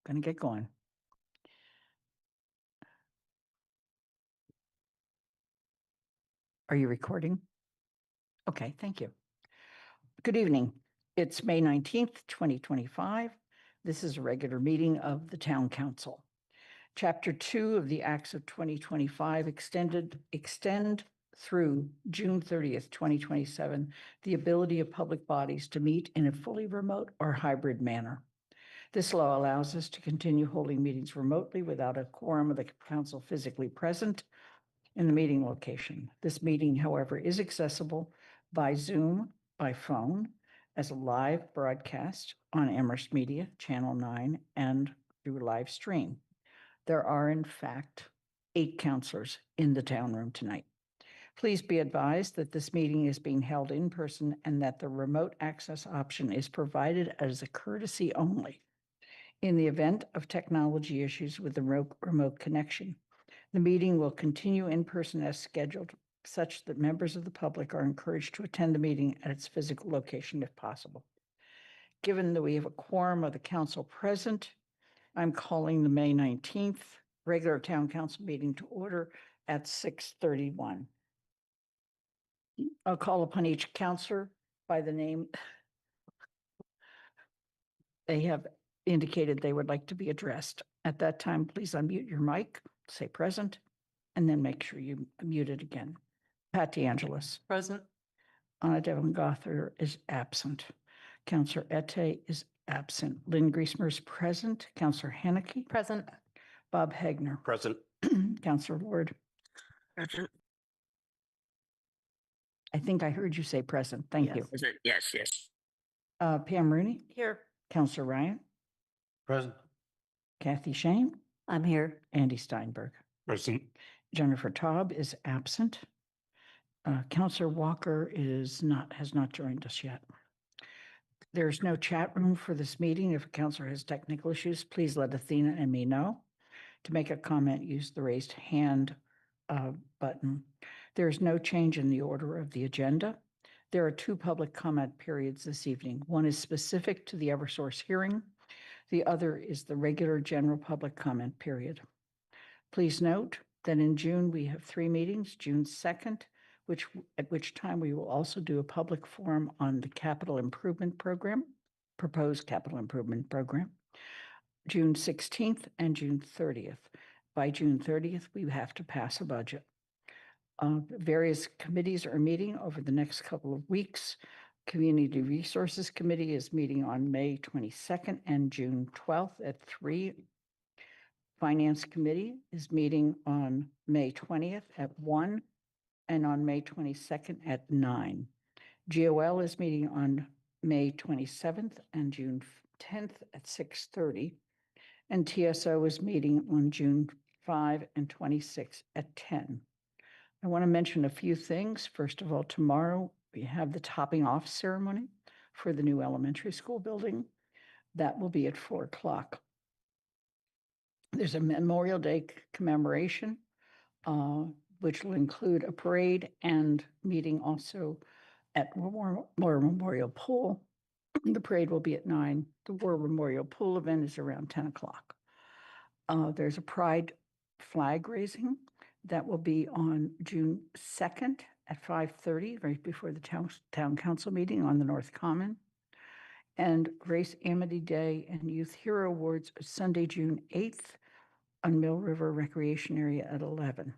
Gonna get going. Are you recording? Okay, thank you. Good evening. It's May 19th, 2025. This is a regular meeting of the Town Council. Chapter 2 of the Acts of 2025 extend through June 30th, 2027, the ability of public bodies to meet in a fully remote or hybrid manner. This law allows us to continue holding meetings remotely without a quorum of the council physically present in the meeting location. This meeting, however, is accessible by Zoom, by phone, as a live broadcast on Amherst Media, Channel 9, and through live stream. There are, in fact, 8 counselors in the town room tonight. Please be advised that this meeting is being held in person and that the remote access option is provided as a courtesy only. In the event of technology issues with the remote connection, the meeting will continue in person as scheduled, such that members of the public are encouraged to attend the meeting at its physical location if possible. Given that we have a quorum of the council present, I'm calling the May 19th regular town council meeting to order at 6:31. I'll call upon each counselor by the name they have indicated they would like to be addressed. At that time, please unmute your mic, say present, and then make sure you mute it again. Pat DeAngelis. Present. Anna Devon Gother is absent. Counselor Ette is absent. Lynn Griesmer is present. Counselor Haneke. Present. Bob Hagner. Present. Counselor Ward. Present. I think I heard you say present. Thank you. Yes, yes. Pam Rooney. Here. Counselor Ryan. Present. Kathy Shane. I'm here. Andy Steinberg. Present. Jennifer Taub is absent. Counselor Walker has not joined us yet. There's no chat room for this meeting. If a counselor has technical issues, please let Athena and me know. To make a comment, use the raised hand button. There is no change in the order of the agenda. There are 2 public comment periods this evening. One is specific to the Eversource hearing. The other is the regular general public comment period. Please note that in June, we have 3 meetings, June 2nd, at which time we will also do a public forum on the capital improvement program, proposed capital improvement program, June 16th and June 30th. By June 30th, we have to pass a budget. Various committees are meeting over the next couple of weeks. Community Resources Committee is meeting on May 22nd and June 12th at 3. Finance Committee is meeting on May 20th at 1 and on May 22nd at 9. GOL is meeting on May 27th and June 10th at 6:30. And TSO is meeting on June 5 and 26 at 10. I want to mention a few things. First of all, tomorrow we have the topping off ceremony for the new elementary school building. That will be at 4 o'clock. There's a Memorial Day commemoration, which will include a parade and meeting also at War Memorial Pool. The parade will be at 9. The War Memorial Pool event is around 10 o'clock. There's a Pride flag raising that will be on June 2nd at 5:30, right before the town council meeting on the North Common. And Race Amity Day and Youth Hero Awards Sunday, June 8th on Mill River Recreation Area at 11.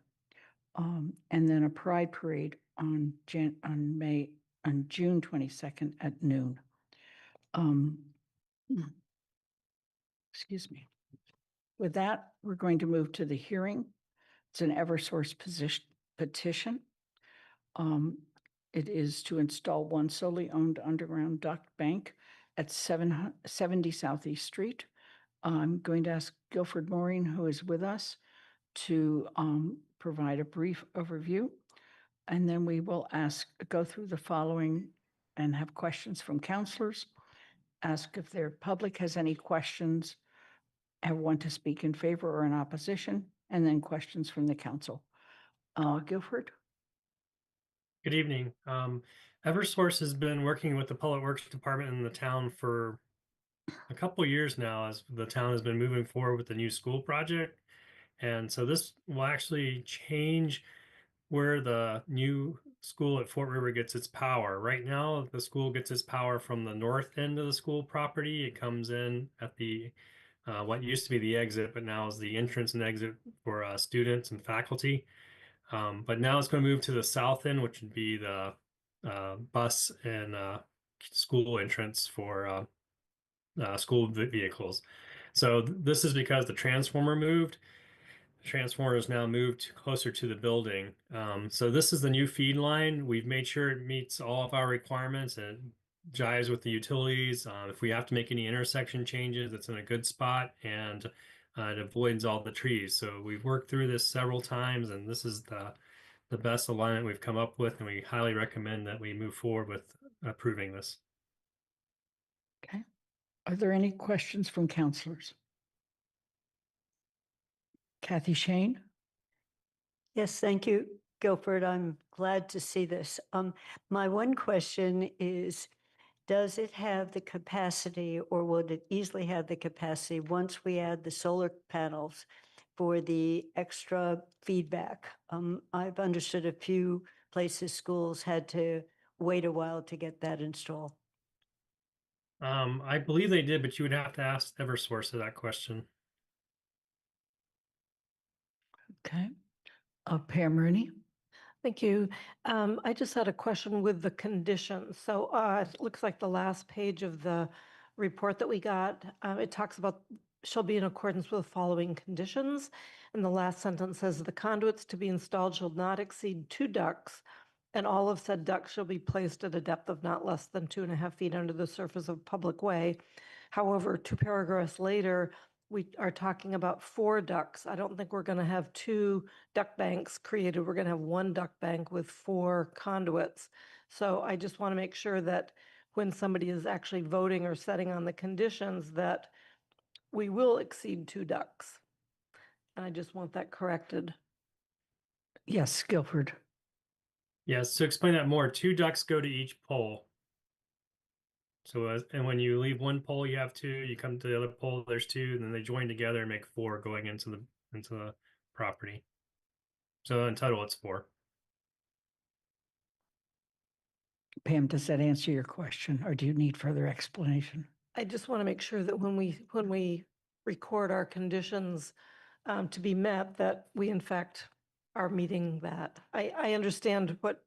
And then a Pride Parade on June 22nd at noon. Excuse me. With that, we're going to move to the hearing. It's an Eversource petition. It is to install one solely owned underground duct bank at 770 Southeast Street. I'm going to ask Guilford Maureen, who is with us, to provide a brief overview. And then we will go through the following and have questions from counselors. Ask if their public has any questions, want to speak in favor or in opposition, and then questions from the council. Guilford? Good evening. Eversource has been working with the Public Works Department in the town for a couple years now as the town has been moving forward with the new school project. And so this will actually change where the new school at Fort River gets its power. Right now, the school gets its power from the north end of the school property. It comes in at the what used to be the exit, but now is the entrance and exit for students and faculty. But now it's going to move to the south end, which would be the bus and school entrance for school vehicles. So this is because the transformer moved. The transformer is now moved closer to the building. So this is the new feed line. We've made sure it meets all of our requirements and jives with the utilities. If we have to make any intersection changes, it's in a good spot and it avoids all the trees. So we've worked through this several times, and this is the best alignment we've come up with, and we highly recommend that we move forward with approving this. Okay. Are there any questions from counselors? Kathy Shane? Yes, thank you, Guilford. I'm glad to see this. My one question is, does it have the capacity, or would it easily have the capacity once we add the solar panels for the extra feedback? I've understood a few places, schools had to wait a while to get that installed. I believe they did, but you would have to ask Eversource that question. Okay. Pam Rooney? Thank you. I just had a question with the conditions. So it looks like the last page of the report that we got, it talks about shall be in accordance with the following conditions. And the last sentence says the conduits to be installed shall not exceed 2 ducts, and all of said ducts shall be placed at a depth of not less than 2.5 feet under the surface of public way. However, 2 paragraphs later, we are talking about 4 ducts. I don't think we're going to have 2 duct banks created. We're going to have 1 duct bank with 4 conduits. So I just want to make sure that when somebody is actually voting or setting on the conditions, that we will exceed 2 ducts. And I just want that corrected. Yes, Guilford. Yes, to explain that more, 2 ducts go to each pole. So, and when you leave one pole, you have 2. You come to the other pole, there's 2, and then they join together and make 4 going into the property. So in total, it's 4. Pam, does that answer your question, or do you need further explanation? I just want to make sure that when we record our conditions to be met, that we in fact are meeting that. I understand what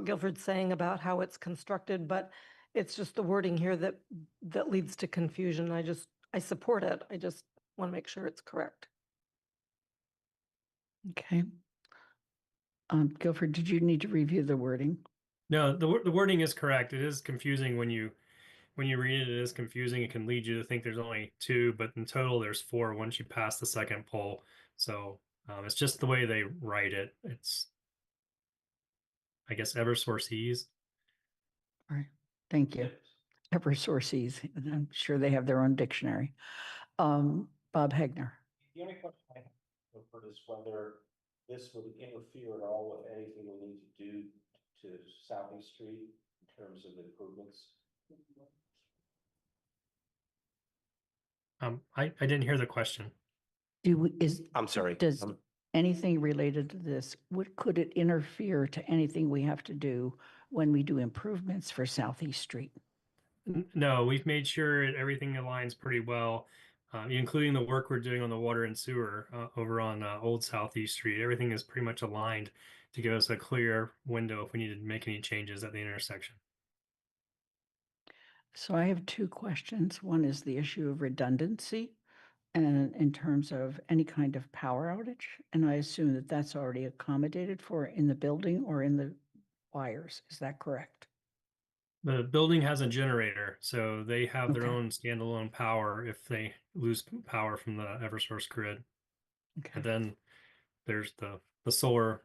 Guilford's saying about how it's constructed, but it's just the wording here that leads to confusion. I support it. I just want to make sure it's correct. Okay. Guilford, did you need to review the wording? No, the wording is correct. It is confusing when you read it. It is confusing. It can lead you to think there's only 2, but in total there's 4 once you pass the second pole. So it's just the way they write it. It's, I guess, Eversource. All right. Thank you. Eversources, and I'm sure they have their own dictionary. Bob Hegner. The only question I have for is whether this would interfere at all with anything we need to do to Southeast Street in terms of improvements. I didn't hear the question. I'm sorry. Does anything related to this, could it interfere to anything we have to do when we do improvements for Southeast Street? No, we've made sure everything aligns pretty well, including the work we're doing on the water and sewer over on Old Southeast Street. Everything is pretty much aligned to give us a clear window if we need to make any changes at the intersection. So I have 2 questions. One is the issue of redundancy and in terms of any kind of power outage. And I assume that that's already accommodated for in the building or in the wires. Is that correct? The building has a generator, so they have their Okay. own standalone power if they lose power from the Eversource grid. Okay. And then there's the solar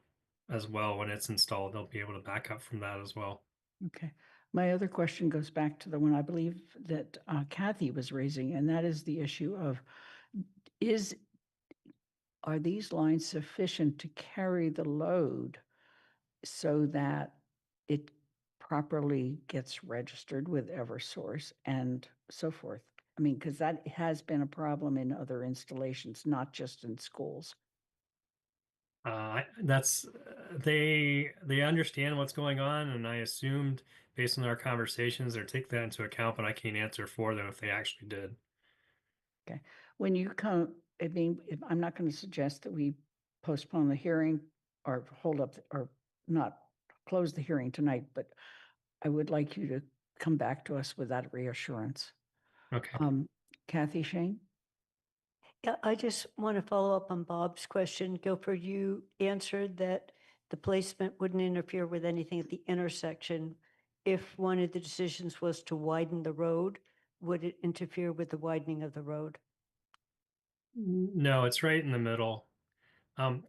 as well. When it's installed, they'll be able to back up from that as well. Okay. My other question goes back to the one I believe that Kathy was raising, and that is the issue of are these lines sufficient to carry the load so that it properly gets registered with Eversource and so forth? I mean, because that has been a problem in other installations, not just in schools. That's they understand what's going on, and I assumed based on our conversations they're taking that into account, but I can't answer for them if they actually did. Okay. When you come, I mean, I'm not going to suggest that we postpone the hearing or hold up or not close the hearing tonight, but I would like you to come back to us with that reassurance. Okay. Kathy Shane? Yeah, I just want to follow up on Bob's question. Guilford, you answered that the placement wouldn't interfere with anything at the intersection. If one of the decisions was to widen the road, would it interfere with the widening of the road? No, it's right in the middle.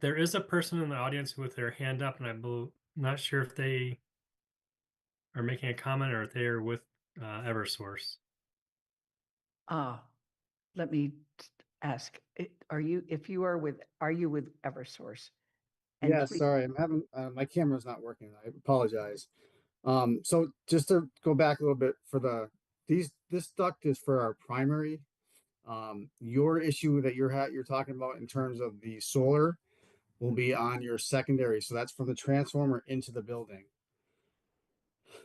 There is a person in the audience with their hand up, and I'm not sure if they are making a comment or if they are with Eversource. Let me ask, are you, if you are with, are you with Eversource? And Yeah, please- sorry, I'm having my camera's not working. I apologize. So just to go back a little bit for this duct is for our primary. Your issue that you're talking about in terms of the solar will be on your secondary. So that's from the transformer into the building.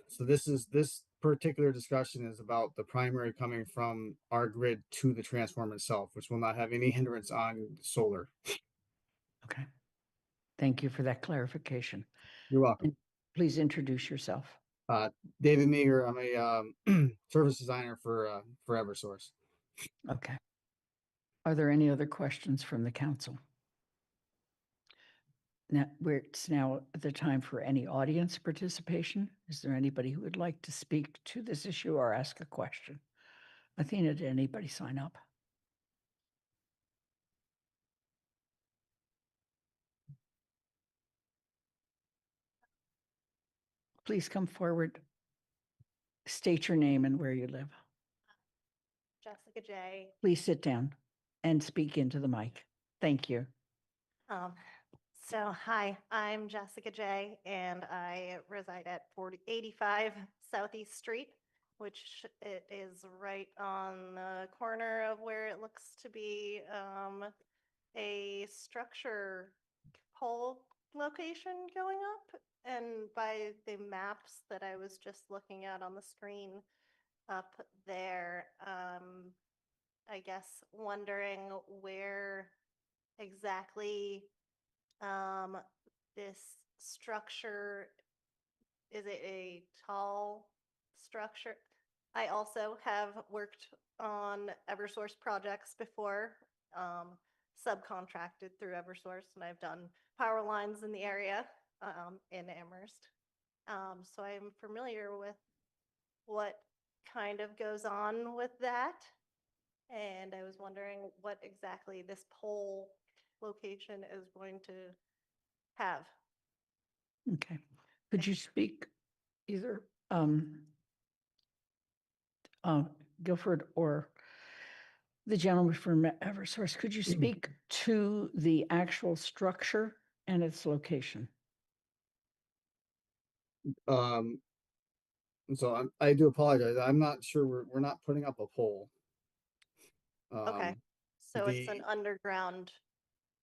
So this particular discussion is about the primary coming from our grid to the transformer itself, which will not have any hindrance on solar. Okay. Thank you for that clarification. You're welcome. And please introduce yourself. David Meager, I'm a service designer for Eversource. Okay. Are there any other questions from the council? Now, it's now the time for any audience participation. Is there anybody who would like to speak to this issue or ask a question? Athena, did anybody sign up? Please come forward. State your name and where you live. Jessica J. Please sit down and speak into the mic. Thank you. Um, hi, I'm Jessica J. and I reside at 4085 Southeast Street, which it is right on the corner of where it looks to be a structure pole location going up. And by the maps that I was just looking at on the screen up there, I guess wondering where exactly this structure, is it a tall structure? I also have worked on Eversource projects before, subcontracted through Eversource, and I've done power lines in the area in Amherst. So I'm familiar with what kind of goes on with that. And I was wondering what exactly this pole location is going to have. Okay. Could you speak either Guilford or the gentleman from Eversource? Could you speak to the actual structure and its location? So I do apologize. I'm not sure we're not putting up a pole. Okay. So it's an the- underground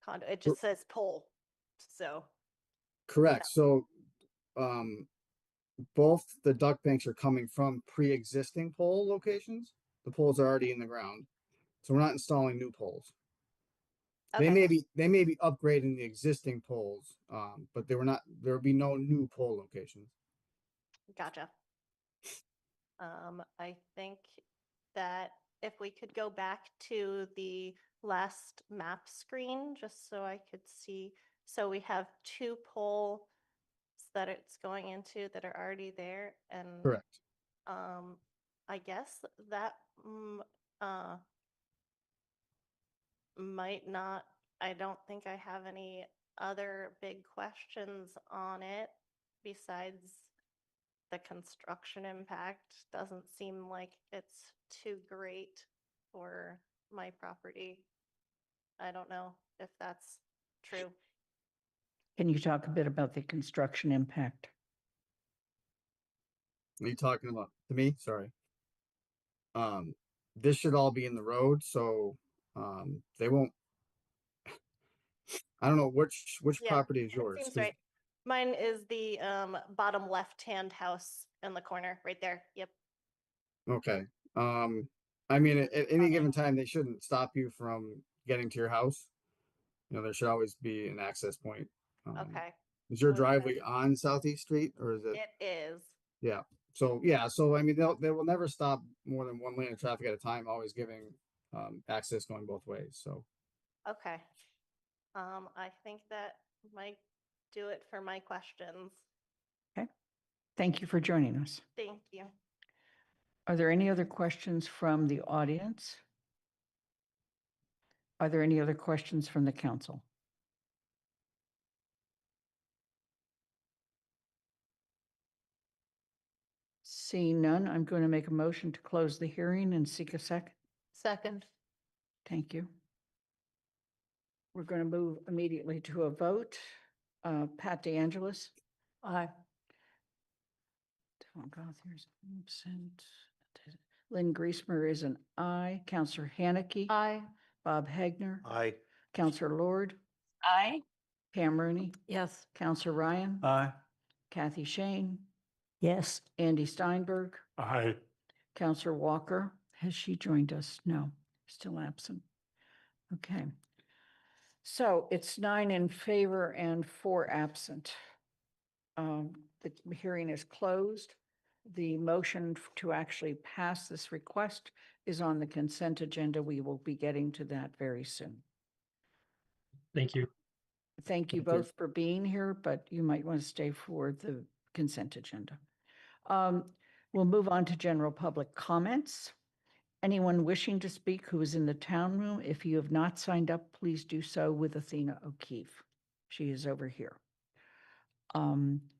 condo. It just says pole. So, Correct. So both the duct banks are coming from pre-existing pole locations. The poles are already in the ground. So we're not installing new poles. They okay, may be upgrading the existing poles, but there will be no new pole locations. gotcha. I think that if we could go back to the last map screen, just so I could see. So we have two poles that it's going into that are already there, and Correct. I guess that might not, I don't think I have any other big questions on it besides the construction impact. Doesn't seem like it's too great for my property. I don't know if that's true. Can you talk a bit about the construction impact? What are you talking about? To me? Sorry. this should all be in the road, so, they won't. I don't know which Yeah, property is it yours. seems 'Cause- right. Mine is the bottom left-hand house in the corner, right there. Yep. Okay, I mean, at any Okay. given time, they shouldn't stop you from getting to your house. You know, there should always be an access point. Okay. Is your Okay. driveway on Southeast Street or is it? It is. Yeah. So yeah. So I mean, they will never stop more than one lane of traffic at a time, always giving access going both ways. So Okay. I think that might do it for my questions. Thank you for joining us. Thank you. Are there any other questions from the audience? Are there any other questions from the council? Seeing none, I'm going to make a motion to close the hearing and seek a second. Second. Thank you. We're going to move immediately to a vote. Pat DeAngelis. Aye. Devon Gothiers, absent. Lynn Griesmer is an aye. Counselor Haneke. Aye. Bob Hagner. Aye. Counselor Lord. Aye. Pam Rooney. Yes. Counselor Ryan. Aye. Kathy Shane. Yes. Andy Steinberg. Aye. Counselor Walker. Has she joined us? No, still absent. Okay. So it's 9 in favor and 4 absent. The hearing is closed. The motion to actually pass this request is on the consent agenda. We will be getting to that very soon. Thank you. Thank you Thank you. both for being here, but you might want to stay for the consent agenda. We'll move on to general public comments. Anyone wishing to speak who is in the town room, if you have not signed up, please do so with Athena O'Keefe. She is over here.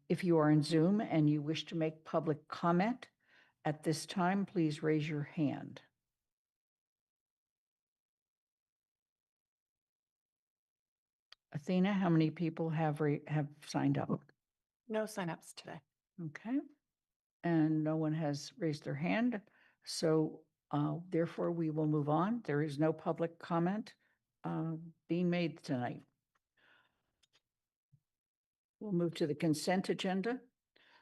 If you are in Zoom and you wish to make public comment at this time, please raise your hand. Athena, how many people have signed up? No signups today. Okay. And no one has raised their hand. So therefore, we will move on. There is no public comment being made tonight. We'll move to the consent agenda.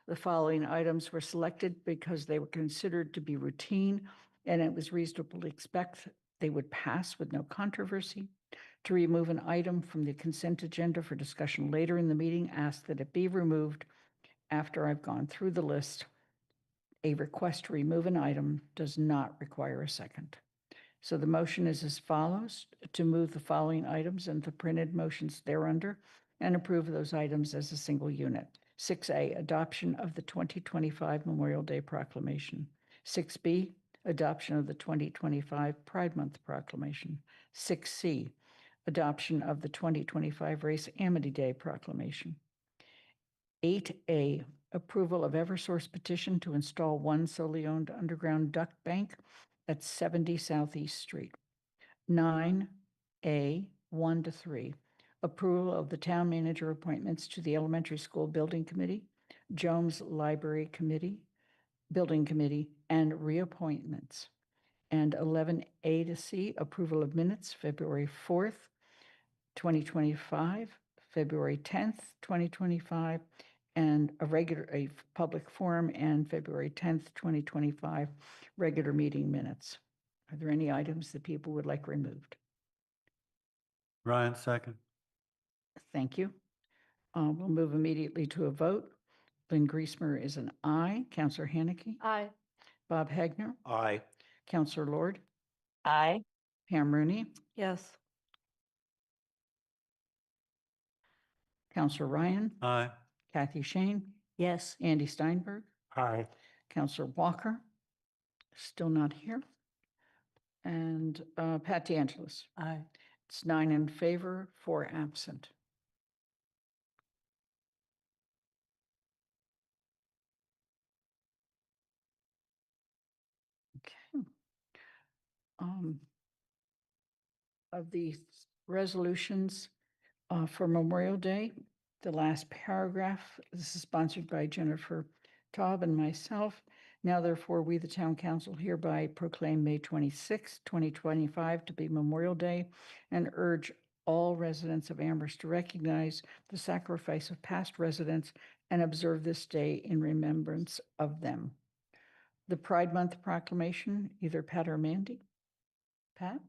The following items were selected because they were considered to be routine and it was reasonable to expect they would pass with no controversy. To remove an item from the consent agenda for discussion later in the meeting, ask that it be removed after I've gone through the list. A request to remove an item does not require a second. So the motion is as follows: to move the following items and the printed motions thereunder and approve those items as a single unit. 6A, adoption of the 2025 Memorial Day Proclamation. 6B, adoption of the 2025 Pride Month Proclamation. 6C, adoption of the 2025 Race Amity Day Proclamation. 8A, approval of Eversource petition to install one solely owned underground duct bank at 70 Southeast Street. 9A, 1 to 3, approval of the town manager appointments to the Elementary School Building Committee, Jones Library Committee, Building Committee, and reappointments. And 11A to C, approval of minutes, February 4th, 2025, February 10th, 2025, and a public forum, and February 10th, 2025, regular meeting minutes. Are there any items that people would like removed? Ryan, second. Thank you. We'll move immediately to a vote. Lynn Griesmer is an aye. Counselor Haneke? Aye. Bob Hagner? Aye. Counselor Lord? Aye. Pam Rooney? Yes. Counselor Ryan? Aye. Kathy Shane? Yes. Andy Steinberg? Aye. Counselor Walker? Still not here. And Pat DeAngelis? Aye. It's 9 in favor, 4 absent. Okay. Of the resolutions for Memorial Day, the last paragraph, this is sponsored by Jennifer Taub and myself. Now therefore, we, the town council, hereby proclaim May 26, 2025 to be Memorial Day and urge all residents of Amherst to recognize the sacrifice of past residents and observe this day in remembrance of them. The Pride Month proclamation, either Pat or Mandy? Pat?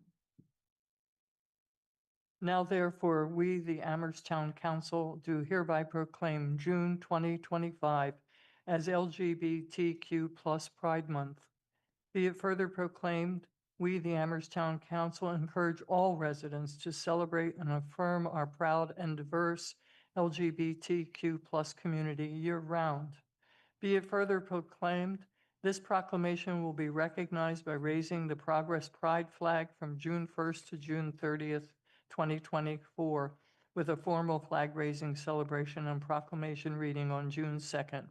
Now therefore, we, the Amherst Town Council, do hereby proclaim June 2025 as LGBTQ+ Pride Month. Be it further proclaimed, we, the Amherst Town Council, encourage all residents to celebrate and affirm our proud and diverse LGBTQ+ community year-round. Be it further proclaimed, this proclamation will be recognized by raising the Progress Pride flag from June 1st to June 30th, 2024, with a formal flag-raising celebration and proclamation reading on June 2nd,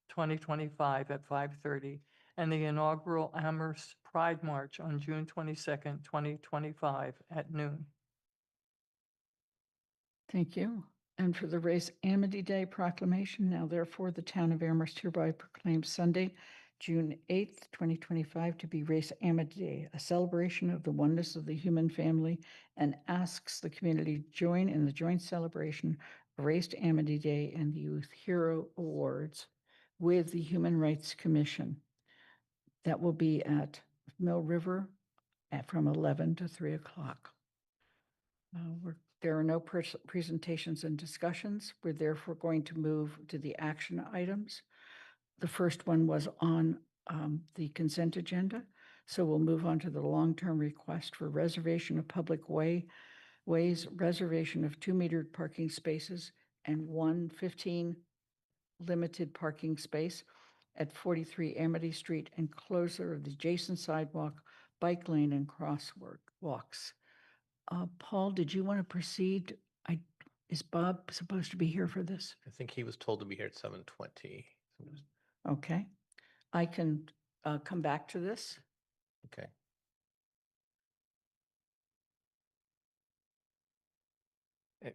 2025 at 5:30, and the inaugural Amherst Pride March on June 22nd, 2025 at noon. Thank you. And for the Race Amity Day proclamation, now therefore the town of Amherst hereby proclaims Sunday, June 8th, 2025 to be Race Amity Day, a celebration of the oneness of the human family, and asks the community to join in the joint celebration of Race Amity Day and the Youth Hero Awards with the Human Rights Commission. That will be at Mill River from 11 to 3 o'clock. There are no presentations and discussions. We're therefore going to move to the action items. The first one was on the consent agenda. So we'll move on to the long-term request for reservation of public ways, reservation of 2 metered parking spaces and 115 limited parking space at 43 Amity Street and closure of the adjacent sidewalk, bike lane and crosswalks. Paul, did you want to proceed? Is Bob supposed to be here for this? I think he was told to be here at 7:20. Okay, I can come back to this. Okay.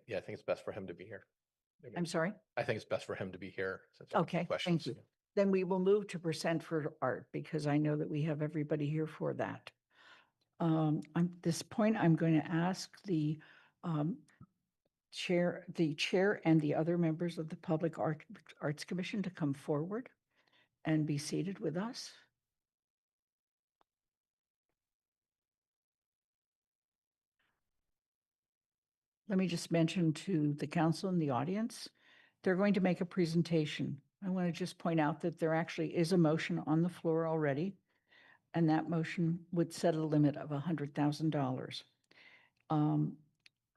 Yeah, I think it's best for him to be here. I'm sorry? I think it's best for him to be here. since there are Okay, thank questions. you. Then we will move to percent for art because I know that we have everybody here for that. At this point, I'm going to ask the chair and the other members of the Public Arts Commission to come forward and be seated with us. Let me just mention to the council and the audience, they're going to make a presentation. I want to just point out that there actually is a motion on the floor already, and that motion would set a limit of $100,000.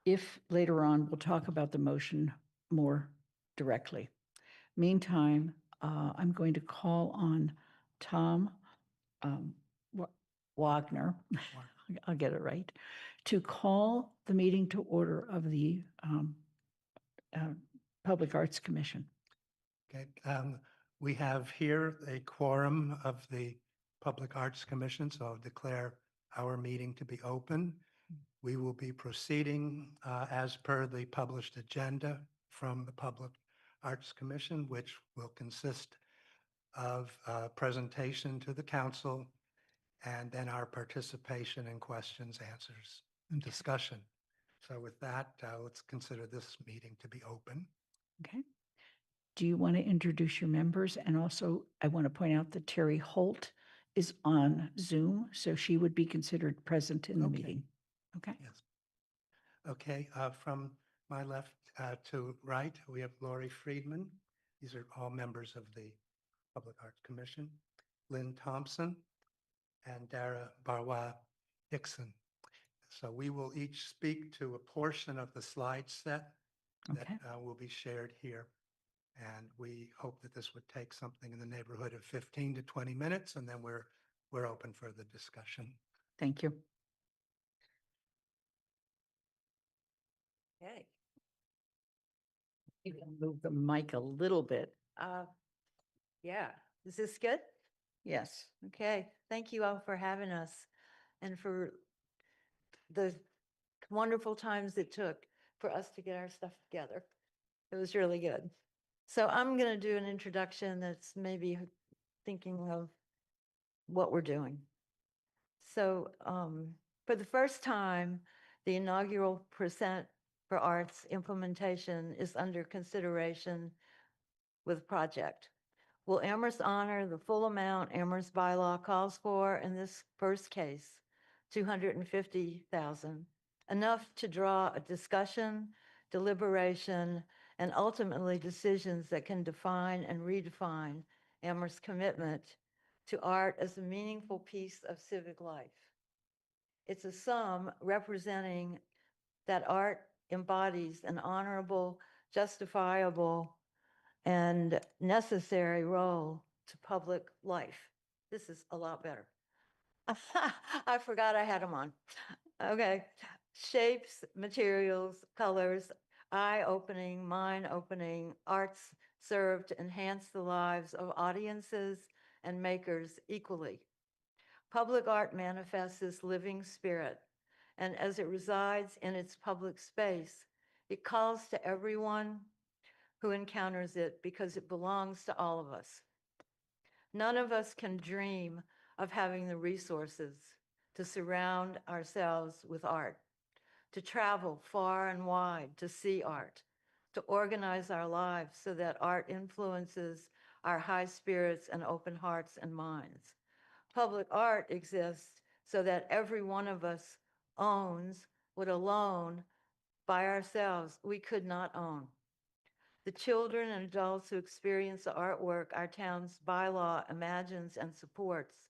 If later on, we'll talk about the motion more directly. Meantime, I'm going to call on Tom Wagner, I'll get it right, to call the meeting to order of the Public Arts Commission. Okay, we have here a quorum of the Public Arts Commission, so I'll declare our meeting to be open. We will be proceeding as per the published agenda from the Public Arts Commission, which will consist of a presentation to the council and then our participation in questions, answers, and discussion. So with that, let's consider this meeting to be open. Okay. Do you want to introduce your members? And also, I want to point out that Terry Holt is on Zoom, so she would be considered present in the Okay. meeting. Okay. Yes. Okay, from my left to right, we have Lori Friedman. These are all members of the Public Arts Commission. Lynn Thompson and Dara Barwa Dixon. So we will each speak to a portion of the slide set that Okay. will be shared here. And we hope that this would take something in the neighborhood of 15 to 20 minutes, and then we're open for the discussion. Thank you. Okay. You can move the mic a little bit. Yeah, is this good? Yes. Okay, thank you all for having us and for the wonderful times it took for us to get our stuff together. It was really good. So I'm going to do an introduction that's maybe thinking of what we're doing. So for the first time, the inaugural Percent for Arts implementation is under consideration with project. Will Amherst honor the full amount Amherst bylaw calls for in this first case, $250,000, enough to draw a discussion, deliberation, and ultimately decisions that can define and redefine Amherst's commitment to art as a meaningful piece of civic life? It's a sum representing that art embodies an honorable, justifiable, and necessary role to public life. This is a lot better. I forgot I had them on. Okay. Shapes, materials, colors, eye-opening, mind-opening, arts serve to enhance the lives of audiences and makers equally. Public art manifests this living spirit, and as it resides in its public space, it calls to everyone who encounters it because it belongs to all of us. None of us can dream of having the resources to surround ourselves with art, to travel far and wide to see art, to organize our lives so that art influences our high spirits and open hearts and minds. Public art exists so that every one of us owns what alone, by ourselves, we could not own. The children and adults who experience the artwork our town's bylaw imagines and supports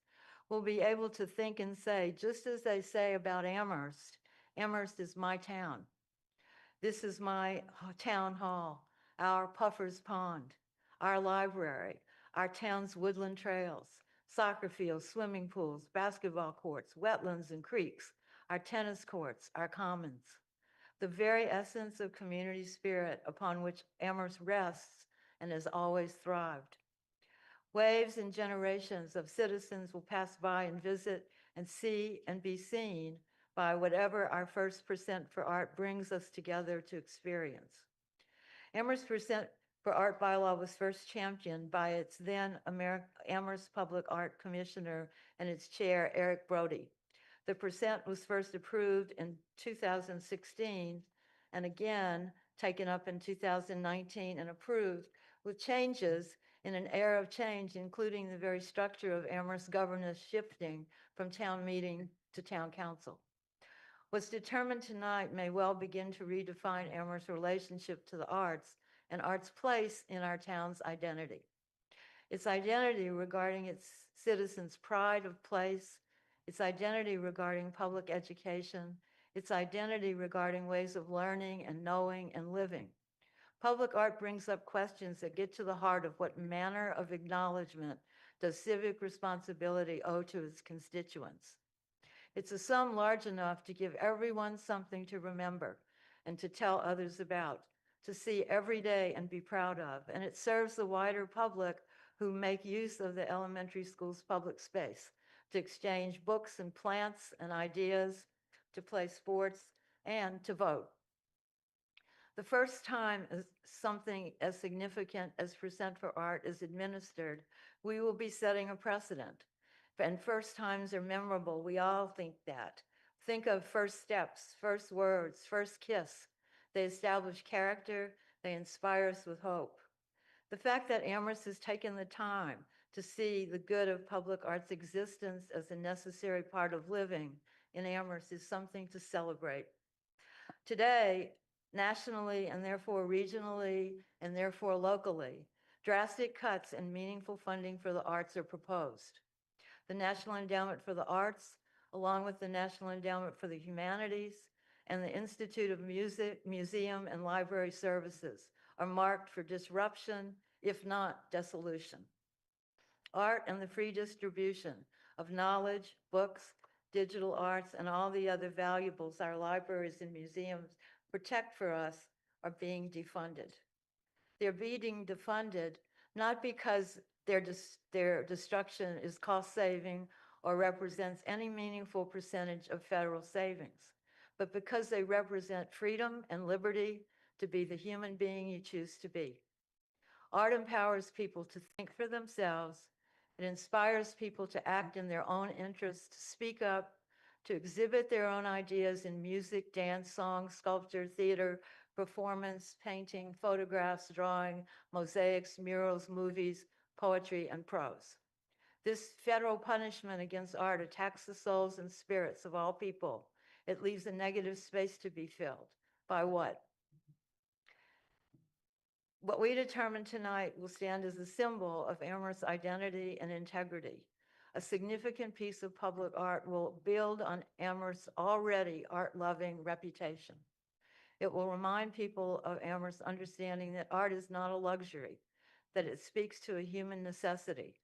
will be able to think and say, just as they say about Amherst, Amherst is my town. This is my town hall, our Puffer's Pond, our library, our town's woodland trails, soccer fields, swimming pools, basketball courts, wetlands and creeks, our tennis courts, our commons. The very essence of community spirit upon which Amherst rests and has always thrived. Waves and generations of citizens will pass by and visit and see and be seen by whatever our first Percent for Art brings us together to experience. Amherst Percent for Art bylaw was first championed by its then Amherst Public Art Commissioner and its chair, Eric Brody. The percent was first approved in 2016 and again taken up in 2019 and approved with changes in an era of change, including the very structure of Amherst governance shifting from town meeting to town council. What's determined tonight may well begin to redefine Amherst's relationship to the arts and art's place in our town's identity. Its identity regarding its citizens' pride of place, its identity regarding public education, its identity regarding ways of learning and knowing and living. Public art brings up questions that get to the heart of what manner of acknowledgement does civic responsibility owe to its constituents. It's a sum large enough to give everyone something to remember and to tell others about, to see every day and be proud of. And it serves the wider public who make use of the elementary school's public space to exchange books and plants and ideas, to play sports, and to vote. The first time something as significant as Percent for Art is administered, we will be setting a precedent. And first times are memorable. We all think that. Think of first steps, first words, first kiss. They establish character. They inspire us with hope. The fact that Amherst has taken the time to see the good of public arts existence as a necessary part of living in Amherst is something to celebrate. Today, nationally and therefore regionally and therefore locally, drastic cuts in meaningful funding for the arts are proposed. The National Endowment for the Arts, along with the National Endowment for the Humanities and the Institute of Music, Museum and Library Services, are marked for disruption, if not dissolution. Art and the free distribution of knowledge, books, digital arts, and all the other valuables our libraries and museums protect for us are being defunded. They're being defunded not because their destruction is cost-saving or represents any meaningful percentage of federal savings, but because they represent freedom and liberty to be the human being you choose to be. Art empowers people to think for themselves. It inspires people to act in their own interest, to speak up, to exhibit their own ideas in music, dance, song, sculpture, theater, performance, painting, photographs, drawing, mosaics, murals, movies, poetry, and prose. This federal punishment against art attacks the souls and spirits of all people. It leaves a negative space to be filled. By what? What we determine tonight will stand as a symbol of Amherst's identity and integrity. A significant piece of public art will build on Amherst's already art-loving reputation. It will remind people of Amherst's understanding that art is not a luxury, that it speaks to a human necessity.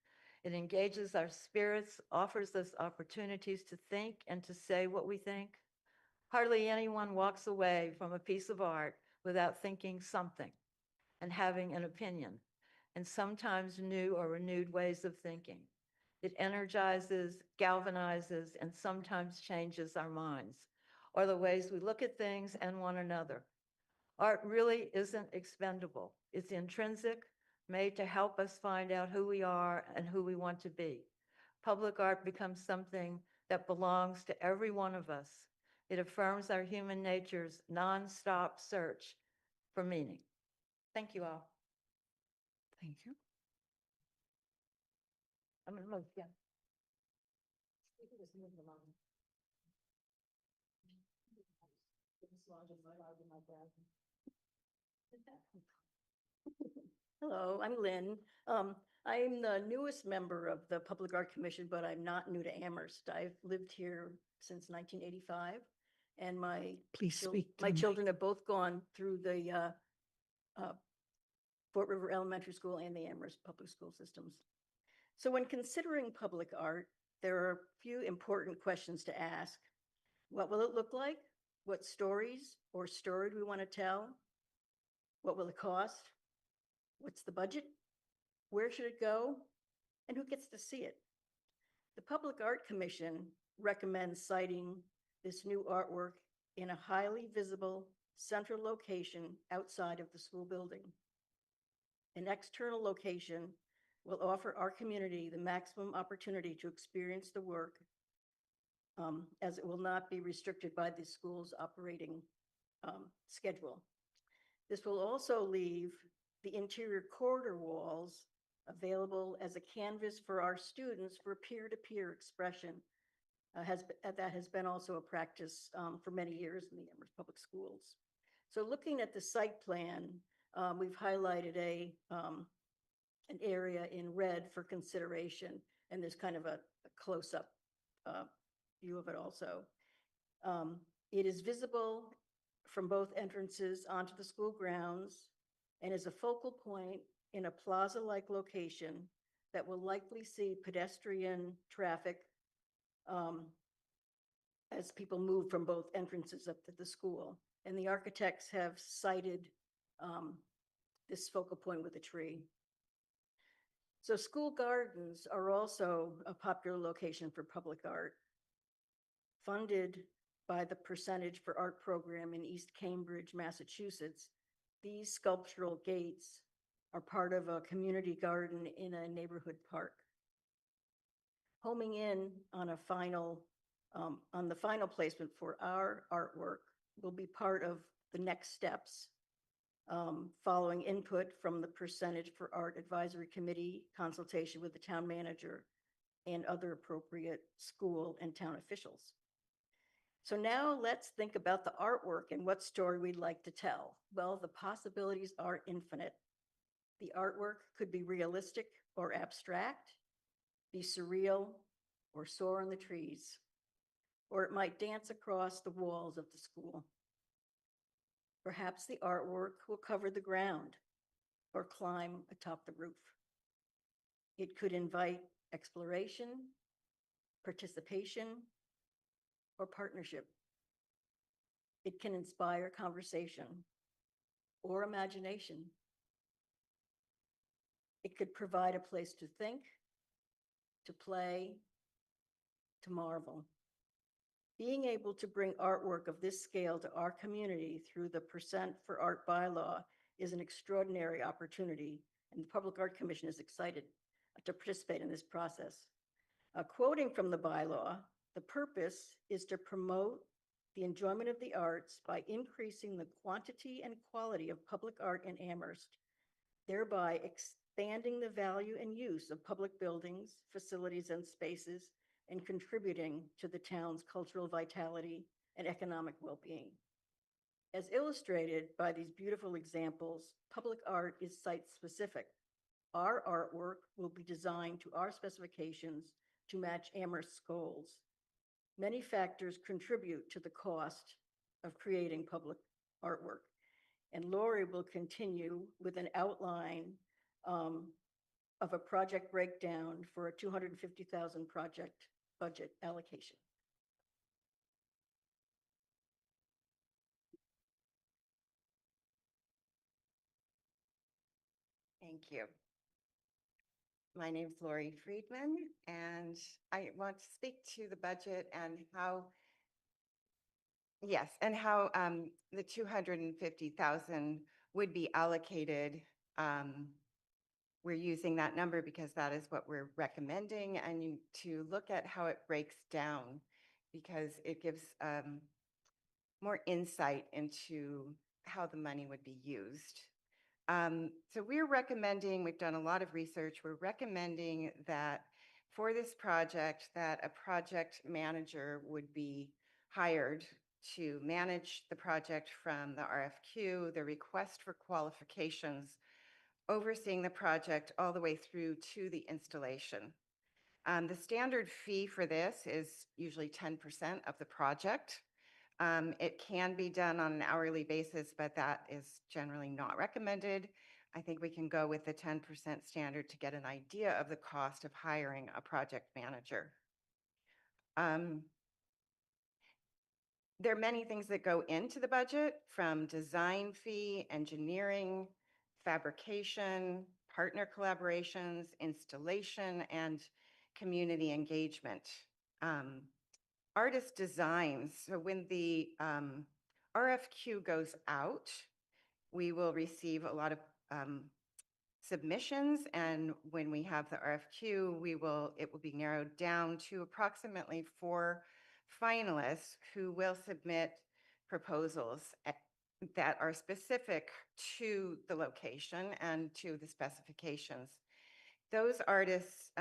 It engages our spirits, offers us opportunities to think and to say what we think. Hardly anyone walks away from a piece of art without thinking something and having an opinion, and sometimes new or renewed ways of thinking. It energizes, galvanizes, and sometimes changes our minds, or the ways we look at things and one another. Art really isn't expendable. It's intrinsic, made to help us find out who we are and who we want to be. Public art becomes something that belongs to every one of us. It affirms our human nature's nonstop search for meaning. Thank you all. Thank you. I'm going to move, yeah. We can just move them on. Hello, I'm Lynn. I'm the newest member of the Public Art Commission, but I'm not new to Amherst. I've lived here since 1985, and Please speak to my the mic. children have both gone through the Fort River Elementary School and the Amherst Public School systems. So when considering public art, there are a few important questions to ask. What will it look like? What stories or story do we want to tell? What will it cost? What's the budget? Where should it go? And who gets to see it? The Public Art Commission recommends citing this new artwork in a highly visible central location outside of the school building. An external location will offer our community the maximum opportunity to experience the work, as it will not be restricted by the school's operating schedule. This will also leave the interior corridor walls available as a canvas for our students for peer-to-peer expression. That has been also a practice for many years in the Amherst Public Schools. So looking at the site plan, we've highlighted an area in red for consideration, and there's kind of a close-up view of it also. It is visible from both entrances onto the school grounds and is a focal point in a plaza-like location that will likely see pedestrian traffic as people move from both entrances up to the school. And the architects have cited this focal point with a tree. So school gardens are also a popular location for public art. Funded by the Percentage for Art program in East Cambridge, Massachusetts, these sculptural gates are part of a community garden in a neighborhood park. Homing in on the final placement for our artwork will be part of the next steps, following input from the Percentage for Art Advisory Committee, consultation with the town manager, and other appropriate school and town officials. So now let's think about the artwork and what story we'd like to tell. Well, the possibilities are infinite. The artwork could be realistic or abstract, be surreal or soar in the trees, or it might dance across the walls of the school. Perhaps the artwork will cover the ground or climb atop the roof. It could invite exploration, participation, or partnership. It can inspire conversation or imagination. It could provide a place to think, to play, to marvel. Being able to bring artwork of this scale to our community through the Percent for Art bylaw is an extraordinary opportunity, and the Public Art Commission is excited to participate in this process. Quoting from the bylaw, the purpose is to promote the enjoyment of the arts by increasing the quantity and quality of public art in Amherst, thereby expanding the value and use of public buildings, facilities, and spaces, and contributing to the town's cultural vitality and economic well-being. As illustrated by these beautiful examples, public art is site-specific. Our artwork will be designed to our specifications to match Amherst's goals. Many factors contribute to the cost of creating public artwork. And Lori will continue with an outline of a project breakdown for a 250,000 project budget allocation. Thank you. My name is Lori Friedman, and I want to speak to the budget and how, yes, and how the 250,000 would be allocated. We're using that number because that is what we're recommending, and to look at how it breaks down, because it gives more insight into how the money would be used. So we're recommending, we've done a lot of research, we're recommending that for this project, that a project manager would be hired to manage the project from the RFQ, the request for qualifications, overseeing the project all the way through to the installation. The standard fee for this is usually 10% of the project. It can be done on an hourly basis, but that is generally not recommended. I think we can go with the 10% standard to get an idea of the cost of hiring a project manager. There are many things that go into the budget, from design fee, engineering, fabrication, partner collaborations, installation, and community engagement. Artist designs. So when the RFQ goes out, we will receive a lot of submissions, and when we have the RFQ, it will be narrowed down to approximately 4 finalists who will submit proposals that are specific to the location and to the specifications. Those artists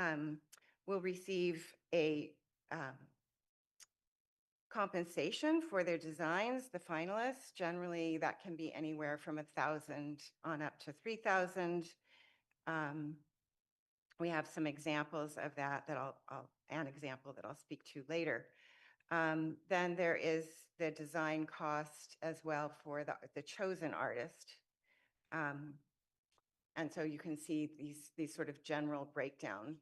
will receive a compensation for their designs, the finalists. Generally, that can be anywhere from $1,000 on up to $3,000. We have some examples of that an example that I'll speak to later. Then there is the design cost as well for the chosen artist. And so you can see these sort of general breakdown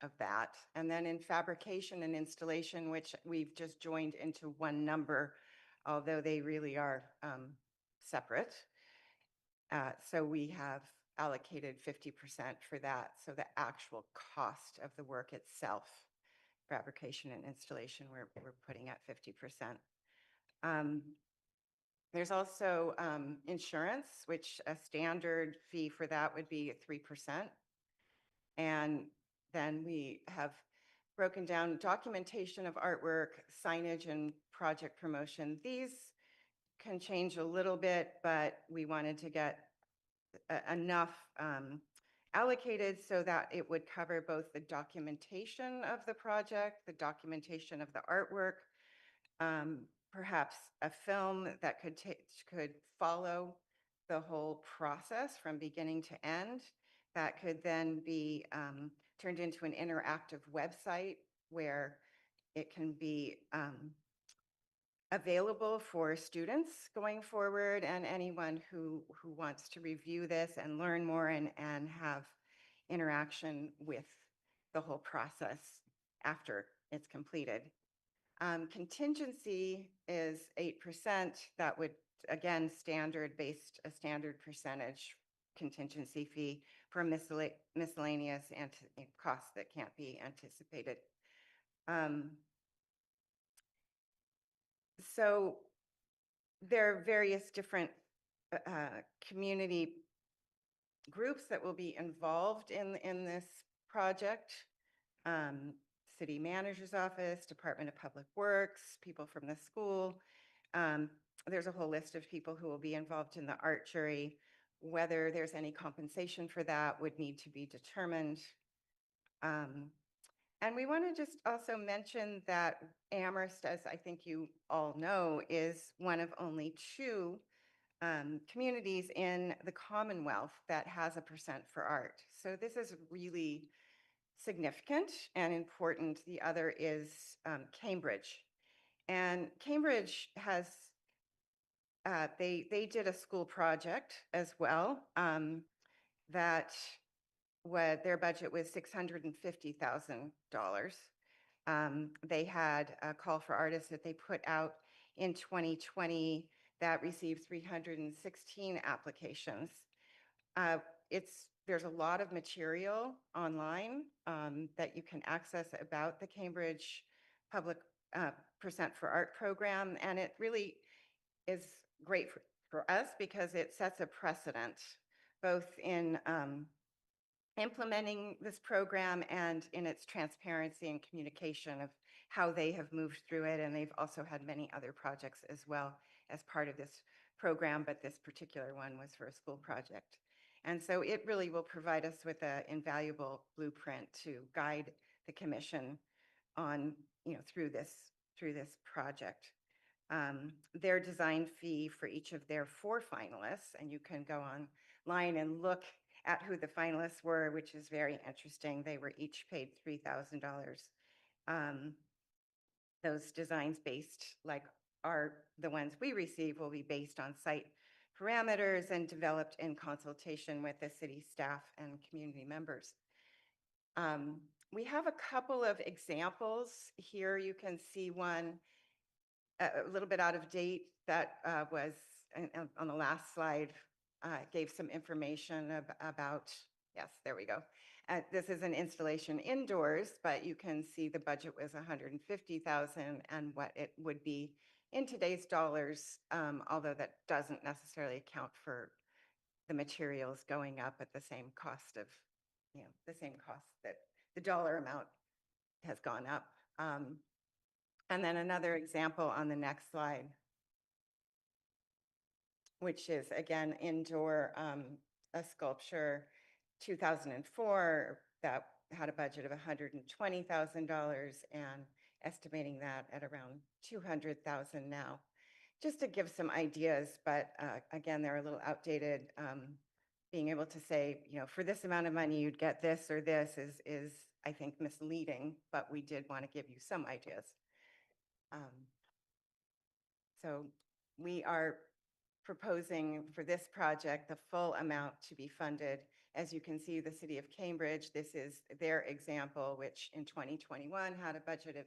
of that. And then in fabrication and installation, which we've just joined into one number, although they really are separate. So we have allocated 50% for that. So the actual cost of the work itself, fabrication and installation, we're putting at 50%. There's also insurance, which a standard fee for that would be 3%. And then we have broken down documentation of artwork, signage, and project promotion. These can change a little bit, but we wanted to get enough allocated so that it would cover both the documentation of the project, the documentation of the artwork, perhaps a film that could follow the whole process from beginning to end, that could then be turned into an interactive website where it can be available for students going forward, and anyone who wants to review this and learn more and have interaction with the whole process after it's completed. Contingency is 8%. That would, again, a standard percentage contingency fee for miscellaneous costs that can't be anticipated. So there are various different community groups that will be involved in this project. City Manager's Office, Department of Public Works, people from the school. There's a whole list of people who will be involved in the art jury. Whether there's any compensation for that would need to be determined. And we want to just also mention that Amherst, as I think you all know, is one of only two communities in the Commonwealth that has a percent for art. So this is really significant and important. The other is Cambridge. And Cambridge has, they did a school project as well that their budget was $650,000. They had a call for artists that they put out in 2020 that received 316 applications. There's a lot of material online that you can access about the Cambridge Public Percent for Art program, and it really is great for us because it sets a precedent both in implementing this program and in its transparency and communication of how they have moved through it. And they've also had many other projects as well as part of this program, but this particular one was for a school project. And so it really will provide us with an invaluable blueprint to guide the commission on, through this project. Their design fee for each of their 4 finalists, and you can go online and look at who the finalists were, which is very interesting. They were each paid $3,000. Those designs based, like the ones we receive, will be based on site parameters and developed in consultation with the city staff and community members. We have a couple of examples here. You can see one a little bit out of date that was on the last slide, gave some information about, yes, there we go. This is an installation indoors, but you can see the budget was $150,000 and what it would be in today's dollars, although that doesn't necessarily account for the materials going up at the same cost of, the same cost that the dollar amount has gone up. And then another example on the next slide, which is again indoor, a sculpture, 2004, that had a budget of $120,000 and estimating that at around $200,000 now. Just to give some ideas, but again, they're a little outdated. Being able to say, for this amount of money, you'd get this or this is I think, misleading, but we did want to give you some ideas. So we are proposing for this project the full amount to be funded. As you can see, the city of Cambridge, this is their example, which in 2021 had a budget of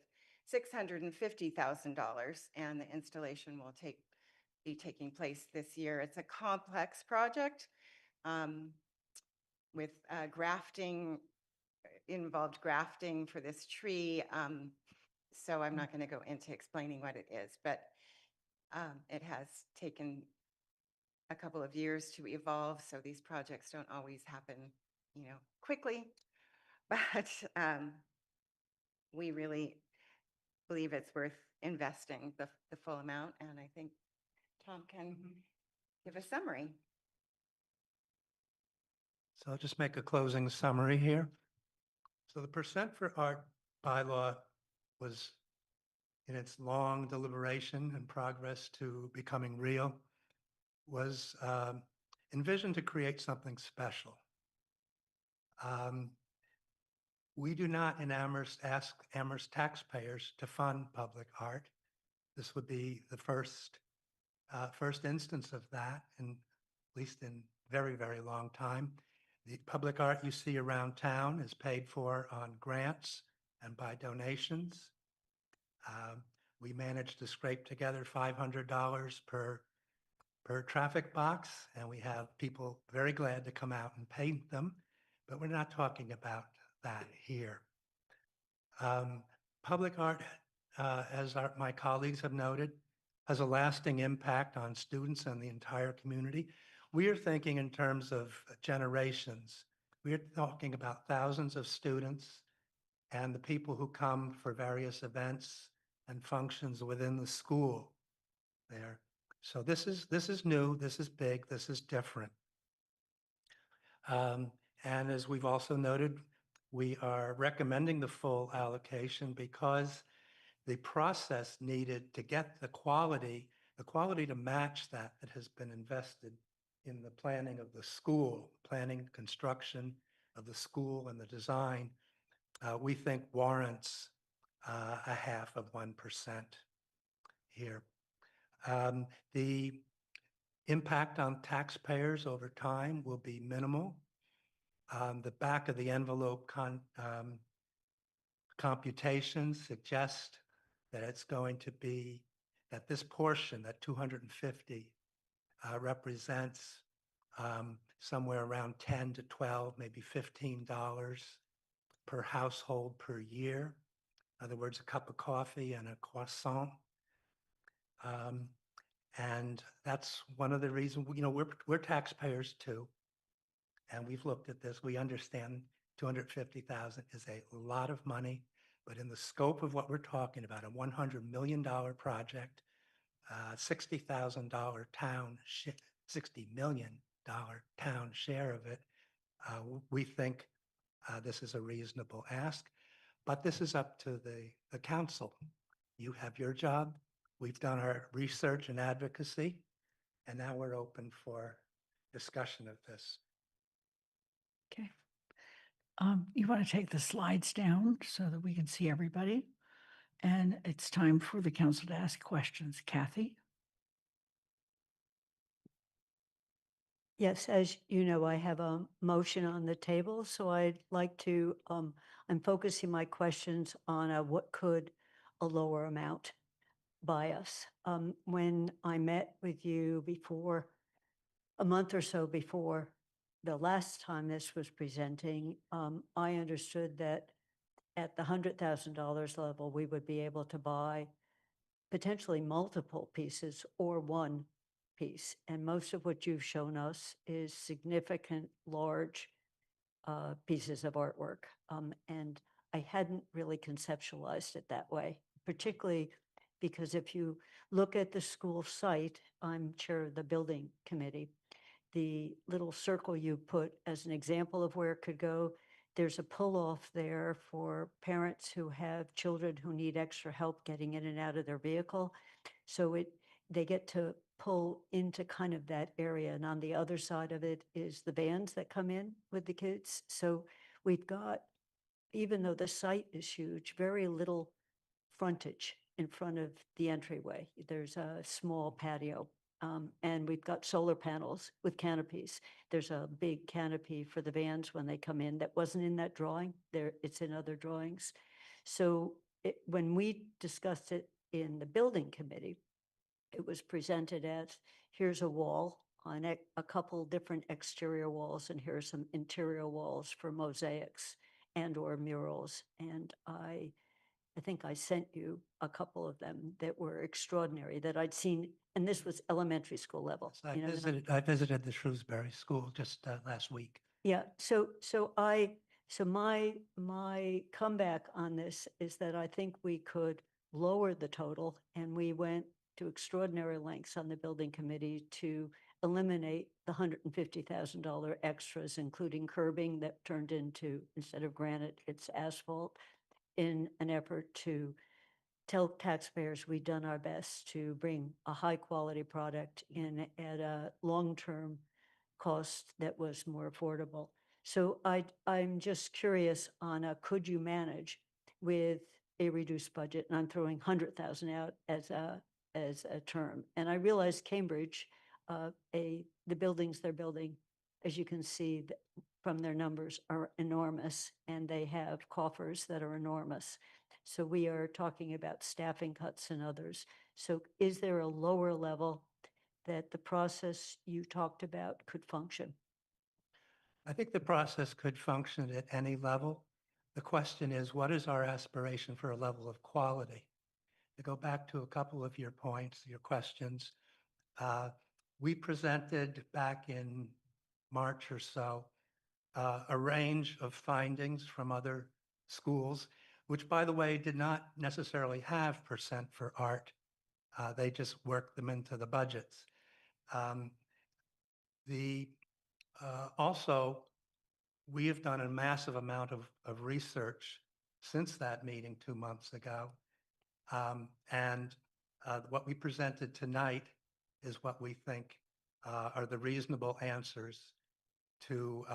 $650,000, and the installation will be taking place this year. It's a complex project with grafting, involved grafting for this tree. So I'm not going to go into explaining what it is, but it has taken a couple of years to evolve. So these projects don't always happen, quickly, but we really believe it's worth investing the full amount. And I think Tom can give a summary. So I'll just make a closing summary here. So the percent for art bylaw was in its long deliberation and progress to becoming real, was envisioned to create something special. We do not in Amherst ask Amherst taxpayers to fund public art. This would be the first instance of that, at least in very, very long time. The public art you see around town is paid for on grants and by donations. We managed to scrape together $500 per traffic box, and we have people very glad to come out and paint them, but we're not talking about that here. Public art, as my colleagues have noted, has a lasting impact on students and the entire community. We are thinking in terms of generations. we're talking about thousands of students and the people who come for various events and functions within the school there. So this is new, this is big, this is different. And as we've also noted, we are recommending the full allocation because the process needed to get the quality to match that has been invested in the planning of the school, planning, construction of the school and the design, we think warrants a half of 1% here. The impact on taxpayers over time will be minimal. The back of the envelope computations suggest that it's going to be that this portion, that 250, represents somewhere around 10 to 12, maybe $15 per household per year. In other words, a cup of coffee and a croissant. And that's one of the reasons, we're taxpayers too. And we've looked at this. We understand 250,000 is a lot of money, but in the scope of what we're talking about, a $100 million project, $60,000 town, $60 million town share of it, we think this is a reasonable ask, but this is up to the council. You have your job. We've done our research and advocacy, and now we're open for discussion of this. Okay. You want to take the slides down so that we can see everybody? And it's time for the council to ask questions. Kathy? Yes, as you know, I have a motion on the table, so I'd like to, I'm focusing my questions on what could a lower amount buy us. When I met with you before, a month or so before the last time this was presenting, I understood that at the $100,000 level, we would be able to buy potentially multiple pieces or one piece. And most of what you've shown us is significant, large pieces of artwork. And I hadn't really conceptualized it that way, particularly because if you look at the school site, I'm chair of the building committee. The little circle you put as an example of where it could go, there's a pull-off there for parents who have children who need extra help getting in and out of their vehicle. So they get to pull into kind of that area. And on the other side of it is the vans that come in with the kids. So we've got, even though the site is huge, very little frontage in front of the entryway. There's a small patio. And we've got solar panels with canopies. There's a big canopy for the vans when they come in that wasn't in that drawing. It's in other drawings. So when we discussed it in the building committee, it was presented as, here's a wall on a couple different exterior walls, and here's some interior walls for mosaics and or murals. And I think I sent you a couple of them that were extraordinary that I'd seen, and this was elementary school level. I you know, I visited the Shrewsbury School just last week. Yeah, so my comeback on this is that I think we could lower the total, and we went to extraordinary lengths on the building committee to eliminate the $150,000 extras, including curbing that turned into, instead of granite, it's asphalt, in an effort to tell taxpayers we've done our best to bring a high quality product in at a long-term cost that was more affordable. So I'm just curious on could you manage with a reduced budget? And I'm throwing 100,000 out as a term. And I realize Cambridge, the buildings they're building, as you can see from their numbers, are enormous, and they have coffers that are enormous. So we are talking about staffing cuts and others. So is there a lower level that the process you talked about could function? I think the process could function at any level. The question is, what is our aspiration for a level of quality? To go back to a couple of your points, your questions, we presented back in March or so a range of findings from other schools, which, by the way, did not necessarily have percent for art. They just worked them into the budgets. Um, Also, we have done a massive amount of research since that meeting 2 months ago. And what we presented tonight is what we think are the reasonable answers to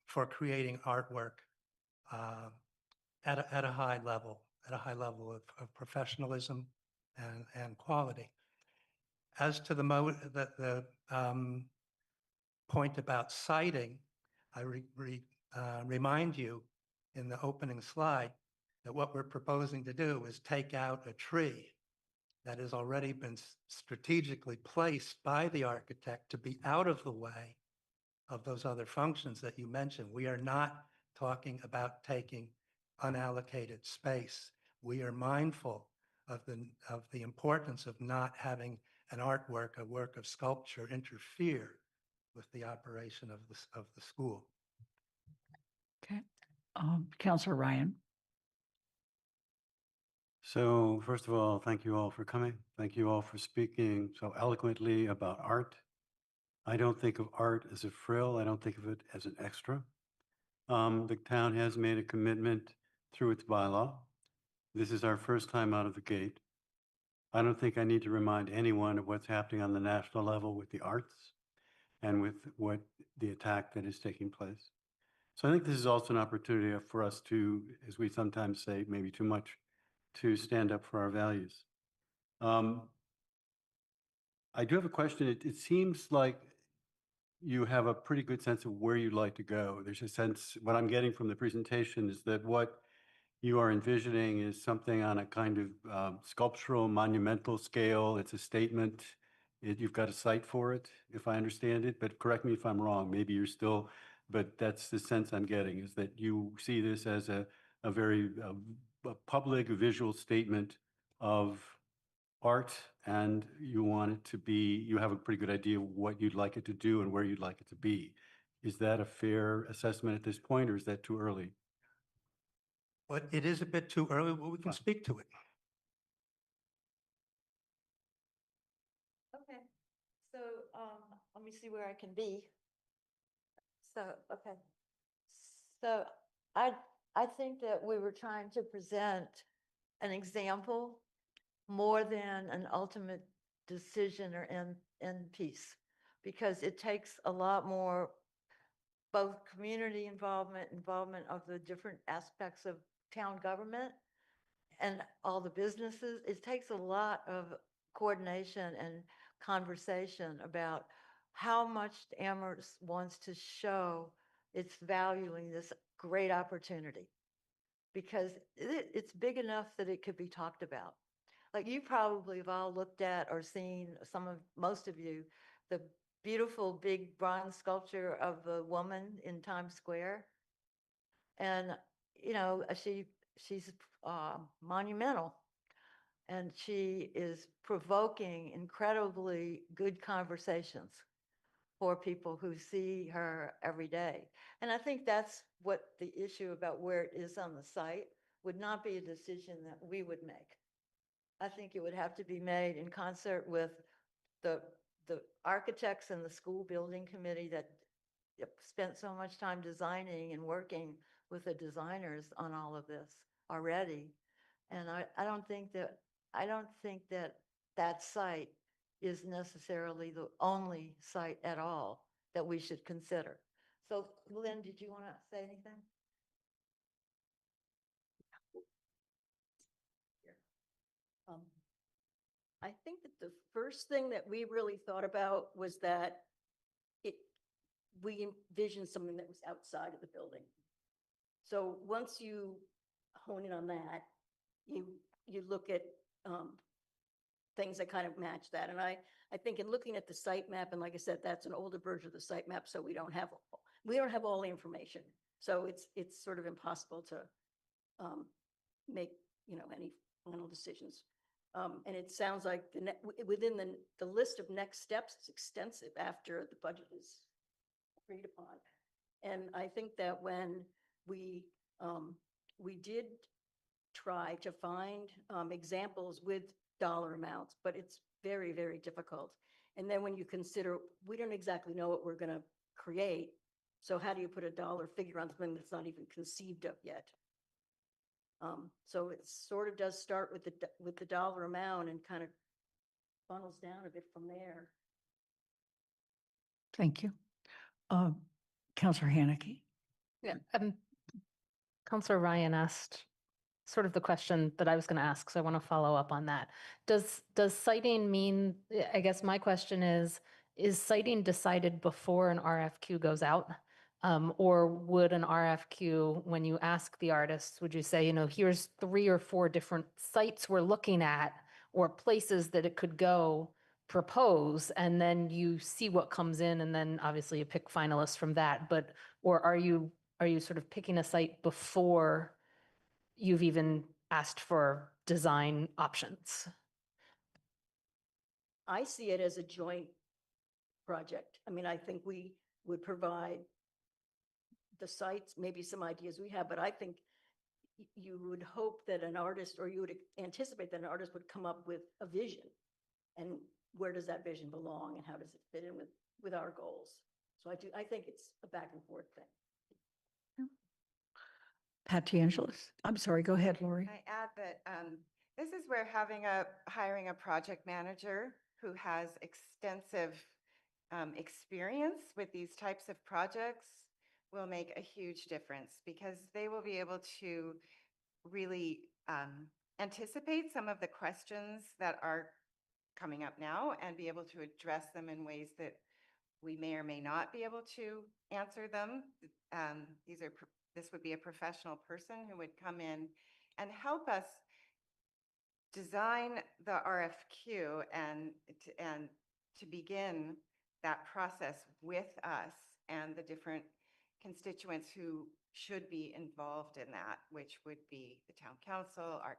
for creating artwork at a high level, of professionalism and quality. As to the point about citing, I remind you in the opening slide that what we're proposing to do is take out a tree that has already been strategically placed by the architect to be out of the way of those other functions that you mentioned. We are not talking about taking unallocated space. We are mindful of the importance of not having an artwork, a work of sculpture interfere with the operation of the school. Okay. Counselor Ryan. So first of all, thank you all for coming. Thank you all for speaking so eloquently about art. I don't think of art as a frill. I don't think of it as an extra. The town has made a commitment through its bylaw. This is our first time out of the gate. I don't think I need to remind anyone of what's happening on the national level with the arts and with what the attack that is taking place. So I think this is also an opportunity for us to, as we sometimes say, maybe too much, to stand up for our values. I do have a question. It seems like you have a pretty good sense of where you'd like to go. There's a sense, what I'm getting from the presentation is that what you are envisioning is something on a kind of sculptural, monumental scale. It's a statement. You've got a site for it, if I understand it, but correct me if I'm wrong. Maybe you're still, but that's the sense I'm getting, is that you see this as a very a public visual statement of art, and you want it to be, you have a pretty good idea of what you'd like it to do and where you'd like it to be. Is that a fair assessment at this point, or is that too early? But it is a bit too early, but we can speak to it. Okay, so let me see where I can be. So, okay. So I think that we were trying to present an example more than an ultimate decision or end piece, because it takes a lot more both community involvement of the different aspects of town government and all the businesses. It takes a lot of coordination and conversation about how much Amherst wants to show its valuing this great opportunity, because it's big enough that it could be talked about. Like you probably have all looked at or seen, most of you, the beautiful big bronze sculpture of the woman in Times Square. And, you know, she's monumental, and she is provoking incredibly good conversations for people who see her every day. And I think that's what the issue about where it is on the site would not be a decision that we would make. I think it would have to be made in concert with the architects and the school building committee that spent so much time designing and working with the designers on all of this already. And I don't think that that site is necessarily the only site at all that we should consider. So Lynn, did you want to say anything? I think that the first thing that we really thought about was that we envisioned something that was outside of the building. So once you hone in on that, you look at things that kind of match that. And I think in looking at the site map, and like I said, that's an older version of the site map, so we don't have all the information. So it's sort of impossible to make, any final decisions. And it sounds like within the list of next steps is extensive after the budget is agreed upon. And I think that when we did try to find examples with dollar amounts, but it's very, very difficult. And then when you consider, we don't exactly know what we're going to create. So how do you put a dollar figure on something that's not even conceived of yet? So it sort of does start with the dollar amount and kind of funnels down a bit from there. Thank you. Counselor Haneke. Yeah, Counselor Ryan asked sort of the question that I was going to ask, so I want to follow up on that. Does citing mean, I guess my question is citing decided before an RFQ goes out? Or would an RFQ, when you ask the artists, would you say, you know, here's 3 or 4 different sites we're looking at or places that it could go, propose, and then you see what comes in, and then obviously you pick finalists from that, but, or are you sort of picking a site before you've even asked for design options? I see it as a joint project. I mean, I think we would provide the sites, maybe some ideas we have, but I think you would hope that an artist, or you would anticipate that an artist would come up with a vision. And where does that vision belong and how does it fit in with our goals? So I think it's a back and forth thing. Pat DeAngelis. I'm sorry, go ahead, Lori. I add that this is where hiring a project manager who has extensive experience with these types of projects will make a huge difference, because they will be able to really anticipate some of the questions that are coming up now and be able to address them in ways that we may or may not be able to answer them. This would be a professional person who would come in and help us design the RFQ and to begin that process with us and the different constituents who should be involved in that, which would be the town council, our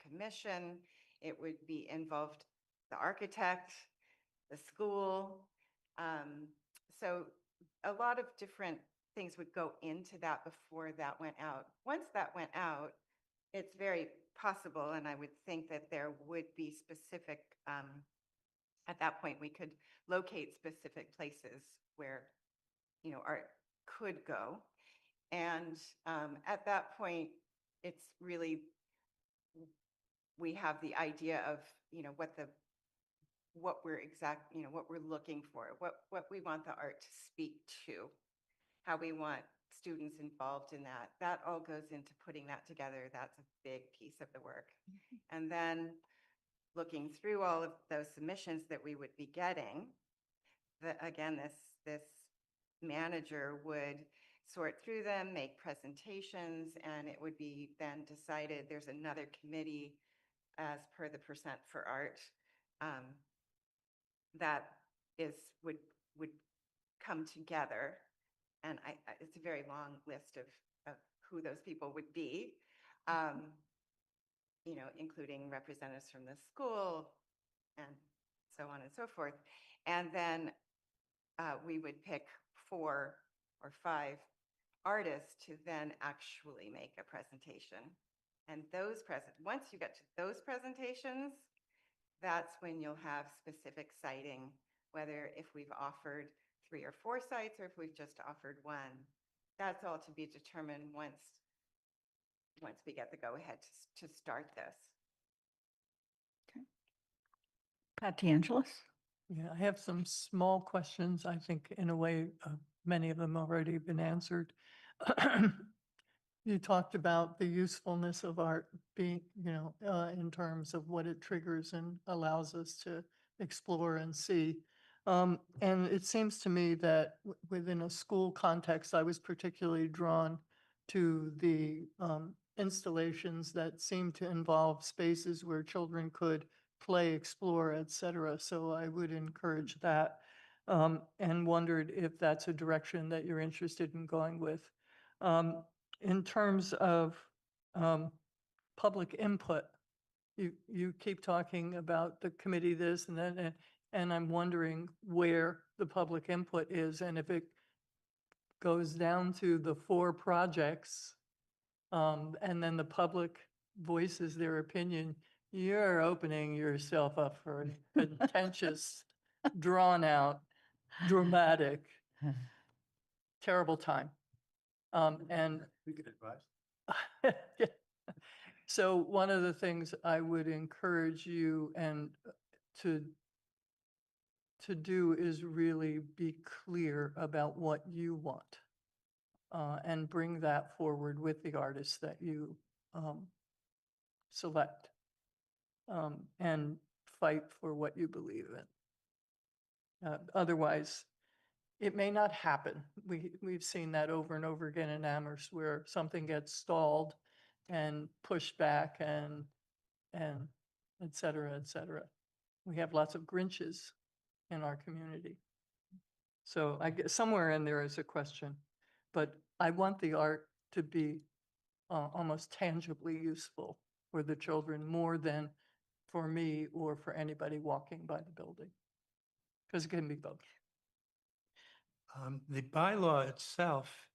commission. It would be involved the architect, the school. So a lot of different things would go into that before that went out. Once that went out, it's very possible, and I would think that there would be specific, at that point, we could locate specific places where, you know, art could go. And at that point, it's really, we have the idea of, you know, what we're looking for, what we want the art to speak to, how we want students involved in that. That all goes into putting that together. That's a big piece of the work. And then looking through all of those submissions that we would be getting, again, this manager would sort through them, make presentations, and it would be then decided. There's another committee as per the Percent for Art that would come together. And it's a very long list of who those people would be, you know, including representatives from the school and so on and so forth. And then we would pick 4 or 5 artists to then actually make a presentation. And once you get to those presentations, that's when you'll have specific citing, whether if we've offered 3 or 4 sites or if we've just offered 1. That's all to be determined once we get the go-ahead to start this. Okay. Pat DeAngelis. Yeah, I have some small questions. I think in a way, many of them already been answered. You talked about the usefulness of art being, you know, in terms of what it triggers and allows us to explore and see. And it seems to me that within a school context, I was particularly drawn to the installations that seem to involve spaces where children could play, explore, etc. So I would encourage that, and wondered if that's a direction that you're interested in going with. In terms of public input, you keep talking about the committee this and that, and I'm wondering where the public input is and if it goes down to the 4 projects, and then the public voices their opinion, you're opening yourself up for a contentious, drawn out, dramatic, terrible time. And We could advise. so one of the things I would encourage you and to do is really be clear about what you want, and bring that forward with the artists that you select, and fight for what you believe in. Otherwise, it may not happen. We've seen that over and over again in Amherst, where something gets stalled and pushed back and et cetera, et cetera. We have lots of Grinches in our community. So I guess somewhere in there is a question, but I want the art to be almost tangibly useful for the children more than for me or for anybody walking by the building, because it can be both. The bylaw itself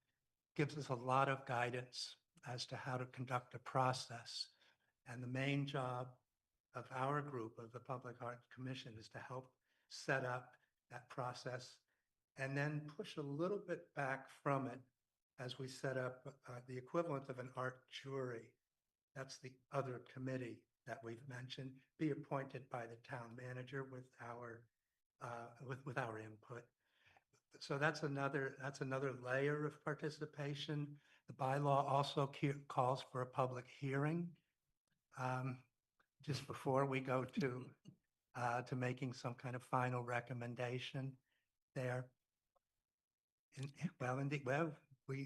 gives us a lot of guidance as to how to conduct a process. And the main job of our group, of the Public Art Commission, is to help set up that process and then push a little bit back from it as we set up the equivalent of an art jury. That's the other committee that we've mentioned, be appointed by the town manager with our input. So that's another layer of participation. The bylaw also calls for a public hearing just before we go to making some kind of final recommendation there. Indeed,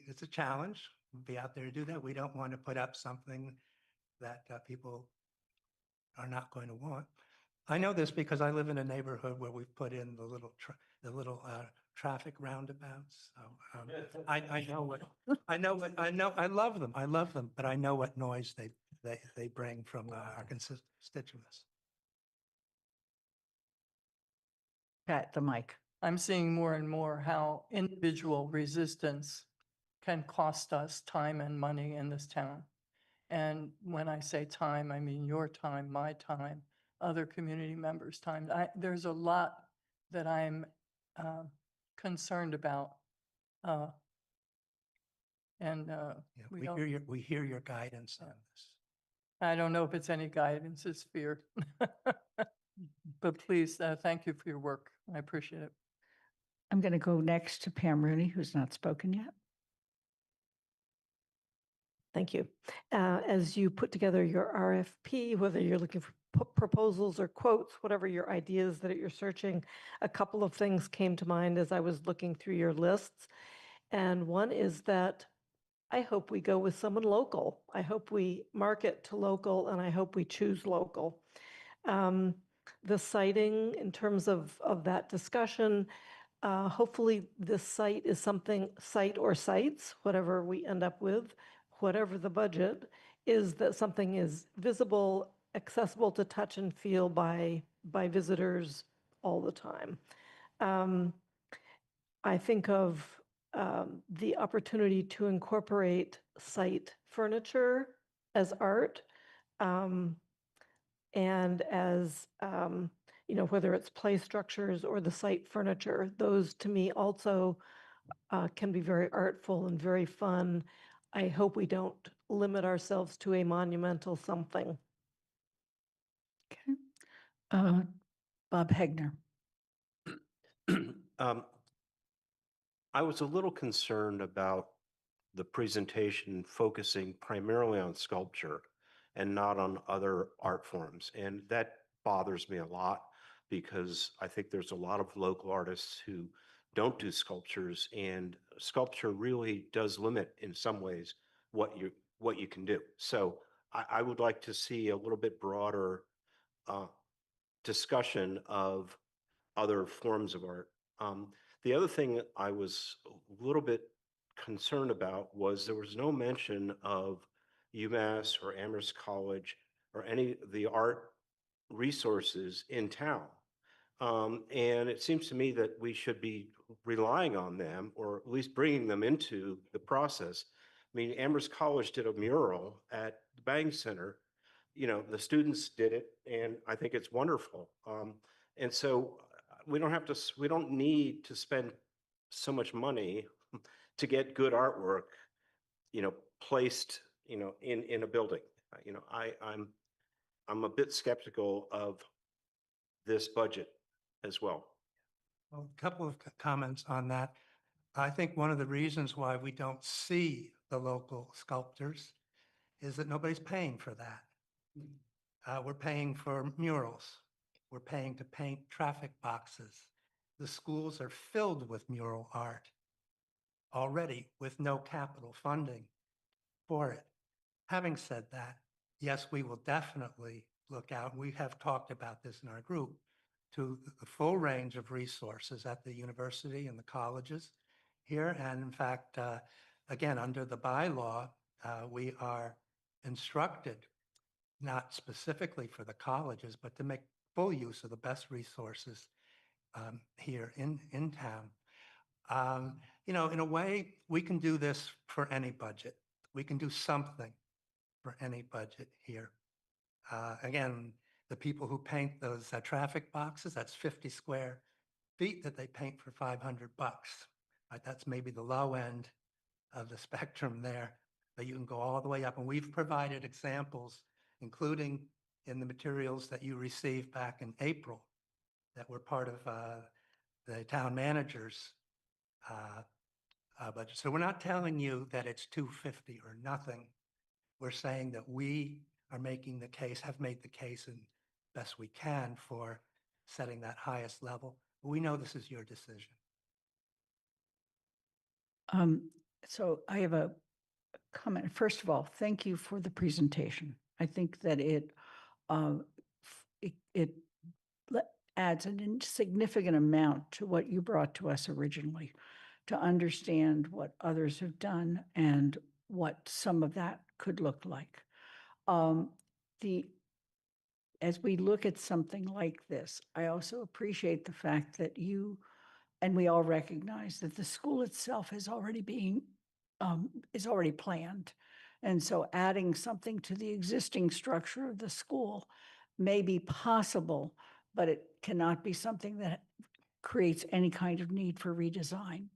it's a challenge. We'll be out there to do that. We don't want to put up something that people are not going to want. I know this because I live in a neighborhood where we've put in the little traffic roundabouts. So I love them. I love them, but I know what noise they bring from our constituents. Pat, the mic. I'm seeing more and more how individual resistance can cost us time and money in this town. And when I say time, I mean your time, my time, other community members' time. There's a lot that I'm concerned about. We hear your guidance on this. I don't know if it's any guidance, it's fear. But please, thank you for your work. I appreciate it. I'm going to go next to Pam Rooney, who's not spoken yet. Thank you. As you put together your RFP, whether you're looking for proposals or quotes, whatever your ideas that you're searching, a couple of things came to mind as I was looking through your lists. And one is that I hope we go with someone local. I hope we market to local, and I hope we choose local. The siting, in terms of that discussion, hopefully this site is site or sites, whatever we end up with, whatever the budget, is that something is visible, accessible to touch and feel by visitors all the time. I think of the opportunity to incorporate site furniture as art, and as, whether it's play structures or the site furniture, those to me also can be very artful and very fun. I hope we don't limit ourselves to a monumental something. Okay. Bob Hegner. I was a little concerned about the presentation focusing primarily on sculpture and not on other art forms. And that bothers me a lot because I think there's a lot of local artists who don't do sculptures, and sculpture really does limit in some ways what you can do. So I would like to see a little bit broader discussion of other forms of art. The other thing I was a little bit concerned about was there was no mention of UMass or Amherst College or any of the art resources in town. And it seems to me that we should be relying on them, or at least bringing them into the process. I mean, Amherst College did a mural at the Bang Center. You know, the students did it, and I think it's wonderful. And so we don't have to, we don't need to spend so much money to get good artwork, you know, placed, you know, in a building. You know, I'm a bit skeptical of this budget as well. Well, a couple of comments on that. I think one of the reasons why we don't see the local sculptors is that nobody's paying for that. We're paying for murals. We're paying to paint traffic boxes. The schools are filled with mural art already with no capital funding for it. Having said that, yes, we will definitely look out. We have talked about this in our group to the full range of resources at the university and the colleges here. And in fact, again, under the bylaw, we are instructed, not specifically for the colleges, but to make full use of the best resources here in town. You know, in a way, we can do this for any budget. We can do something for any budget here. Again, the people who paint those traffic boxes, that's 50 square feet that they paint for $500. Right? That's maybe the low end of the spectrum there, but you can go all the way up. And we've provided examples, including in the materials that you received back in April that were part of the town manager's budget. So we're not telling you that it's 250 or nothing. We're saying that we are making the case, have made the case and best we can for setting that highest level. We know this is your decision. So I have a comment. First of all, thank you for the presentation. I think that it adds a significant amount to what you brought to us originally, to understand what others have done and what some of that could look like. As we look at something like this, I also appreciate the fact that you and we all recognize that the school itself is already planned. And so adding something to the existing structure of the school may be possible, but it cannot be something that creates any kind of need for redesign.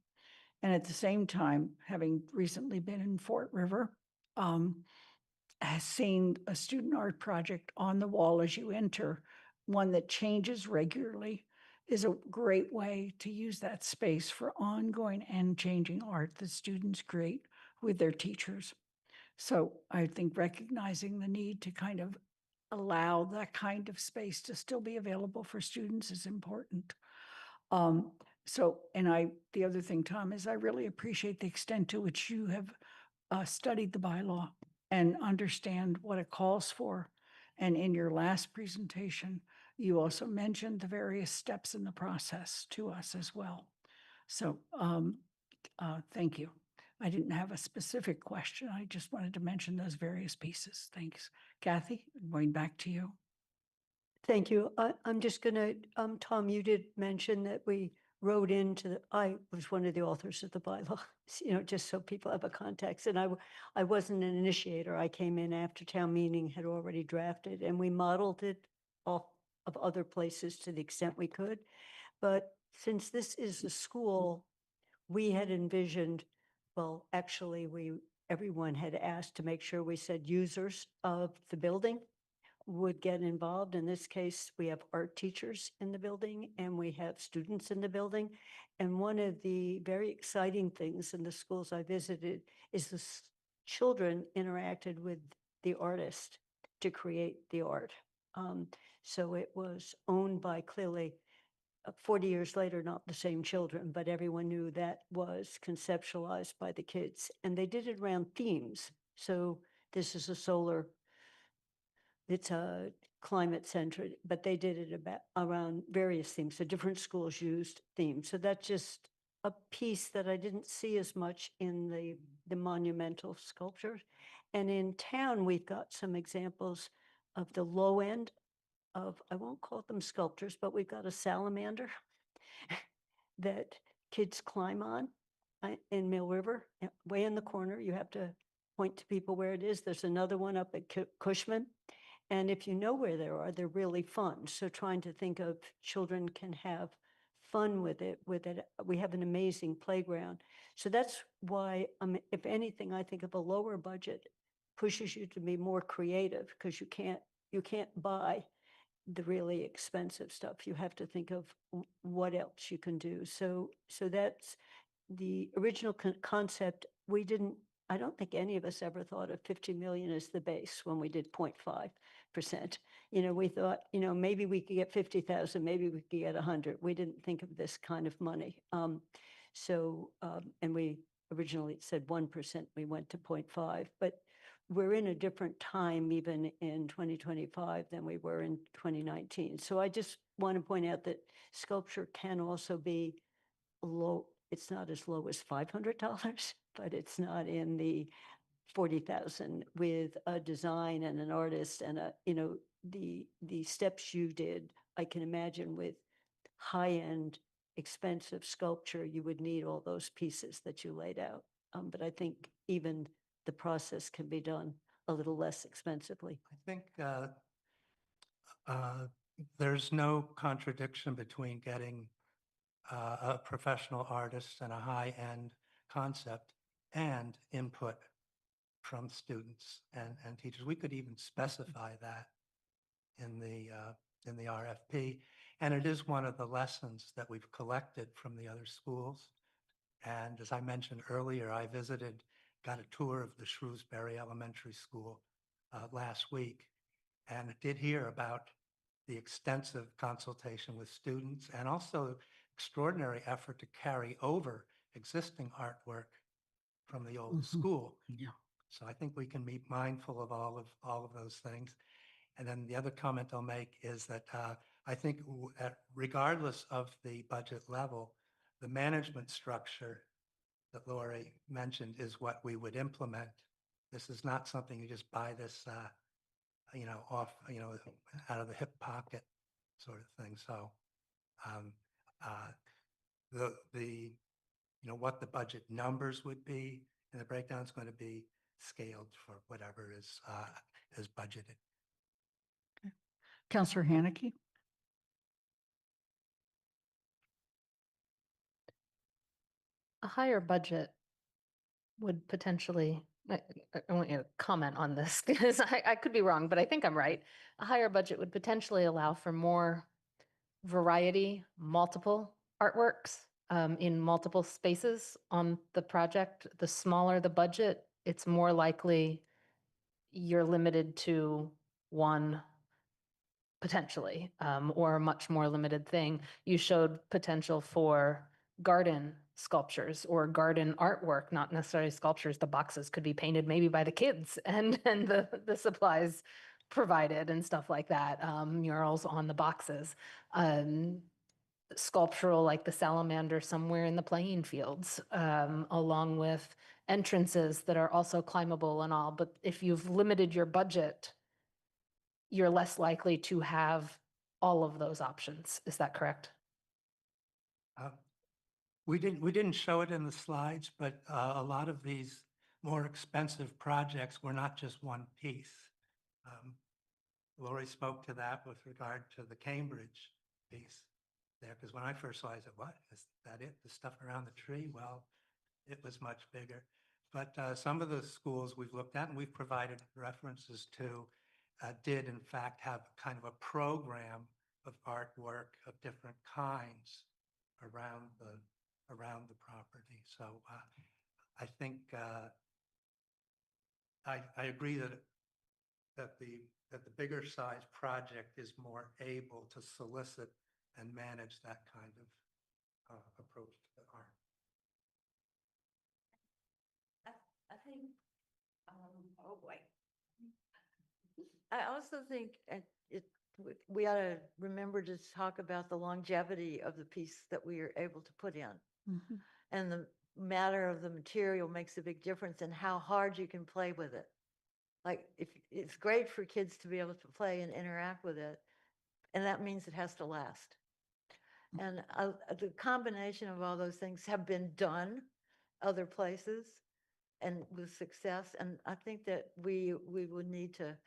And at the same time, having recently been in Fort River, has seen a student art project on the wall as you enter, one that changes regularly, is a great way to use that space for ongoing and changing art that students create with their teachers. So I think recognizing the need to kind of allow that kind of space to still be available for students is important. The other thing, Tom, is I really appreciate the extent to which you have studied the bylaw and understand what it calls for. And in your last presentation, you also mentioned the various steps in the process to us as well. So thank you. I didn't have a specific question. I just wanted to mention those various pieces. Thanks. Kathy, going back to you. Thank you. I'm just going to, Tom, you did mention that we wrote into I was one of the authors of the bylaw, you know, just so people have a context. And I wasn't an initiator. I came in after town meeting had already drafted, and we modeled it off of other places to the extent we could. But since this is a school, we had envisioned, well, actually, everyone had asked to make sure we said users of the building would get involved. In this case, we have art teachers in the building and we have students in the building. And one of the very exciting things in the schools I visited is the children interacted with the artist to create the art. So it was owned by clearly 40 years later, not the same children, but everyone knew that was conceptualized by the kids. And they did it around themes. So this is it's a climate centered, but they did it around various themes. So different schools used themes. So that's just a piece that I didn't see as much in the monumental sculptures. And in town, we've got some examples of the low end of, I won't call them sculptures, but we've got a salamander that kids climb on in Mill River, way in the corner. You have to point to people where it is. There's another one up at Cushman. And if you know where they are, they're really fun. So trying to think of children can have fun with it. We have an amazing playground. So that's why, if anything, I think of a lower budget pushes you to be more creative because you can't buy the really expensive stuff. You have to think of what else you can do. So that's the original concept. I don't think any of us ever thought of 50 million as the base when we did 0.5%. We thought, maybe we could get 50,000, maybe we could get 100. We didn't think of this kind of money. And we originally said 1%, we went to 0.5, but we're in a different time even in 2025 than we were in 2019. So I just want to point out that sculpture can also be low. It's not as low as $500, but it's not in the 40,000 with a design and an artist and the steps you did. I can imagine with high-end expensive sculpture, you would need all those pieces that you laid out. But I think even the process can be done a little less expensively. I think there's no contradiction between getting a professional artist and a high-end concept and input from students and teachers. We could even specify that in the RFP. And it is one of the lessons that we've collected from the other schools. And as I mentioned earlier, I got a tour of the Shrewsbury Elementary School last week, and did hear about the extensive consultation with students and also extraordinary effort to carry over existing artwork from the old school. Yeah. So I think we can be mindful of all of those things. And then the other comment I'll make is that I think regardless of the budget level, the management structure that Lori mentioned is what we would implement. This is not something you just buy this, off, out of the hip pocket sort of thing. So what the budget numbers would be and the breakdown is going to be scaled for whatever is budgeted. Counselor Haneke? A higher budget would potentially, I want you to comment on this because I could be wrong, but I think I'm right. A higher budget would potentially allow for more variety, multiple artworks in multiple spaces on the project. The smaller the budget, it's more likely you're limited to one potentially, or a much more limited thing. You showed potential for garden sculptures or garden artwork, not necessarily sculptures. The boxes could be painted maybe by the kids and the supplies provided and stuff like that, murals on the boxes. Sculptural like the salamander somewhere in the playing fields, along with entrances that are also climbable and all. But if you've limited your budget, you're less likely to have all of those options. Is that correct? We didn't show it in the slides, but a lot of these more expensive projects were not just one piece. Lori spoke to that with regard to the Cambridge piece there, because when I first saw it, I said, what, is that it? The stuff around the tree? Well, it was much bigger. But some of the schools we've looked at and we've provided references to did in fact have kind of a program of artwork of different kinds around the property. So I think I agree that the bigger size project is more able to solicit and manage that kind of approach to the art. I think, oh boy. I also think we ought to remember to talk about the longevity of the piece that we are able to put in. Mm-hmm. And the matter of the material makes a big difference in how hard you can play with it. Like, if it's great for kids to be able to play and interact with it, And that means it has to last. And the combination of all those things have been done other places and with success. And I think that we would need to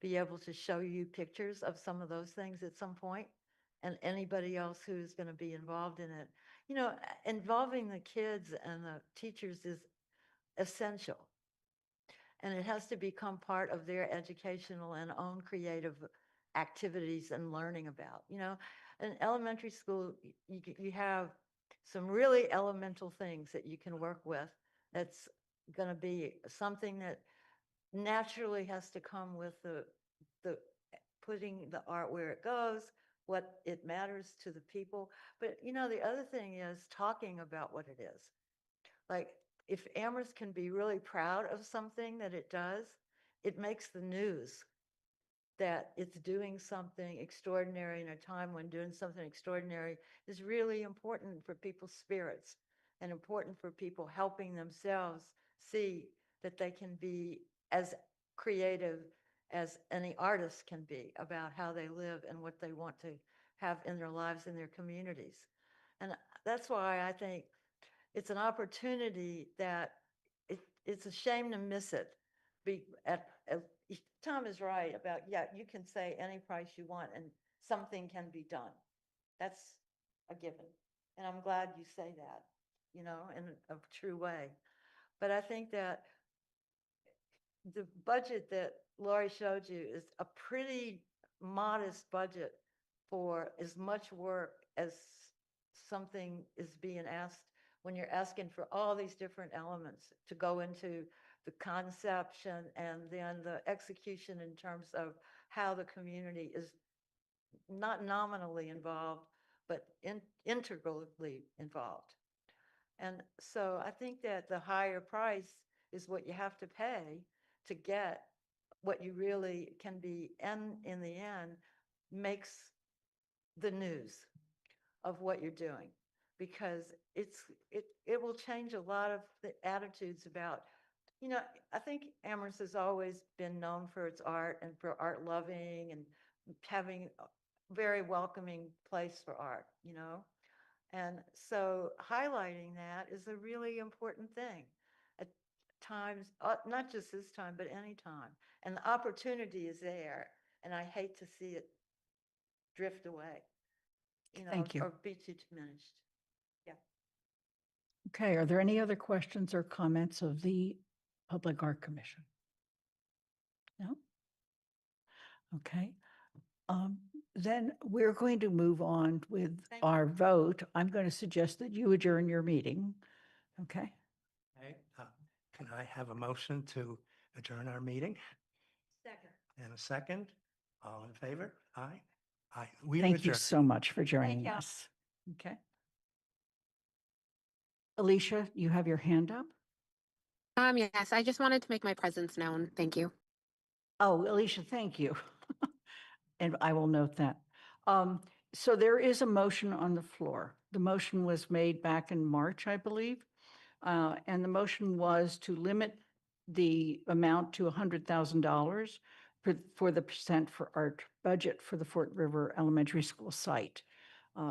be able to show you pictures of some of those things at some point, and anybody else who's going to be involved in it. You know, involving the kids and the teachers is essential. And it has to become part of their educational and own creative activities and learning about. You know, in elementary school, you have some really elemental things that you can work with. That's going to be something that naturally has to come with the putting the art where it goes, what it matters to the people. But you know, the other thing is talking about what it is. Like, if Amherst can be really proud of something that it does, it makes the news that it's doing something extraordinary in a time when doing something extraordinary is really important for people's spirits and important for people helping themselves see that they can be as creative as any artist can be about how they live and what they want to have in their lives in their communities. And that's why I think it's an opportunity that it's a shame to miss it. Tom is right about, yeah, you can say any price you want and something can be done. That's a given. And I'm glad you say that, you know, in a true way. But I think that the budget that Lori showed you is a pretty modest budget for as much work as something is being asked when you're asking for all these different elements to go into the conception and then the execution in terms of how the community is not nominally involved, but integrally involved. And so I think that the higher price is what you have to pay to get what you really can be, and in the end, makes the news of what you're doing, because it will change a lot of the attitudes about, you know, I think Amherst has always been known for its art and for art loving and having a very welcoming place for art, you know. And so highlighting that is a really important thing at times, not just this time, but any time. And the opportunity is there, and I hate to see it drift away, you know, Thank you. or be too diminished. Yeah. Okay, are there any other questions or comments of the Public Art Commission? No? Okay. Then we're going to move on with Thank you. our vote. I'm going to suggest that you adjourn your meeting. Okay? Okay, can I have a motion to adjourn our meeting? Second. And a second? All in favor? Aye. Aye. We are Thank you adjourned. so much for joining you. us. Okay. Alicia, you have your hand up? Yes, I just wanted to make my presence known. Thank you. Oh, Alicia, thank you. And I will note that. So there is a motion on the floor. The motion was made back in March, I believe. And the motion was to limit the amount to $100,000 for the percent for art budget for the Fort River Elementary School site,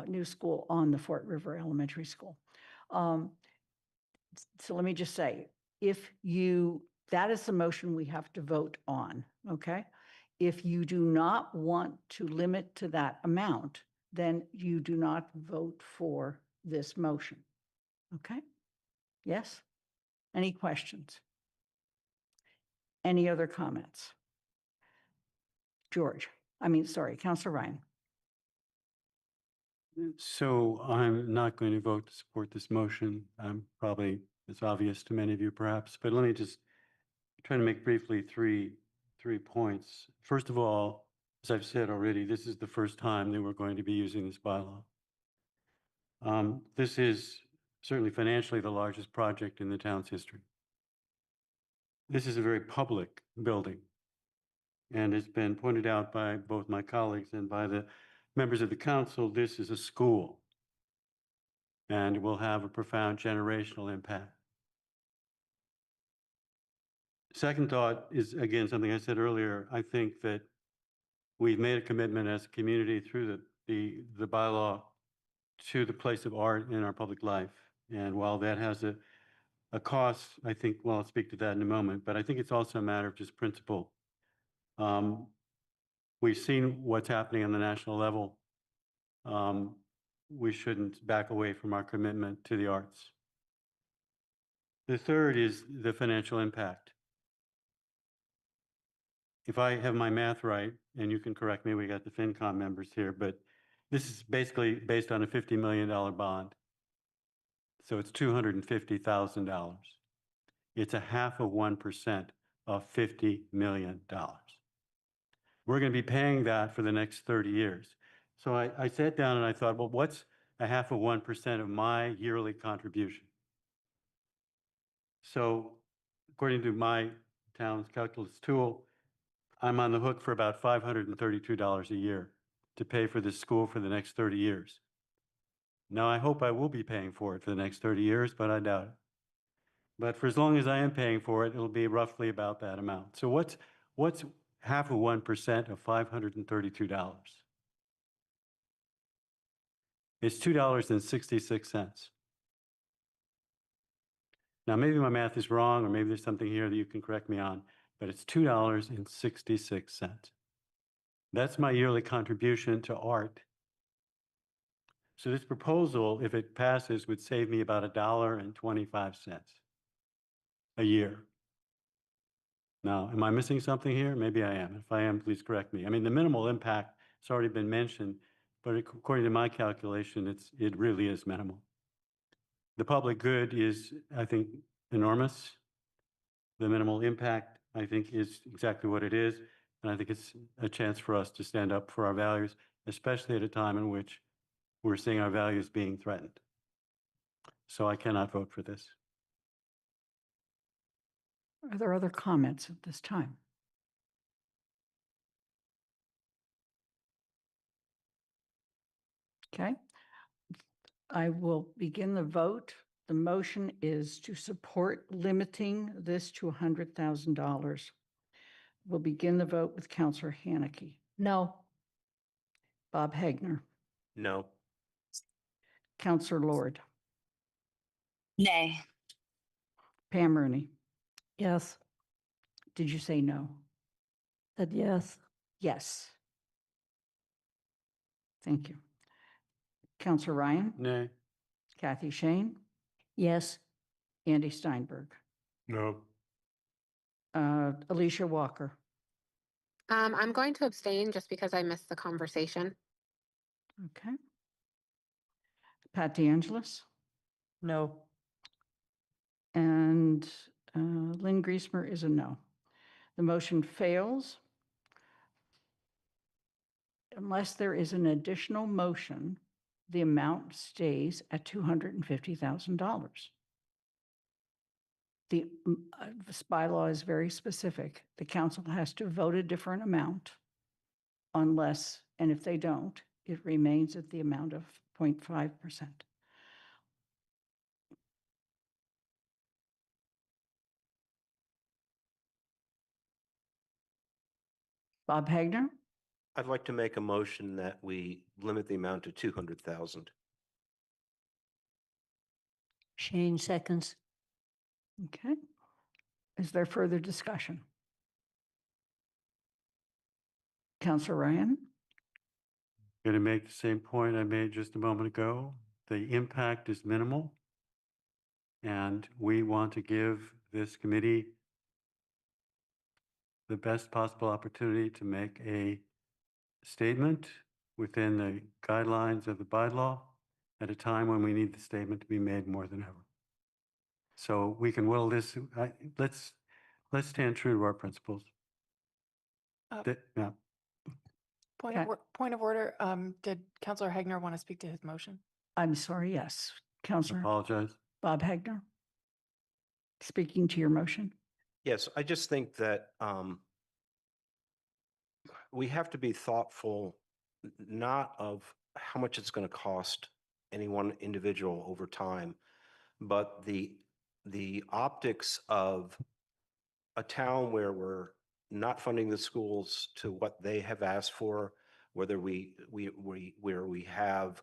new school on the Fort River Elementary School. So let me just say, that is the motion we have to vote on, okay? If you do not want to limit to that amount, then you do not vote for this motion, okay? Yes? Any questions? Any other comments? Counselor Ryan. So I'm not going to vote to support this motion. Probably it's obvious to many of you perhaps, but let me just try to make briefly three points. First of all, as I've said already, this is the first time that we're going to be using this bylaw. This is certainly financially the largest project in the town's history. This is a very public building, and it's been pointed out by both my colleagues and by the members of the council, this is a school, and it will have a profound generational impact. Second thought is, again, something I said earlier. I think that we've made a commitment as a community through the bylaw to the place of art in our public life. And while that has a cost, I think, well, I'll speak to that in a moment, but I think it's also a matter of just principle. We've seen what's happening on the national level. We shouldn't back away from our commitment to the arts. The third is the financial impact. If I have my math right, and you can correct me, we got the FinCom members here, but this is basically based on a $50 million bond. So it's $250,000. It's 0.5% of $50 million. We're going to be paying that for the next 30 years. So I sat down and I thought, well, what's 0.5% of my yearly contribution? So according to my town's calculus tool, I'm on the hook for about $532 a year to pay for this school for the next 30 years. Now, I hope I will be paying for it for the next 30 years, but I doubt it. But for as long as I am paying for it, it'll be roughly about that amount. So what's 0.5% of $532? It's $2.66. Now, maybe my math is wrong, or maybe there's something here that you can correct me on, but it's $2.66. That's my yearly contribution to art. So this proposal, if it passes, would save me about $1.25 a year. Now, am I missing something here? Maybe I am. If I am, please correct me. I mean, the minimal impact has already been mentioned, but according to my calculation, it really is minimal. The public good is, I think, enormous. The minimal impact, I think, is exactly what it is. And I think it's a chance for us to stand up for our values, especially at a time in which we're seeing our values being threatened. So I cannot vote for this. Are there other comments at this time? Okay. I will begin the vote. The motion is to support limiting this to $100,000. We'll begin the vote with Counselor Haneke. No. Bob Hagner, No. Counselor Lord, Nay. Pam Rooney. Yes. Did you say no? Said yes. Yes. Thank you. Counselor Ryan, Nay. Kathy Shane, Yes. Andy Steinberg, No. Alicia Walker. I'm going to abstain just because I missed the conversation. Okay. Pat DeAngelis No. and Lynn Griesmer is a no. The motion fails unless there is an additional motion. The amount stays at $250,000. This bylaw is very specific. The council has to vote a different amount unless, and if they don't, it remains at the amount of 0.5%. Bob Hagner, I'd like to make a motion that we limit the amount to 200,000. Shane seconds. okay. Is there further discussion? Councilor Ryan? Going to make the same point I made just a moment ago. The impact is minimal. And we want to give this committee the best possible opportunity to make a statement within the guidelines of the bylaw at a time when we need the statement to be made more than ever. So we can will this, let's stand true to our principles. Yeah. Point of order, did Councilor Hagner want to speak to his motion? I'm sorry, yes. Councilor Apologize. Bob Hagner, speaking to your motion. Yes, I just think that we have to be thoughtful, not of how much it's going to cost any one individual over time, but the optics of a town where we're not funding the schools to what they have asked for, whether where we have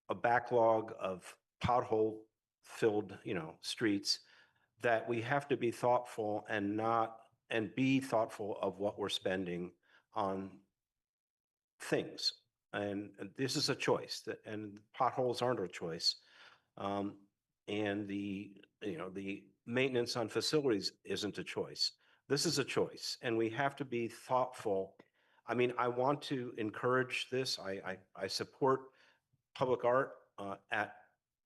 a backlog of pothole-filled, streets, that we have to be thoughtful and be thoughtful of what we're spending on things. And this is a choice and potholes aren't a choice. And the maintenance on facilities isn't a choice. This is a choice, and we have to be thoughtful. I mean, I want to encourage this. I support public art at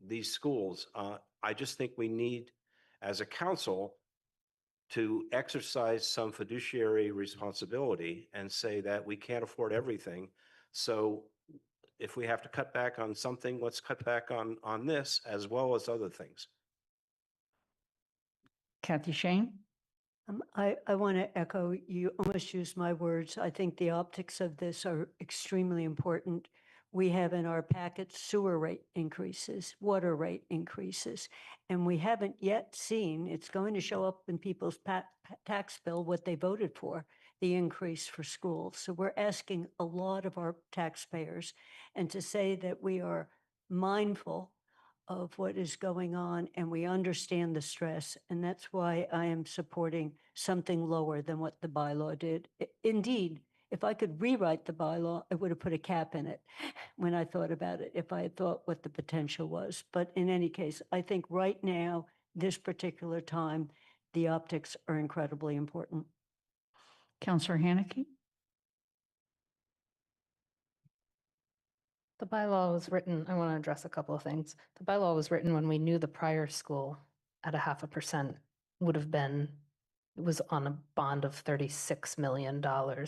these schools. I just think we need, as a council, to exercise some fiduciary responsibility and say that we can't afford everything. So if we have to cut back on something, let's cut back on this as well as other things. Kathy Shane? I want to echo, you almost used my words. I think the optics of this are extremely important. We have in our packet sewer rate increases, water rate increases, and we haven't yet seen, it's going to show up in people's tax bill what they voted for, the increase for schools. So we're asking a lot of our taxpayers, and to say that we are mindful of what is going on and we understand the stress. And that's why I am supporting something lower than what the bylaw did. Indeed, if I could rewrite the bylaw, I would have put a cap in it when I thought about it, if I had thought what the potential was. But in any case, I think right now, this particular time, the optics are incredibly important. Counselor Haneke? The bylaw was written, I want to address a couple of things. The bylaw was written when we knew the prior school at 0.5% would have been, it was on a bond of $36 million,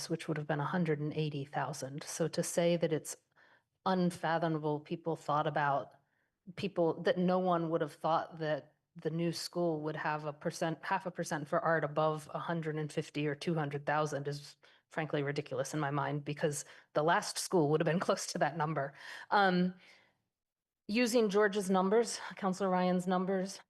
which would have been 180,000. So to say that it's unfathomable, people that no one would have thought that the new school would have 0.5% for art above 150 or 200,000 is frankly ridiculous in my mind, because the last school would have been close to that number. Using George's numbers, Councilor Ryan's numbers,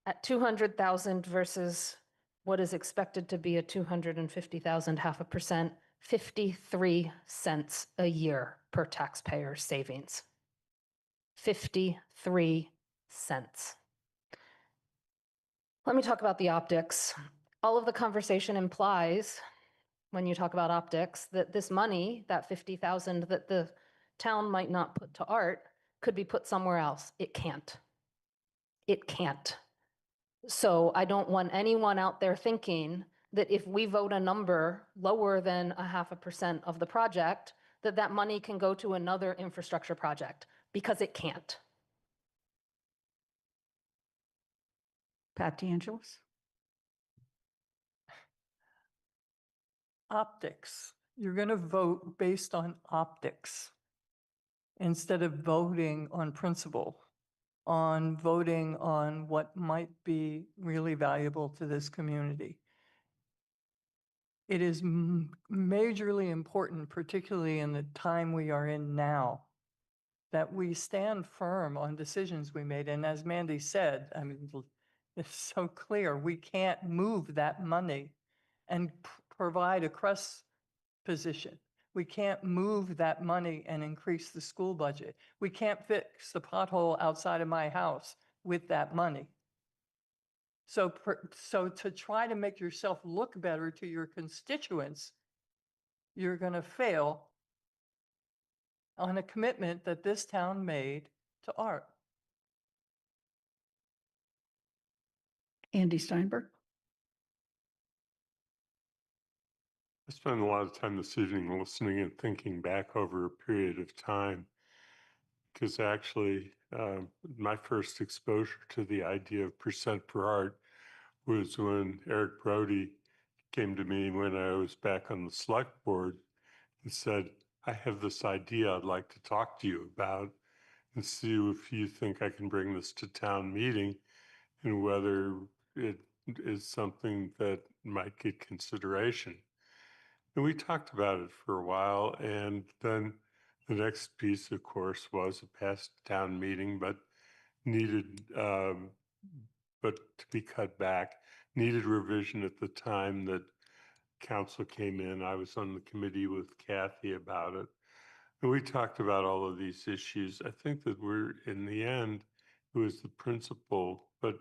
at 200,000 versus what is expected to be a 250,000, 0.5%, 53 cents a year per taxpayer savings. 53 cents. Let me talk about the optics. All of the conversation implies, when you talk about optics, that this money, that 50,000 that the town might not put to art, could be put somewhere else. It can't. It can't. So I don't want anyone out there thinking that if we vote a number lower than 0.5% of the project, that money can go to another infrastructure project, because it can't. Pat DeAngelis? Optics. You're going to vote based on optics instead of voting on principle, on voting on what might be really valuable to this community. It is majorly important, particularly in the time we are in now, that we stand firm on decisions we made. And as Mandy said, I mean, it's so clear, we can't move that money and provide a CRUS position. We can't move that money and increase the school budget. We can't fix the pothole outside of my house with that money. So to try to make yourself look better to your constituents, you're going to fail on a commitment that this town made to art. Andy Steinberg? I spent a lot of time this evening listening and thinking back over a period of time, because actually my first exposure to the idea of percent per art was when Eric Brody came to me when I was back on the select board and said, I have this idea I'd like to talk to you about and see if you think I can bring this to town meeting and whether it is something that might get consideration. And we talked about it for a while, and then the next piece, of course, was a past town meeting, but needed, but to be cut back, needed revision at the time that council came in, I was on the committee with Kathy about it. And we talked about all of these issues. I think that in the end, it was the principle. But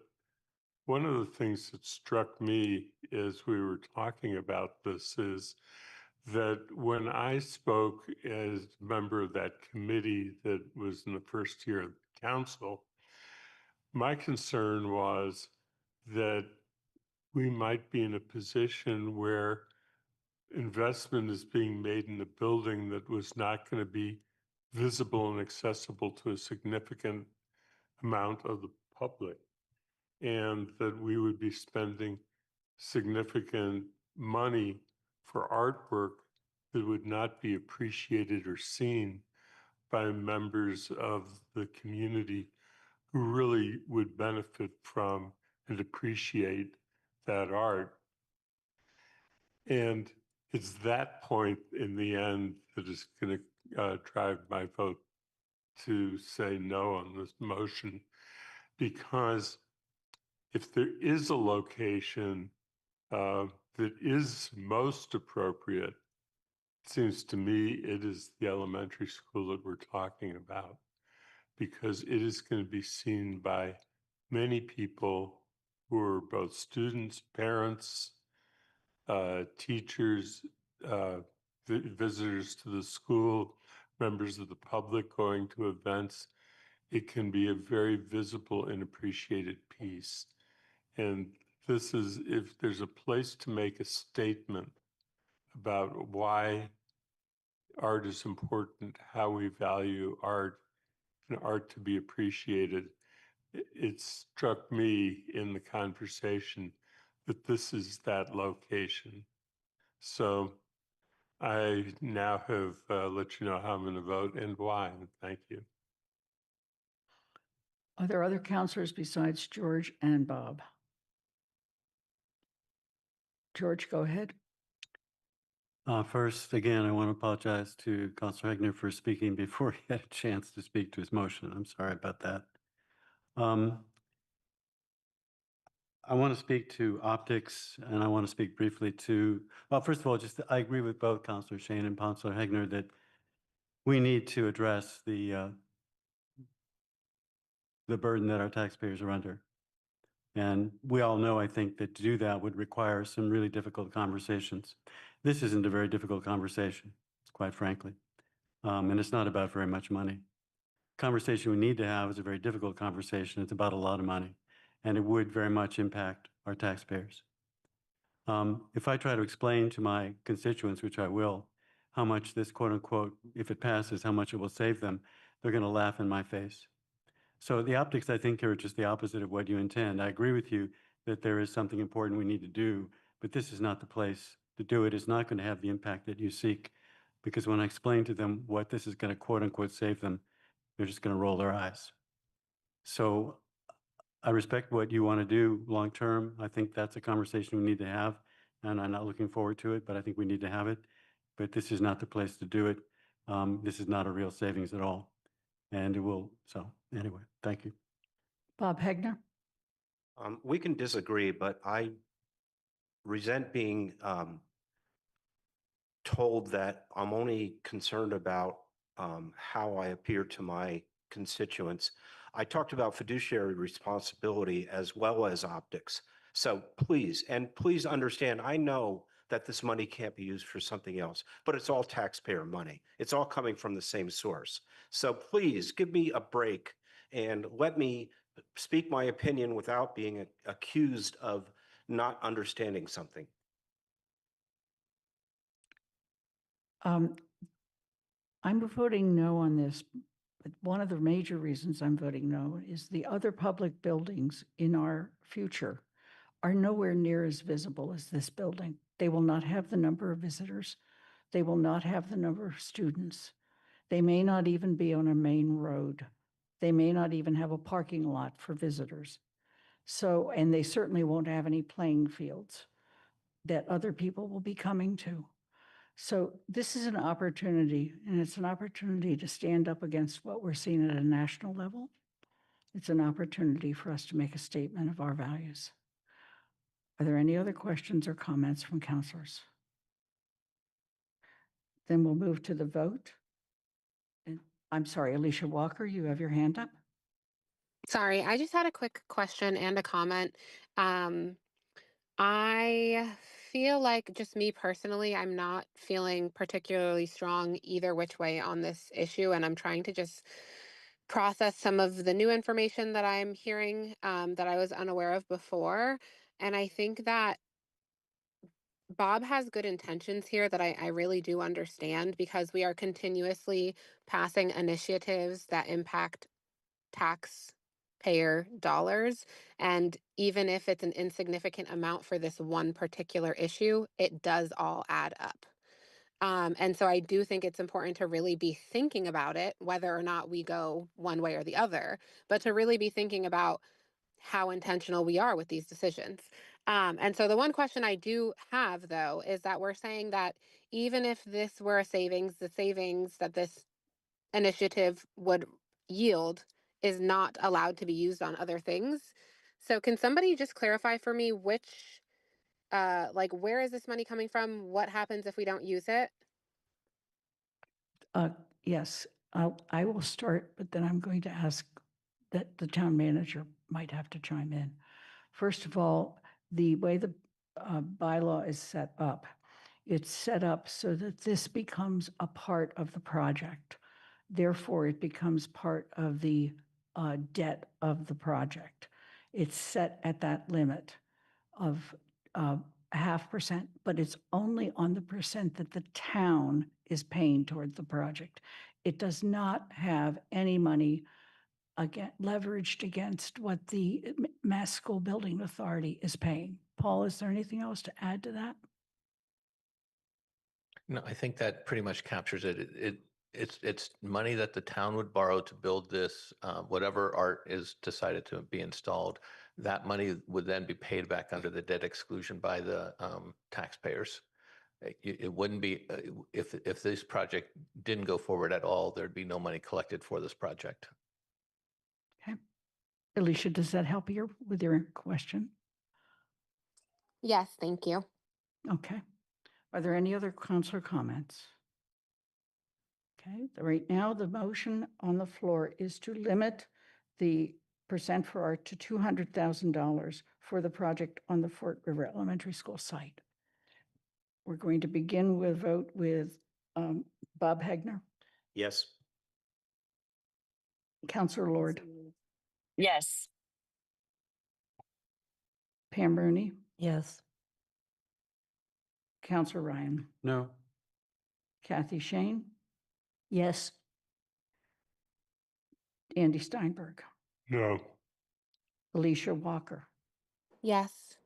one of the things that struck me as we were talking about this is that when I spoke as a member of that committee that was in the first year of the council, my concern was that we might be in a position where investment is being made in a building that was not going to be visible and accessible to a significant amount of the public, and that we would be spending significant money for artwork that would not be appreciated or seen by members of the community who really would benefit from and appreciate that art. And it's that point in the end that is going to drive my vote to say no on this motion, because if there is a location that is most appropriate, it seems to me it is the elementary school that we're talking about, because it is going to be seen by many people who are both students, parents, teachers, visitors to the school, members of the public going to events. It can be a very visible and appreciated piece. And this is, if there's a place to make a statement about why art is important, how we value art, and art to be appreciated, it struck me in the conversation that this is that location. So I now have let you know how I'm going to vote and why. Thank you. Are there other counselors besides George and Bob? George, go ahead. First, again, I want to apologize to Councilor Hegner for speaking before he had a chance to speak to his motion. I'm sorry about that. I want to speak to optics, and I want to speak briefly to, well, first of all, I agree with both Councilor Shane and Councilor Hegner that we need to address the burden that our taxpayers are under. And we all know, I think, that to do that would require some really difficult conversations. This isn't a very difficult conversation, quite frankly. And it's not about very much money. Conversation we need to have is a very difficult conversation. It's about a lot of money, and it would very much impact our taxpayers. If I try to explain to my constituents, which I will, how much this quote unquote, if it passes, how much it will save them, they're going to laugh in my face. So the optics, I think, are just the opposite of what you intend. I agree with you that there is something important we need to do, but this is not the place to do it. It's not going to have the impact that you seek, because when I explain to them what this is going to quote unquote save them, they're just going to roll their eyes. So I respect what you want to do long term. I think that's a conversation we need to have, and I'm not looking forward to it, but I think we need to have it. But this is not the place to do it. This is not a real savings at all. And it will, so anyway, thank you. Bob Hegner? We can disagree, but I resent being told that I'm only concerned about how I appear to my constituents. I talked about fiduciary responsibility as well as optics. So please understand, I know that this money can't be used for something else, but it's all taxpayer money. It's all coming from the same source. So please give me a break and let me speak my opinion without being accused of not understanding something. I'm voting no on this, but one of the major reasons I'm voting no is the other public buildings in our future are nowhere near as visible as this building. They will not have the number of visitors. They will not have the number of students. They may not even be on a main road. They may not even have a parking lot for visitors. So, and they certainly won't have any playing fields that other people will be coming to. So this is an opportunity, and it's an opportunity to stand up against what we're seeing at a national level. It's an opportunity for us to make a statement of our values. Are there any other questions or comments from councilors? Then we'll move to the vote. And I'm sorry, Alicia Walker, you have your hand up? Sorry, I just had a quick question and a comment. I feel like, just me personally, I'm not feeling particularly strong either which way on this issue, and I'm trying to just process some of the new information that I'm hearing that I was unaware of before. And I think that Bob has good intentions here that I really do understand, because we are continuously passing initiatives that impact taxpayer dollars. And even if it's an insignificant amount for this one particular issue, it does all add up. And so I do think it's important to really be thinking about it, whether or not we go one way or the other, but to really be thinking about how intentional we are with these decisions. And so the one question I do have, though, is that we're saying that even if this were a savings, the savings that this initiative would yield is not allowed to be used on other things. So can somebody just clarify for me which, like, where is this money coming from? What happens if we don't use it? Yes, I will start, but then I'm going to ask that the town manager might have to chime in. First of all, the way the bylaw is set up, it's set up so that this becomes a part of the project. Therefore, it becomes part of the debt of the project. It's set at that limit of 0.5%, but it's only on the percent that the town is paying toward the project. It does not have any money leveraged against what the Mass School Building Authority is paying. Paul, is there anything else to add to that? No, I think that pretty much captures it. It's money that the town would borrow to build this, whatever art is decided to be installed. That money would then be paid back under the debt exclusion by the taxpayers. It wouldn't be, if this project didn't go forward at all, there'd be no money collected for this project. Okay. Alicia, does that help you with your question? Yes, thank you. Okay. Are there any other councilor comments? Okay, right now the motion on the floor is to limit the percent for art to $200,000 for the project on the Fort River Elementary School site. We're going to begin with vote with Bob Hegner, Yes. Councilor Lord, Yes. Pam Rooney, Yes. Councilor Ryan, No. Kathy Shane, Yes. Andy Steinberg, No. Alicia Walker, Yes.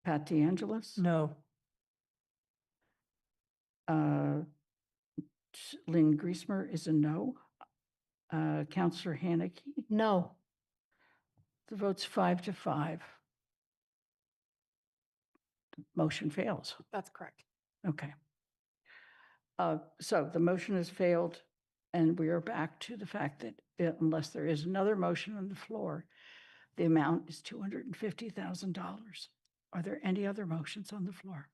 Pat DeAngelis, No. Lynn Griesmer is a no. Councilor Haneke, No. the vote's 5-5. Motion fails. That's correct. Okay. So the motion has failed, and we are back to the fact that unless there is another motion on the floor, the amount is $250,000. Are there any other motions on the floor?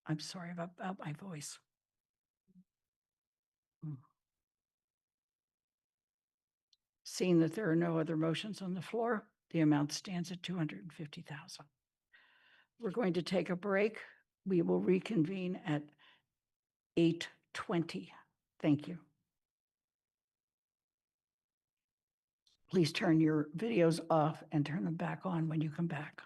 I'm sorry about my voice. Seeing that there are no other motions on the floor, the amount stands at $250,000. We're going to take a break. We will reconvene at 8:20. Thank you. Please turn your videos off and turn them back on when you come back.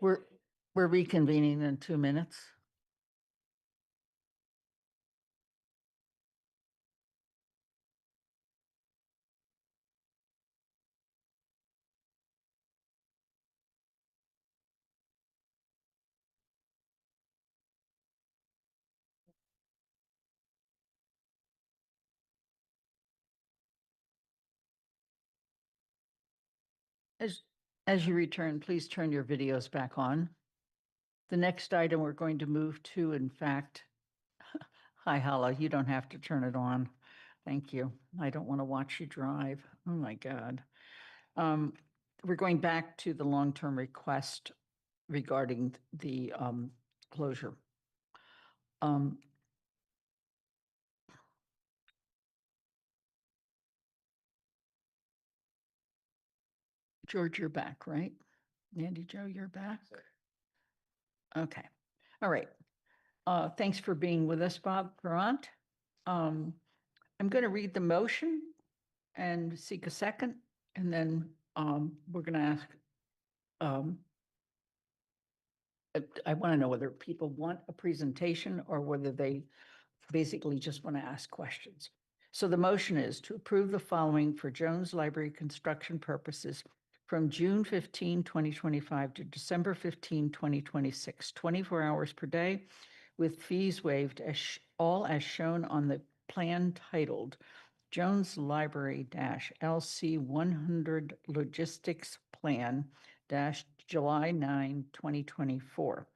We're, we're reconvening in 2 minutes. As you return, please turn your videos back on. The next item we're going to move to, in fact, hi, Hala, you don't have to turn it on. Thank you. I don't want to watch you drive. Oh, my God. We're going back to the long-term request regarding the closure. George, you're back, right? Andy, Joe, you're back? Okay. All right. Thanks for being with us, Bob Grant. I'm going to read the motion and seek a second, and then we're going to ask, I want to know whether people want a presentation or whether they basically just want to ask questions. So the motion is to approve the following for Jones Library construction purposes from June 15, 2025 to December 15, 2026, 24 hours per day with fees waived all as shown on the plan titled Jones Library LC 100 Logistics Plan July 9, 2024.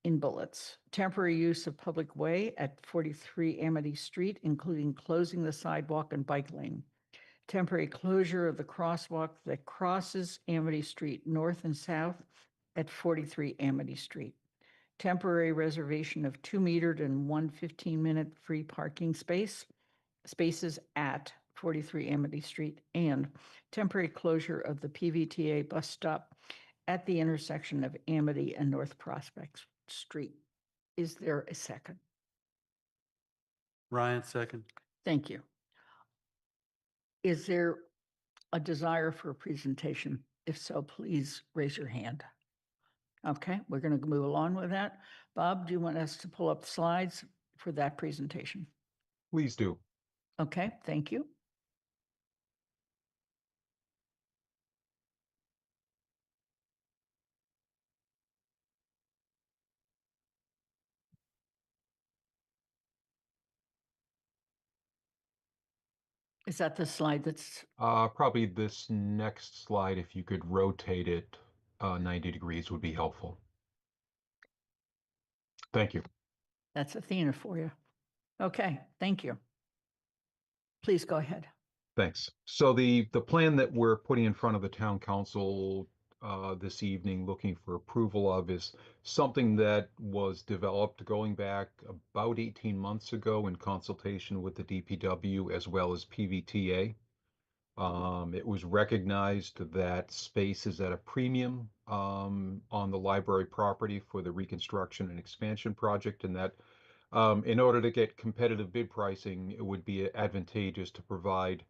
In bullets, temporary use of public way at 43 Amity Street, including closing the sidewalk and bike lane. Temporary closure of the crosswalk that crosses Amity Street north and south at 43 Amity Street. Temporary reservation of 2 metered and 1 15-minute free parking spaces at 43 Amity Street, and temporary closure of the PVTA bus stop at the intersection of Amity and North Prospect Street. Is there a second? Ryan, second. Thank you. Is there a desire for a presentation? If so, please raise your hand. Okay, we're going to move along with that. Bob, do you want us to pull up slides for that presentation? Please do. Okay, thank you. Is that the slide that's Probably this next slide, if you could rotate it 90 degrees would be helpful. Thank you. That's Athena for you? Okay, thank you. Please go ahead. Thanks. So the plan that we're putting in front of the town council this evening, looking for approval of, is something that was developed going back about 18 months ago in consultation with the DPW as well as PVTA. It was recognized that space is at a premium on the library property for the reconstruction and expansion project, and that in order to get competitive bid pricing, it would be advantageous to provide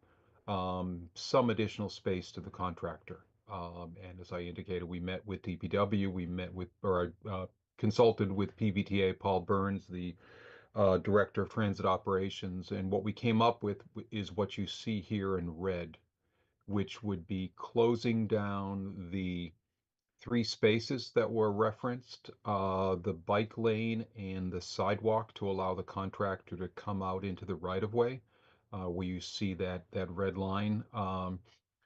some additional space to the contractor. And as I indicated, we met with DPW, we met with, or consulted with PVTA, Paul Burns, the Director of Transit Operations, and what we came up with is what you see here in red, which would be closing down the 3 spaces that were referenced, the bike lane and the sidewalk, to allow the contractor to come out into the right of way, where you see that red line.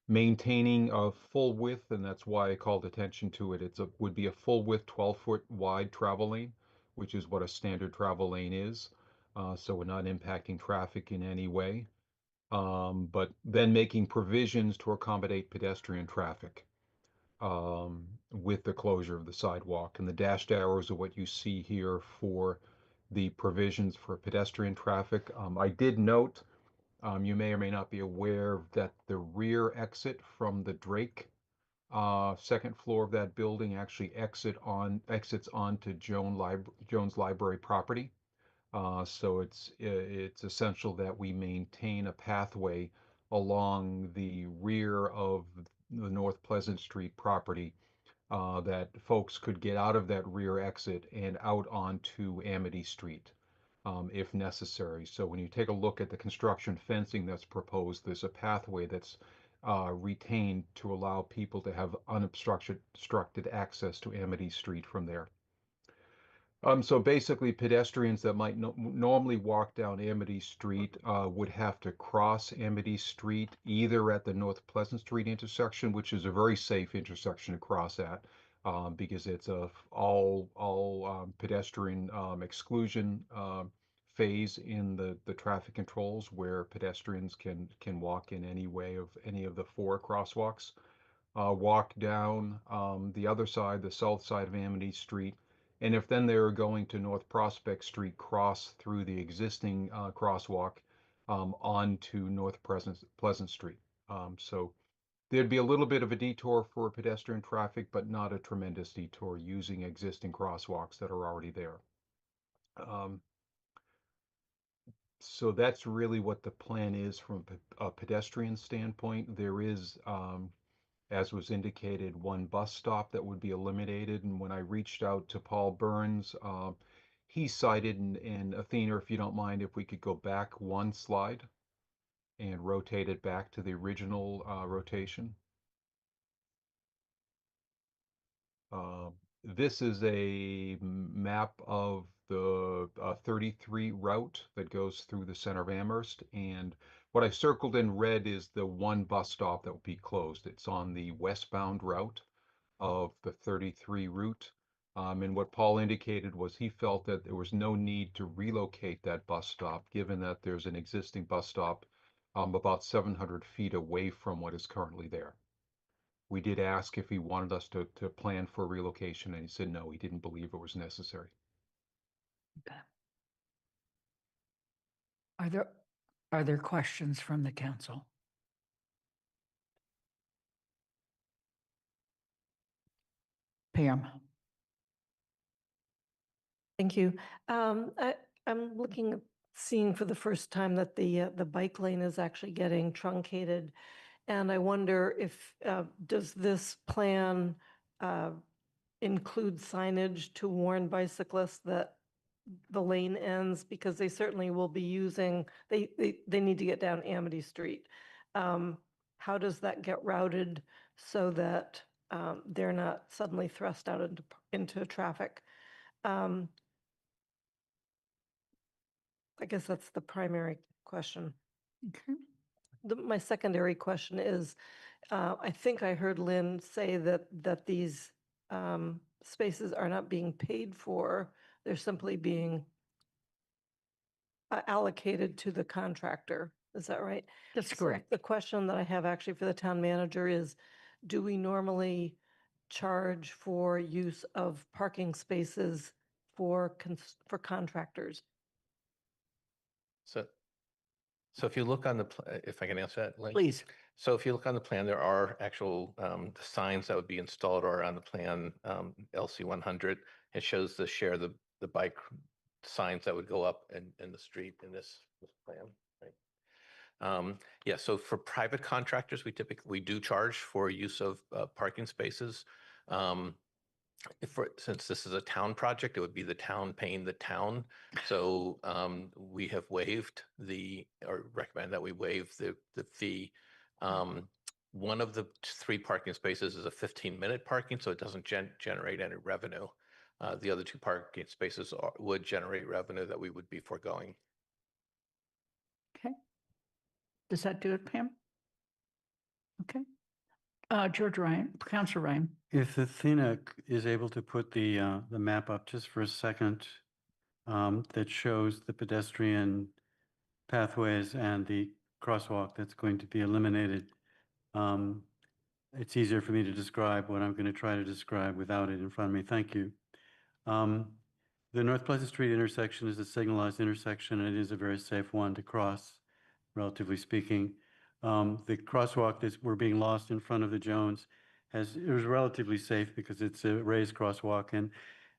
Maintaining a full width, and that's why I called attention to it. Would be a full width 12-foot wide travel lane, which is what a standard travel lane is. So we're not impacting traffic in any way. But then making provisions to accommodate pedestrian traffic with the closure of the sidewalk. And the dashed arrows are what you see here for the provisions for pedestrian traffic. I did note, you may or may not be aware that the rear exit from the Drake second floor of that building actually exits onto Jones Library property. So it's essential that we maintain a pathway along the rear of the North Pleasant Street property that folks could get out of that rear exit and out onto Amity Street if necessary. So when you take a look at the construction fencing that's proposed, there's a pathway that's retained to allow people to have unobstructed access to Amity Street from there. So basically, pedestrians that might normally walk down Amity Street would have to cross Amity Street either at the North Pleasant Street intersection, which is a very safe intersection to cross at, because it's a all pedestrian exclusion phase in the traffic controls, where pedestrians can walk in any way of any of the 4 crosswalks. Walk down the other side, the south side of Amity Street. And if then they're going to North Prospect Street, cross through the existing crosswalk onto North Pleasant Street. So there'd be a little bit of a detour for pedestrian traffic, but not a tremendous detour using existing crosswalks that are already there. So that's really what the plan is from a pedestrian standpoint. There is as was indicated, 1 bus stop that would be eliminated. And when I reached out to Paul Burns, he cited, and Athena, if you don't mind, if we could go back 1 slide and rotate it back to the original rotation. This is a map of the 33 route that goes through the center of Amherst, and what I circled in red is the 1 bus stop that will be closed. It's on the westbound route of the 33 route. And what Paul indicated was he felt that there was no need to relocate that bus stop, given that there's an existing bus stop about 700 feet away from what is currently there. We did ask if he wanted us to plan for relocation, and he said no, he didn't believe it was necessary. Okay. Are there questions from the council? Pam? Thank you. I'm seeing for the first time that the bike lane is actually getting truncated. And I wonder if, does this plan include signage to warn bicyclists that the lane ends? Because they certainly will be using, they need to get down Amity Street. How does that get routed so that they're not suddenly thrust out into traffic? I guess that's the primary question. Okay. My secondary question is, I think I heard Lynn say that these spaces are not being paid for, they're simply being allocated to the contractor. Is that right? That's So correct. the question that I have actually for the town manager is, do we normally charge for use of parking spaces for contractors? So if you look on the, if I can answer that, Lynn? Please. So if you look on the plan, there are actual the signs that would be installed are on the plan, LC 100. It shows the share the bike signs that would go up in the street in this plan, right? Yeah, so for private contractors, we do charge for use of parking spaces. Since this is a town project, it would be the town paying the town. So we have waived or recommend that we waive the fee. One of the 3 parking spaces is a 15-minute parking, so it doesn't generate any revenue. The other 2 parking spaces would generate revenue that we would be foregoing. Okay. Does that do it, Pam? Okay. George Ryan, Councilor Ryan. If Athena is able to put the map up just for a second, that shows the pedestrian pathways and the crosswalk that's going to be eliminated. It's easier for me to describe what I'm going to try to describe without it in front of me. Thank you. The North Pleasant Street intersection is a signalized intersection, and it is a very safe one to cross, relatively speaking. The crosswalk that we're being lost in front of the Jones it was relatively safe because it's a raised crosswalk, and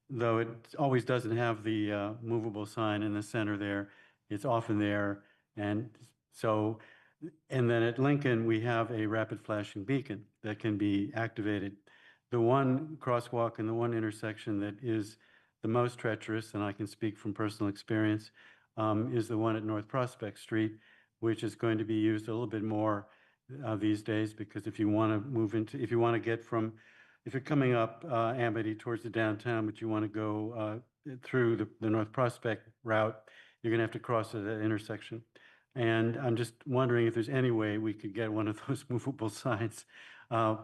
though it always doesn't have the movable sign in the center there, it's often there. And so, and then at Lincoln, we have a rapid flashing beacon that can be activated. The one crosswalk and the one intersection that is the most treacherous, and I can speak from personal experience, is the one at North Prospect Street, which is going to be used a little bit more these days, because if you want to move into, if you want to get from, if you're coming up Amity towards the downtown, but you want to go through the North Prospect route, you're going to have to cross at that intersection. And I'm just wondering if there's any way we could get one of those movable signs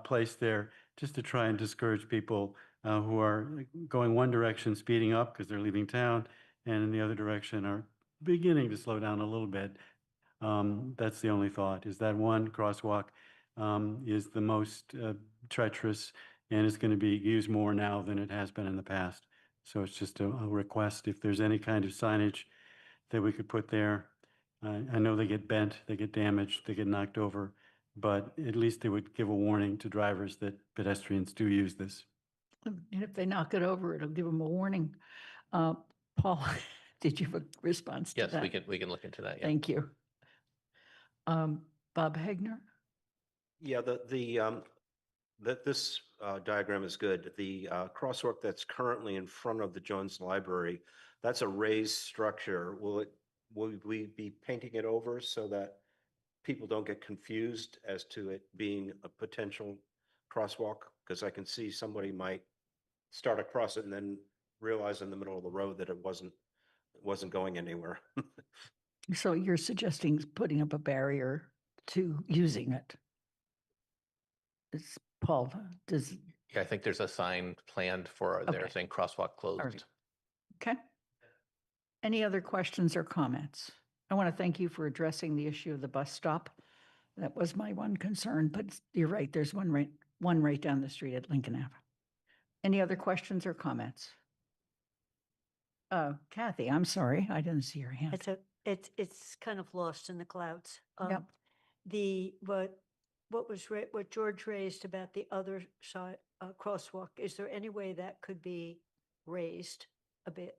placed there, just to try and discourage people who are going one direction, speeding up because they're leaving town, and in the other direction are beginning to slow down a little bit. That's the only thought, is that one crosswalk is the most treacherous, and it's going to be used more now than it has been in the past. So it's just a request, if there's any kind of signage that we could put there. I know they get bent, they get damaged, they get knocked over, but at least they would give a warning to drivers that pedestrians do use this. And if they knock it over, it'll give them a warning. Paul, did you have a response to Yes, that? we can look into that. Yeah. Thank you. Bob Hegner? Yeah, this diagram is good. The crosswalk that's currently in front of the Jones Library, that's a raised structure. Will we be painting it over so that people don't get confused as to it being a potential crosswalk? Because I can see somebody might start across it and then realize in the middle of the road that it wasn't going anywhere. So you're suggesting putting up a barrier to using it? It's Paul, does, Yeah, I think there's a sign planned for there Okay. saying crosswalk closed. right. Okay. Any other questions or comments? I want to thank you for addressing the issue of the bus stop. That was my one concern, but you're right, there's one right down the street at Lincoln Ave. Any other questions or comments? Kathy, I'm sorry, I didn't see your hand. It's kind of lost in the clouds. Yep. What George raised about the other side, crosswalk, is there any way that could be raised a bit?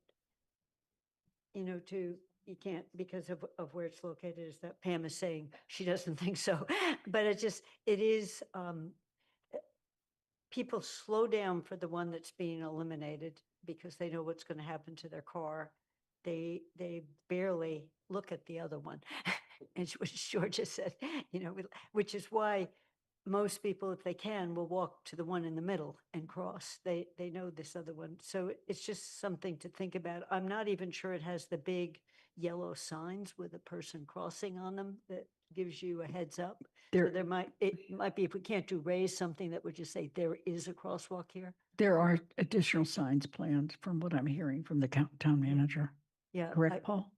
You know, you can't because of where it's located, is that Pam is saying she doesn't think so. But it is, people slow down for the one that's being eliminated because they know what's going to happen to their car. They barely look at the other one. And what Georgia said, you know, which is why most people, if they can, will walk to the one in the middle and cross. They know this other one. So it's just something to think about. I'm not even sure it has the big yellow signs with a person crossing on them that gives you a heads up. So it might be, if we can't raise something that would just say there is a crosswalk here. There are additional signs planned from what I'm hearing from the town manager. Yeah. Correct, Paul?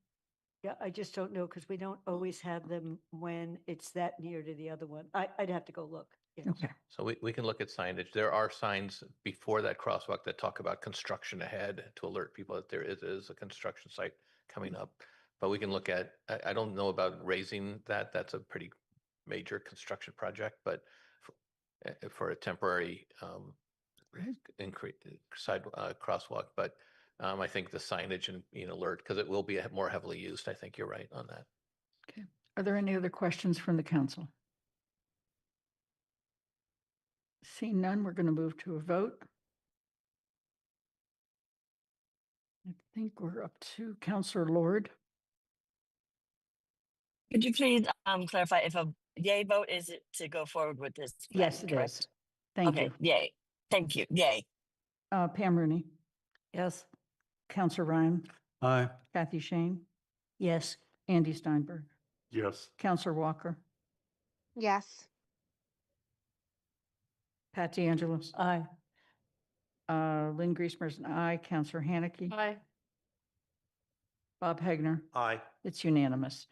Yeah, I just don't know because we don't always have them when it's that near to the other one. I'd have to go look. Yes. Okay. So we can look at signage. There are signs before that crosswalk that talk about construction ahead to alert people that there is a construction site coming up. But we can look at, I don't know about raising that. That's a pretty major construction project, but for a temporary increase side crosswalk. But I think the signage and being alert, because it will be more heavily used. I think you're right on that. Okay. Are there any other questions from the council? Seeing none, we're going to move to a vote. I think we're up to Councillor Lord. Could you please clarify if a yay vote is it to go forward with this? Plan, Yes, it correct? is. Thank Okay, you. yay. Thank you. Yay. Pam Rooney, Yes. Councillor Ryan, Aye. Kathy Shane, Yes. Andy Steinberg, Yes. Councillor Walker, Yes. Pat DeAngelis, Aye. Lynn Griesmer's an aye, Councillor Haneke, Aye. Bob Hegner. Aye. It's unanimous.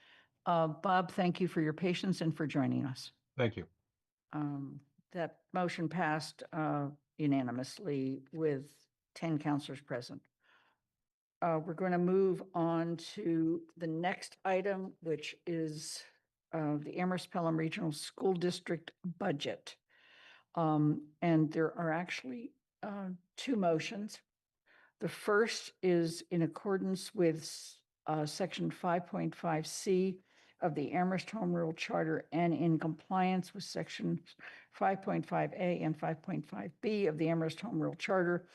Bob, thank you for your patience and for joining us. Thank you. That motion passed unanimously with 10 councillors present. We're going to move on to the next item, which is the Amherst Pelham Regional School District budget. And there are actually two motions. The first is in accordance with Section 5.5C of the Amherst Home Rule Charter and in compliance with sections 5.5A and 5.5B of the Amherst Home Rule Charter,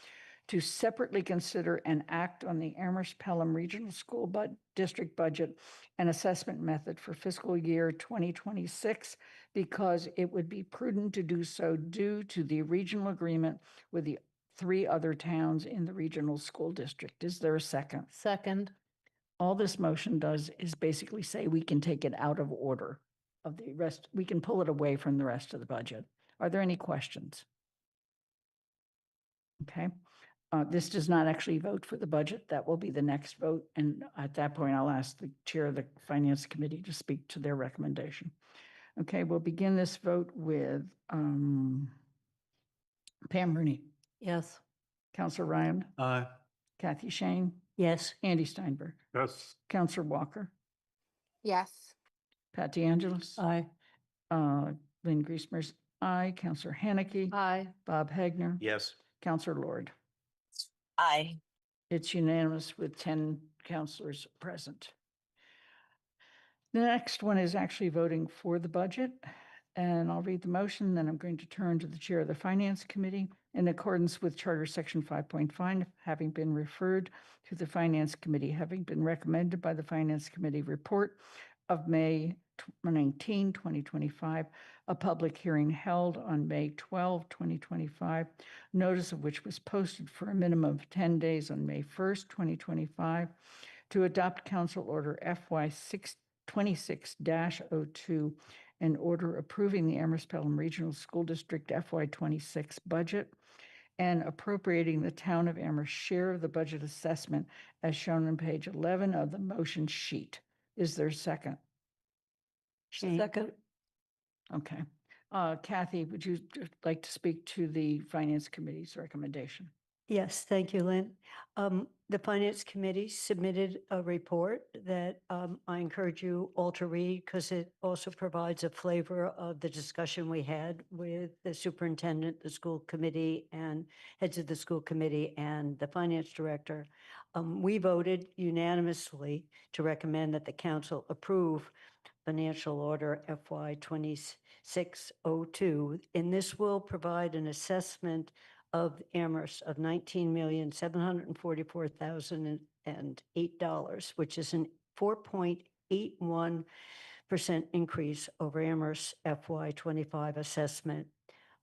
to separately consider and act on the Amherst Pelham Regional School District budget and assessment method for fiscal year 2026, because it would be prudent to do so due to the regional agreement with the 3 other towns in the regional school district. Is there a second? Second. All this motion does is basically say we can take it out of order of the rest. We can pull it away from the rest of the budget. Are there any questions? Okay. This does not actually vote for the budget. That will be the next vote. And at that point, I'll ask the chair of the Finance Committee to speak to their recommendation. Okay, we'll begin this vote with Pam Rooney. Yes. Counselor Ryan. Aye. Kathy Shane. Yes. Andy Steinberg. Yes. Counselor Walker. Yes. Pat DeAngelis. Aye. Lynn Griesmer's aye. Counselor Haneke. Aye. Bob Hagner. Yes. Counselor Lord. Aye. It's unanimous with 10 counselors present. The next one is actually voting for the budget, and I'll read the motion, then I'm going to turn to the chair of the Finance Committee. In accordance with Charter Section 5.5, having been referred to the Finance Committee, having been recommended by the Finance Committee report of May 19, 2025, a public hearing held on May 12, 2025, notice of which was posted for a minimum of 10 days on May 1st, 2025, to adopt Council Order FY 26-02, an order approving the Amherst Pelham Regional School District FY 26 budget and appropriating the town of Amherst share of the budget assessment as shown on page 11 of the motion sheet. Is there a second? Second. Okay. Kathy, would you like to speak to the Finance Committee's recommendation? Yes, thank you, Lynn. The Finance Committee submitted a report that I encourage you all to read because it also provides a flavor of the discussion we had with the superintendent, the school committee, and heads of the school committee and the finance director. We voted unanimously to recommend that the council approve Financial Order FY 2602, and this will provide an assessment of Amherst of $19,744,008, which is an 4.81% increase over Amherst FY 25 assessment.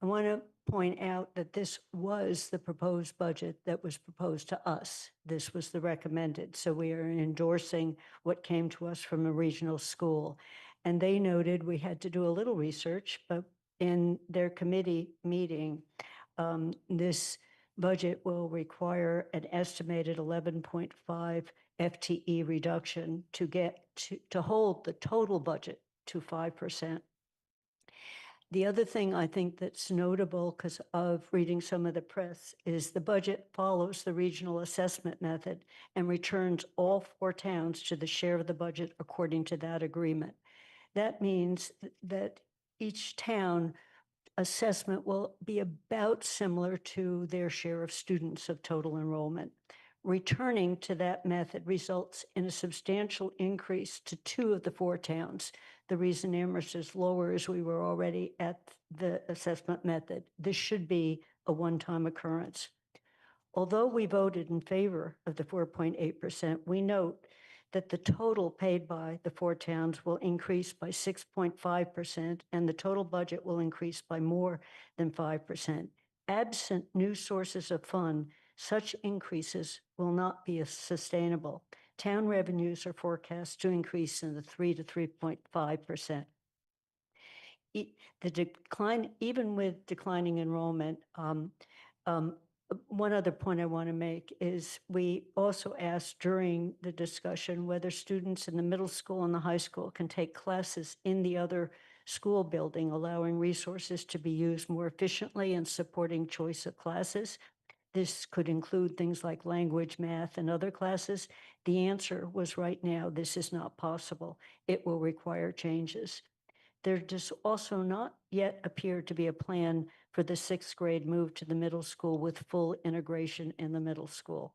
I want to point out that this was the proposed budget that was proposed to us. This was the recommended. So we are endorsing what came to us from a regional school. And they noted we had to do a little research, but in their committee meeting, this budget will require an estimated 11.5 FTE reduction to get to hold the total budget to 5%. The other thing I think that's notable because of reading some of the press is the budget follows the regional assessment method and returns all 4 towns to the share of the budget according to that agreement. That means that each town assessment will be about similar to their share of students of total enrollment. Returning to that method results in a substantial increase to 2 of the 4 towns. The reason Amherst is lower is we were already at the assessment method. This should be a one-time occurrence. Although we voted in favor of the 4.8%, we note that the total paid by the 4 towns will increase by 6.5%, and the total budget will increase by more than 5%. Absent new sources of fund, such increases will not be sustainable. Town revenues are forecast to increase in the 3 to 3.5%. The decline, even with declining enrollment, one other point I want to make is we also asked during the discussion whether students in the middle school and the high school can take classes in the other school building, allowing resources to be used more efficiently and supporting choice of classes. This could include things like language, math, and other classes. The answer was right now, this is not possible. It will require changes. There does also not yet appear to be a plan for the 6th grade move to the middle school with full integration in the middle school,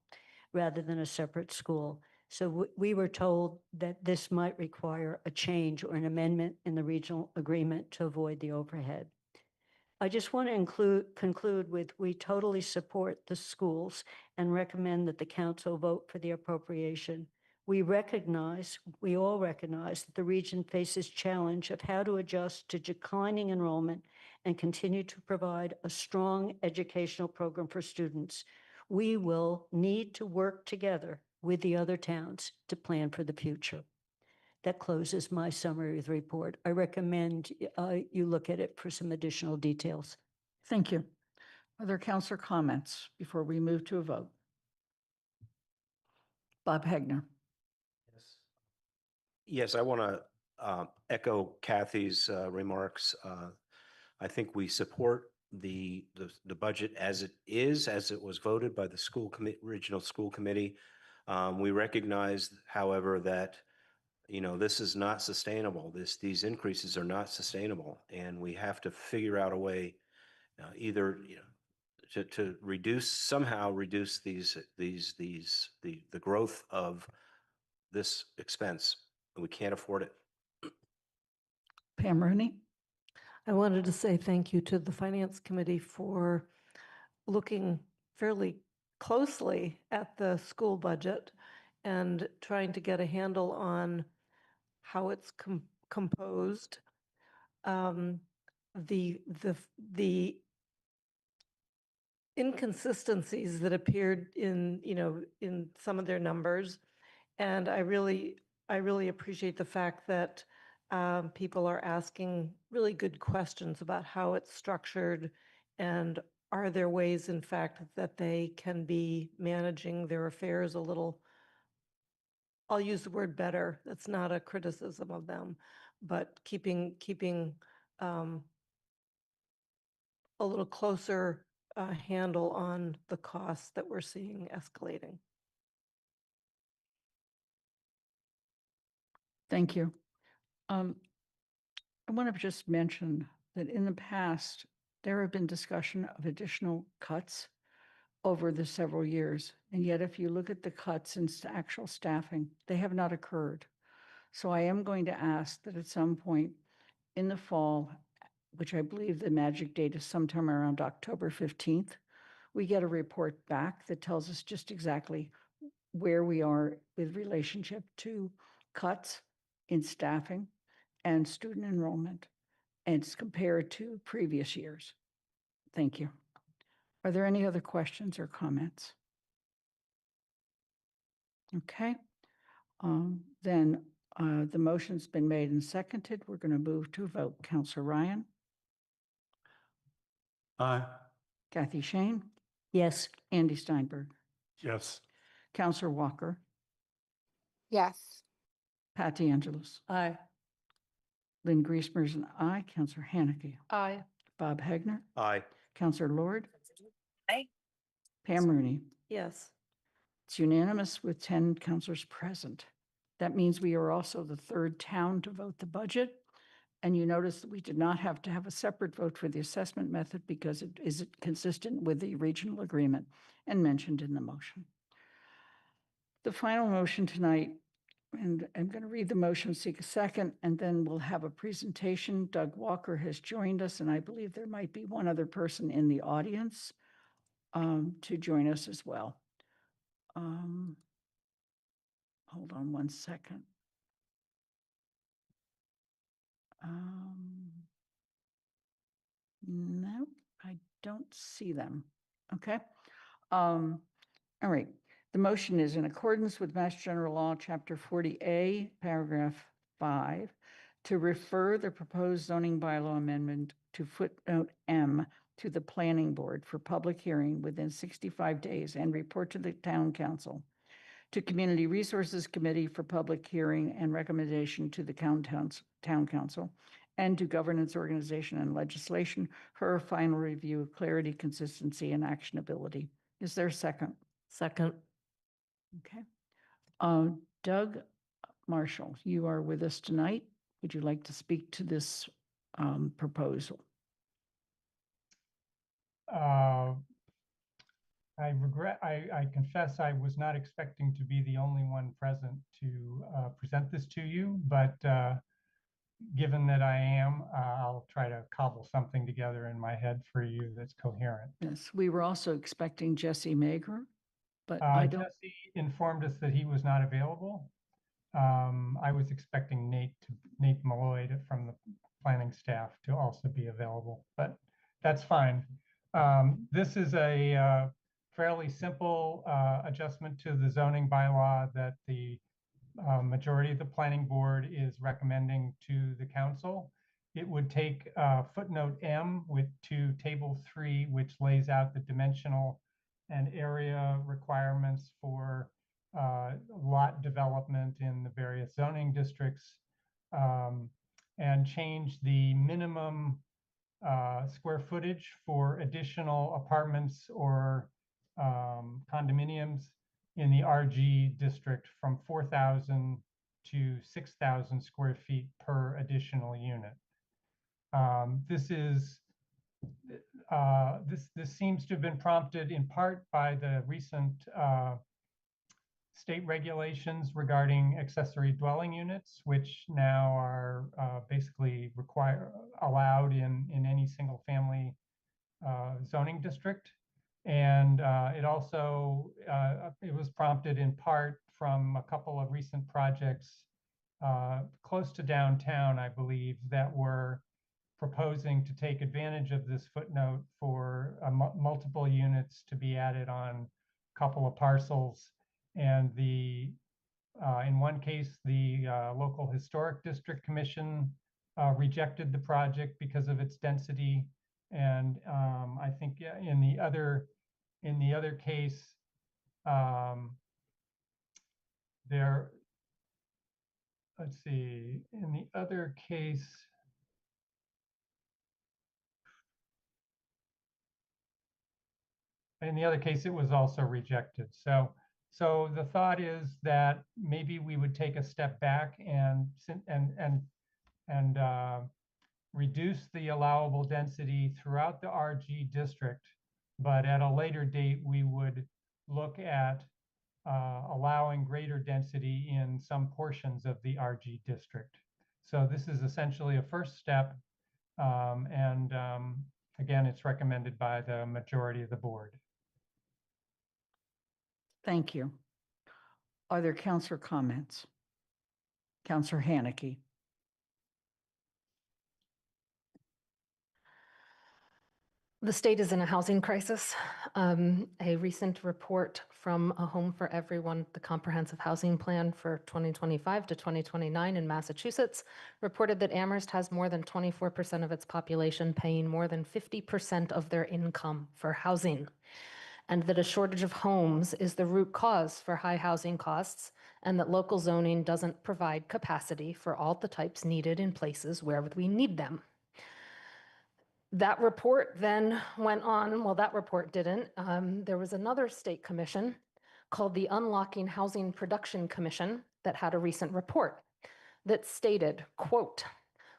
rather than a separate school. So we were told that this might require a change or an amendment in the regional agreement to avoid the overhead. I just want to conclude with, we totally support the schools and recommend that the council vote for the appropriation. We all recognize that the region faces challenge of how to adjust to declining enrollment and continue to provide a strong educational program for students. We will need to work together with the other towns to plan for the future. That closes my summary of the report. I recommend you look at it for some additional details. Thank you. Are there councilor comments before we move to a vote? Bob Hegner. Yes, I want to echo Kathy's remarks. I think we support the budget as it was voted by the regional school committee. We recognize, however, that this is not sustainable. These increases are not sustainable, and we have to figure out a way, either to somehow reduce the growth of this expense. We can't afford it. Pam Rooney. I wanted to say thank you to the Finance Committee for looking fairly closely at the school budget and trying to get a handle on how it's composed. The inconsistencies that appeared in some of their numbers, and I really appreciate the fact that people are asking really good questions about how it's structured, and are there ways, in fact, that they can be managing their affairs a little, I'll use the word better, that's not a criticism of them, but keeping a little closer handle on the costs that we're seeing escalating. Thank you. I want to just mention that in the past, there have been discussion of additional cuts over the several years. And yet, if you look at the cuts in actual staffing, they have not occurred. So I am going to ask that at some point in the fall, which I believe the magic date is sometime around October 15th, we get a report back that tells us just exactly where we are with relationship to cuts in staffing and student enrollment, and it's compared to previous years. Thank you. Are there any other questions or comments? Okay. Then the motion's been made and seconded. We're going to move to a vote. Councilor Ryan? Aye. Kathy Shane? Yes. Andy Steinberg? Yes. Councilor Walker? Yes. Pat DeAngelis? Aye. Lynn Griesmer is an aye. Councilor Haneke? Aye. Bob Hegner? Aye. Councilor Lord? Aye. Pam Rooney? Yes. It's unanimous with 10 councilors present. That means we are also the third town to vote the budget. And you notice that we did not have to have a separate vote for the assessment method because it is consistent with the regional agreement and mentioned in the motion. The final motion tonight, and I'm going to read the motion, seek a second, and then we'll have a presentation. Doug Walker has joined us, and I believe there might be one other person in the audience to join us as well. Hold on one second. No, I don't see them. Okay. All right. The motion is in accordance with Mass General Law, Chapter 40A, Paragraph 5, to refer the proposed zoning bylaw amendment to footnote M to the Planning Board for public hearing within 65 days and report to the Town Council, to Community Resources Committee for public hearing and recommendation to the Town Council, and to Governance, Organization, and Legislation for a final review of clarity, consistency, and actionability. Is there a second? Second. Okay. Doug Marshall, you are with us tonight. Would you like to speak to this proposal? I confess I was not expecting to be the only one present to present this to you, but given that I am, I'll try to cobble something together in my head for you that's coherent. Yes, we were also expecting Jesse Mager, but I don't. Jesse informed us that he was not available. I was expecting Nate Malloy from the planning staff to also be available, but that's fine. This is a fairly simple adjustment to the zoning bylaw that the majority of the planning board is recommending to the council. It would take footnote M to table 3, which lays out the dimensional and area requirements for lot development in the various zoning districts, and change the minimum square footage for additional apartments or condominiums in the RG district from 4,000 to 6,000 square feet per additional unit. This seems to have been prompted in part by the recent state regulations regarding accessory dwelling units, which now are basically allowed in any single family zoning district. And it was prompted in part from a couple of recent projects close to downtown, I believe, that were proposing to take advantage of this footnote for multiple units to be added on a couple of parcels. And in one case, the local historic district commission rejected the project because of its density. And I think in the other case, let's see, in the other case, it was also rejected. So the thought is that maybe we would take a step back and reduce the allowable density throughout the RG district, but at a later date, we would look at allowing greater density in some portions of the RG district. So this is essentially a first step, and again, it's recommended by the majority of the board. Thank you. Are there councilor comments? Councilor Haneke. The state is in a housing crisis. A recent report from A Home for Everyone, the Comprehensive Housing Plan for 2025 to 2029 in Massachusetts, reported that Amherst has more than 24% of its population paying more than 50% of their income for housing, and that a shortage of homes is the root cause for high housing costs, and that local zoning doesn't provide capacity for all the types needed in places where we need them. That report then went on, well, that report didn't. There was another state commission called the Unlocking Housing Production Commission that had a recent report that stated, quote,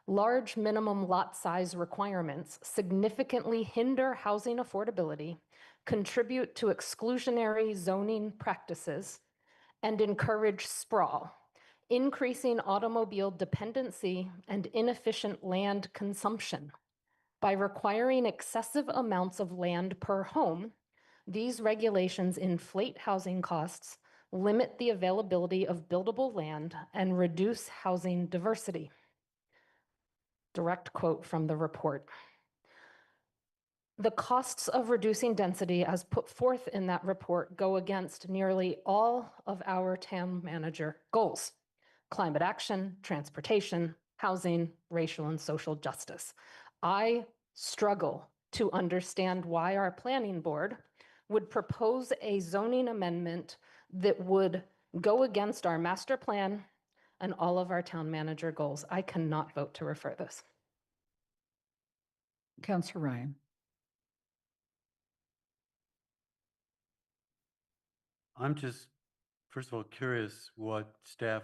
large minimum lot size requirements significantly hinder housing affordability, contribute to exclusionary zoning practices, and encourage sprawl, increasing automobile dependency and inefficient land consumption. By requiring excessive amounts of land per home, these regulations inflate housing costs, limit the availability of buildable land, and reduce housing diversity. Direct quote from the report. The costs of reducing density as put forth in that report go against nearly all of our town manager goals: climate action, transportation, housing, racial and social justice. I struggle to understand why our planning board would propose a zoning amendment that would go against our master plan and all of our town manager goals. I cannot vote to refer this. Councilor Ryan. I'm just, first of all, curious what staff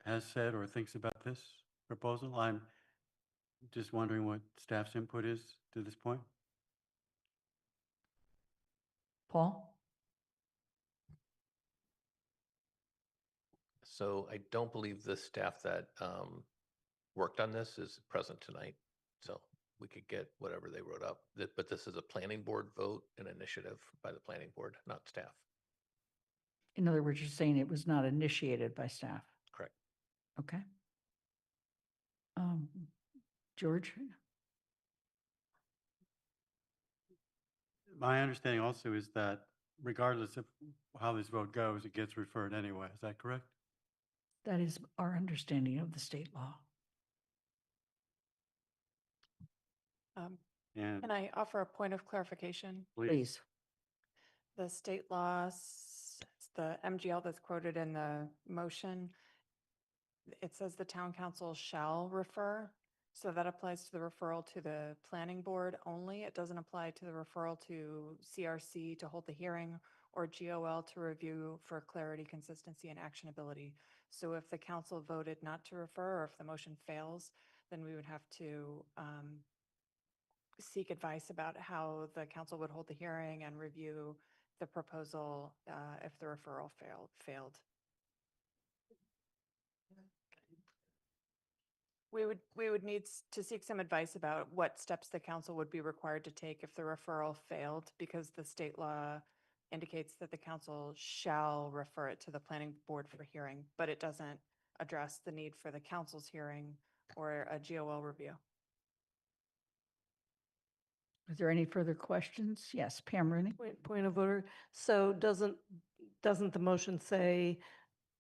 has said or thinks about this proposal. I'm just wondering what staff's input is to this point. Paul? So I don't believe the staff that worked on this is present tonight. So we could get whatever they wrote up. But this is a planning board vote, an initiative by the planning board, not staff. In other words, you're saying it was not initiated by staff. Correct. Okay. George? My understanding also is that regardless of how this vote goes, it gets referred anyway. Is that correct? That is our understanding of the state law. And Can I offer a point of clarification? Please. The state law, the MGL that's quoted in the motion, it says the town council shall refer. So that applies to the referral to the planning board only. It doesn't apply to the referral to CRC to hold the hearing or GOL to review for clarity, consistency, and actionability. So if the council voted not to refer, or if the motion fails, then we would have to seek advice about how the council would hold the hearing and review the proposal if the referral failed. We would need to seek some advice about what steps the council would be required to take if the referral failed, because the state law indicates that the council shall refer it to the planning board for hearing, but it doesn't address the need for the council's hearing or a GOL review. Is there any further questions? Yes, Pam Rooney? Point of order. So doesn't the motion say,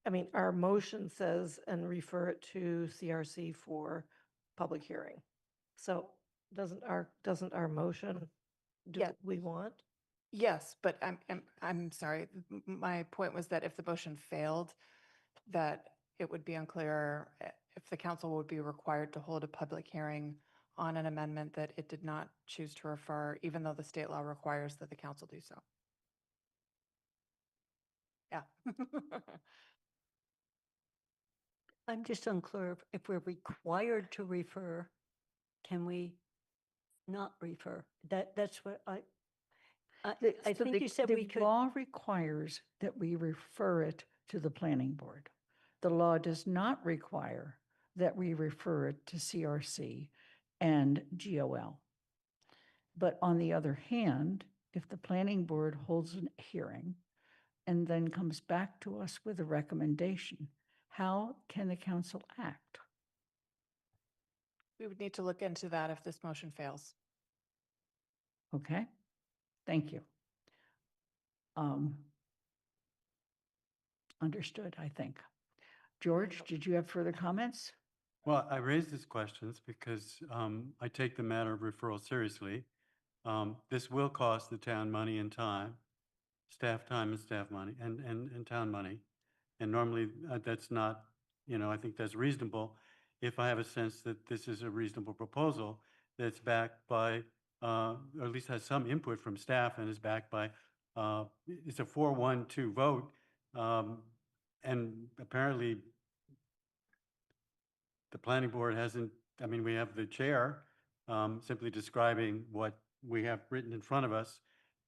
I mean, our motion says and refer it to CRC for public hearing. So doesn't our motion do Yeah. what we want? Yes, but I'm sorry. My point was that if the motion failed, that it would be unclear if the council would be required to hold a public hearing on an amendment that it did not choose to refer, even though the state law requires that the council do so. Yeah. I'm just unclear if we're required to refer, can we not refer? That's what I So think you said the we could. law requires that we refer it to the planning board. The law does not require that we refer it to CRC and GOL. But on the other hand, if the planning board holds a hearing and then comes back to us with a recommendation, how can the council act? We would need to look into that if this motion fails. Okay, thank you. Understood, I think. George, did you have further comments? well, I raised these questions because I take the matter of referral seriously. This will cost the town money and time, staff time and staff money and town money. And normally that's not, I think that's reasonable if I have a sense that this is a reasonable proposal that's backed by, or at least has some input from staff and is backed by, it's a 4-1-2 vote. And apparently the planning board hasn't, we have the chair simply describing what we have written in front of us.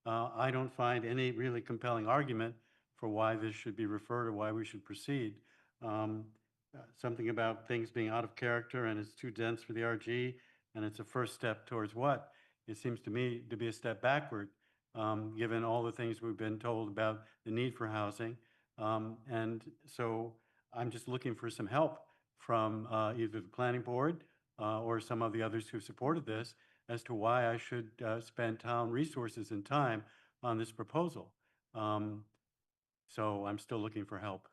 I don't find any really compelling argument for why this should be referred or why we should proceed. Something about things being out of character and it's too dense for the RG, and it's a first step towards what? It seems to me to be a step backward, given all the things we've been told about the need for housing. And so I'm just looking for some help from either the planning board or some of the others who supported this as to why I should spend town resources and time on this proposal. So I'm still looking for help.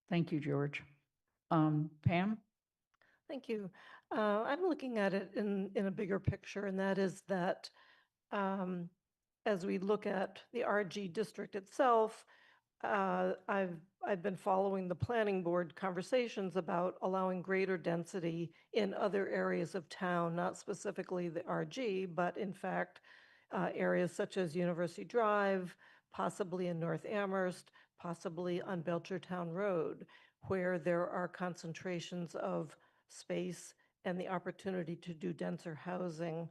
Thank you, George. Pam? Thank you. I'm looking at it in a bigger picture, and that is that as we look at the RG district itself, I've been following the planning board conversations about allowing greater density in other areas of town, not specifically the RG, but in fact, areas such as University Drive, possibly in North Amherst, possibly on Belchertown Road, where there are concentrations of space and the opportunity to do denser housing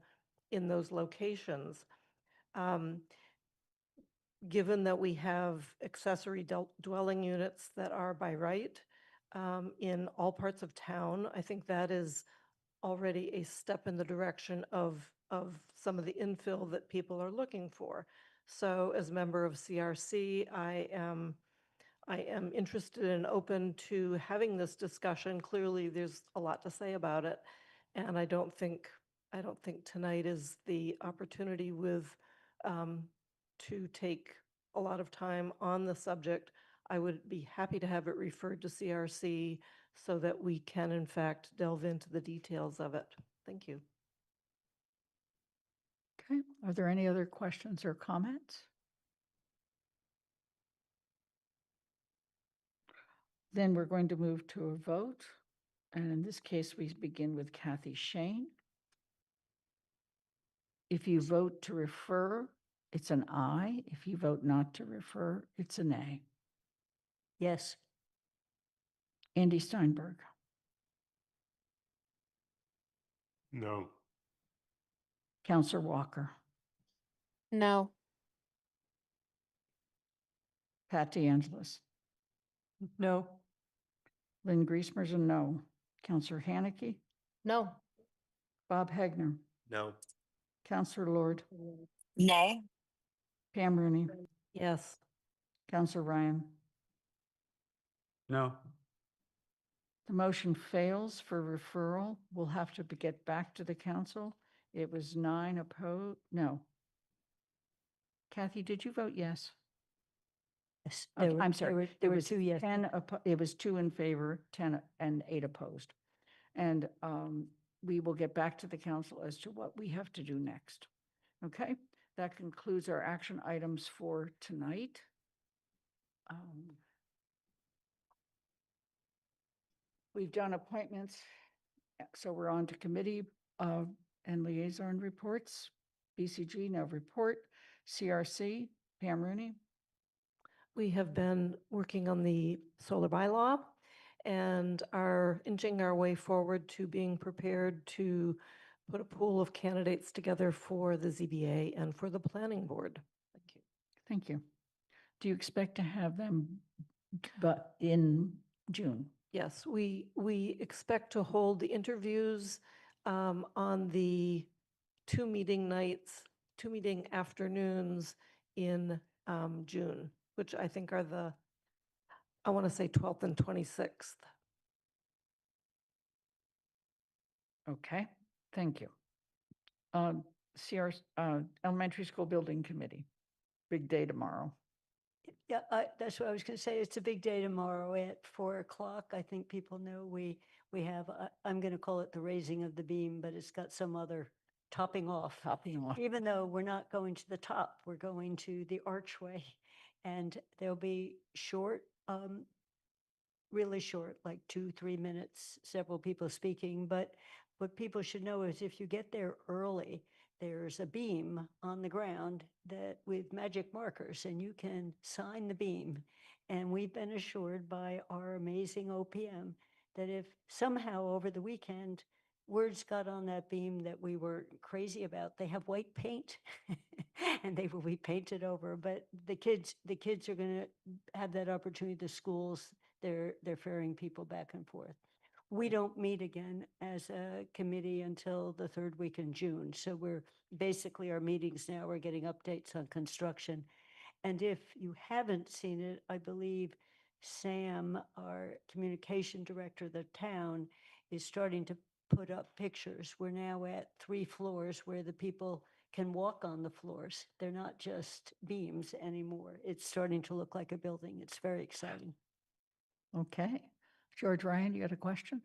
in those locations. given that we have accessory dwelling units that are by right in all parts of town, I think that is already a step in the direction of some of the infill that people are looking for. So as a member of CRC, I am interested and open to having this discussion. Clearly, there's a lot to say about it. And I don't think tonight is the opportunity to take a lot of time on the subject. I would be happy to have it referred to CRC so that we can in fact delve into the details of it. Thank you. Okay, are there any other questions or comments? Then we're going to move to a vote. And in this case, we begin with Kathy Shane. If you vote to refer, it's an aye. If you vote not to refer, it's a nay. Yes. Andy Steinberg, No. Counselor Walker, No. Pat DeAngelis, No. Lynn Griesmer's a no. Counselor Haneke, No. Bob Hegner, No. Counselor Lord, Nay. Pam Rooney, Yes. Counselor Ryan. No. The motion fails for referral. We'll have to get back to the council. It was 9 opposed, no. Kathy, did you vote yes? Yes. Okay, There were- I'm sorry. There It were was two yes. 10, it was 2 in favor, 10 and 8 opposed. And we will get back to the council as to what we have to do next. Okay, that concludes our action items for tonight. We've done appointments, so we're on to committee and liaison reports. BCG, no report. CRC, Pam Rooney. We have been working on the solar bylaw and are inching our way forward to being prepared to put a pool of candidates together for the ZBA and for the planning board. Thank you. Thank you. Do you expect to have them but in June? Yes, we expect to hold the interviews on the 2 meeting nights, 2 meeting afternoons in June, which I think are I want to say 12th and 26th. Okay, thank you. Elementary School Building Committee, big day tomorrow. Yeah, that's what I was going to say. It's a big day tomorrow at 4 o'clock. I think people know we have, I'm going to call it the raising of the beam, but it's got some other topping off. Topping off. Even though we're not going to the top, we're going to the archway. And there'll be short, really short, like 2-3 minutes, several people speaking. But what people should know is if you get there early, there's a beam on the ground that with magic markers, and you can sign the beam. And we've been assured by our amazing OPM that if somehow over the weekend words got on that beam that we were crazy about, they have white paint and they will be painted over. But the kids are going to have that opportunity. The schools, they're ferrying people back and forth. We don't meet again as a committee until the 3rd week in June. So we're basically our meetings now, we're getting updates on construction. And if you haven't seen it, I believe Sam, our communication director of the town, is starting to put up pictures. We're now at 3 floors where the people can walk on the floors. They're not just beams anymore. It's starting to look like a building. It's very exciting. Okay. George Ryan, you got a question?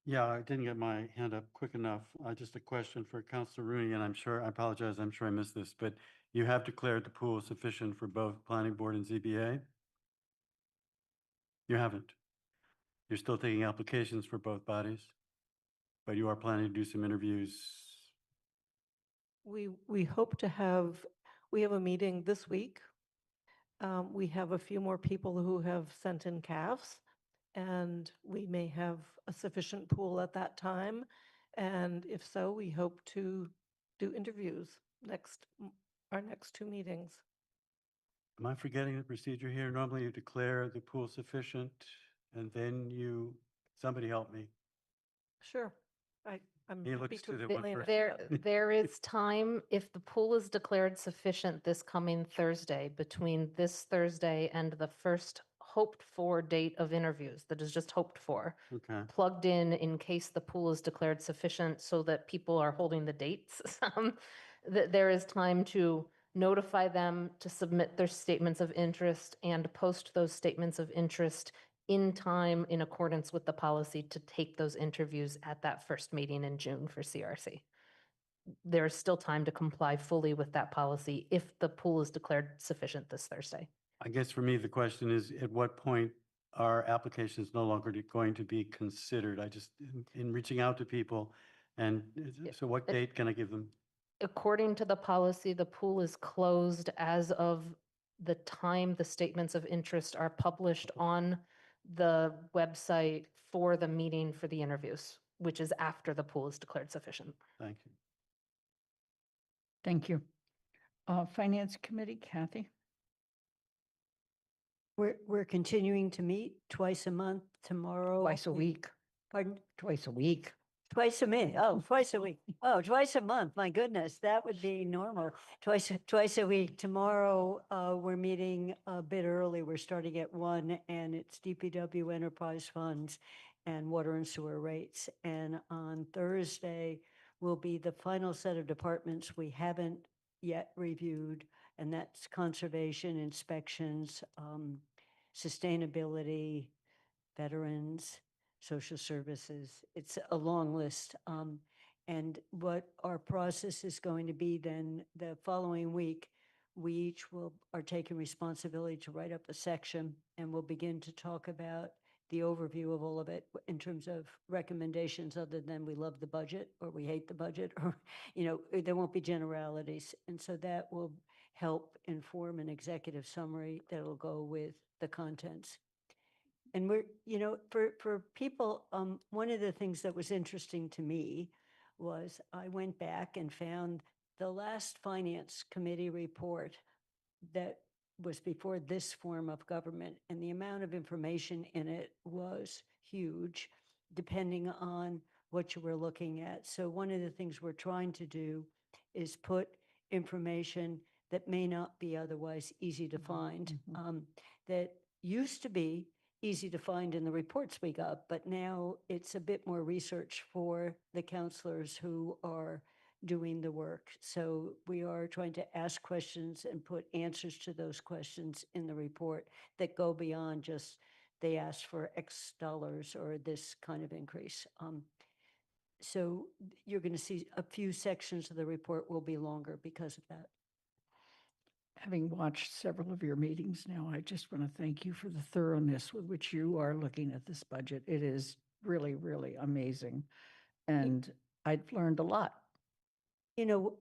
Yeah, I didn't get my hand up quick enough. Just a question for Councilor Rooney, and I apologize, I'm sure I missed this, but you have declared the pool sufficient for both planning board and ZBA? You haven't. You're still taking applications for both bodies, but you are planning to do some interviews. We hope to have, we have a meeting this week. We have a few more people who have sent in calves, and we may have a sufficient pool at that time. And if so, we hope to do interviews our next 2 meetings. Am I forgetting the procedure here? Normally you declare the pool sufficient and then somebody help me. Sure. I'm He happy looks to to the one explain it. person. There is time, if the pool is declared sufficient this coming Thursday, between this Thursday and the first hoped-for date of interviews, that is just hoped for, Okay. plugged in case the pool is declared sufficient so that people are holding the dates. That there is time to notify them to submit their statements of interest and post those statements of interest in time in accordance with the policy to take those interviews at that first meeting in June for CRC. There is still time to comply fully with that policy if the pool is declared sufficient this Thursday. I guess for me, the question is, at what point are applications no longer going to be considered? I just, in reaching out to people, and so what date can I give them? According to the policy, the pool is closed as of the time the statements of interest are published on the website for the meeting for the interviews, which is after the pool is declared sufficient. Thank you. Thank you. Finance Committee, Kathy? We're continuing to meet twice a month tomorrow. Twice a week. Pardon? Twice a week. Twice a week. Oh, twice a week. Oh, twice a month. My goodness, that would be normal. Twice a week. Tomorrow, we're meeting a bit early. We're starting at 1, and it's DPW enterprise funds and water and sewer rates. And on Thursday will be the final set of departments we haven't yet reviewed, and that's conservation, inspections, sustainability, veterans, social services. It's a long list. And what our process is going to be then the following week, we each are taking responsibility to write up a section, and we'll begin to talk about the overview of all of it in terms of recommendations, other than we love the budget or we hate the budget, or, there won't be generalities. And so that will help inform an executive summary that'll go with the contents. And we're, for people, one of the things that was interesting to me was I went back and found the last Finance Committee report that was before this form of government, and the amount of information in it was huge, depending on what you were looking at. So one of the things we're trying to do is put information that may not be otherwise easy to find, that used to be easy to find in the reports we got, but now it's a bit more research for the counselors who are doing the work. So we are trying to ask questions and put answers to those questions in the report that go beyond just they asked for X dollars or this kind of increase. So you're going to see a few sections of the report will be longer because of that. Having watched several of your meetings now, I just want to thank you for the thoroughness with which you are looking at this budget. It is really, really amazing. And I've learned a lot.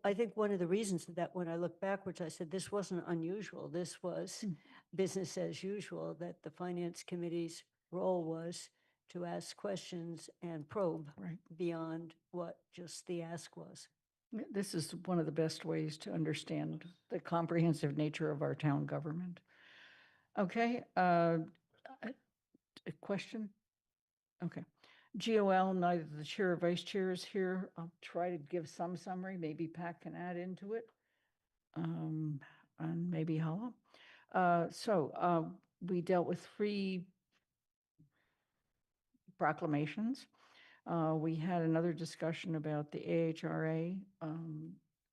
I think one of the reasons that when I look backwards, I said this wasn't unusual. This was business as usual, that the Finance Committee's role was to ask questions and probe beyond what just the ask was. This is one of the best ways to understand the comprehensive nature of our town government. Okay, a question? Okay. GOL, neither the chair or vice chair is here. I'll try to give some summary. Maybe Pat can add into it. And maybe Hala. We dealt with 3 proclamations. We had another discussion about the AHRA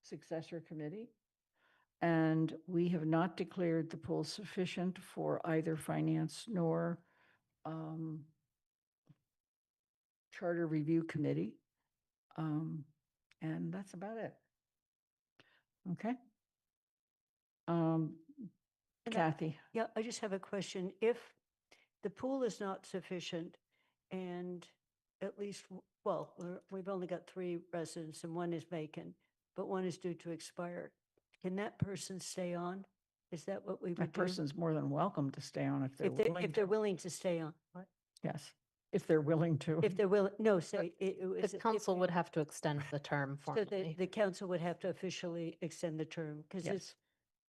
successor committee. And we have not declared the pool sufficient for either finance nor charter review committee. And that's about it. Okay. Kathy. Yeah, I just have a question. If the pool is not sufficient and at least, we've only got 3 residents and 1 is vacant, but 1 is due to expire, can that person stay on? Is that what we would do? That person's more than welcome to stay on if they're willing. If they're willing to stay on. What? Yes, if they're willing to. If they're willing, no, say. The council would have to extend the term So formally. the council would have to officially extend the term, because Yes.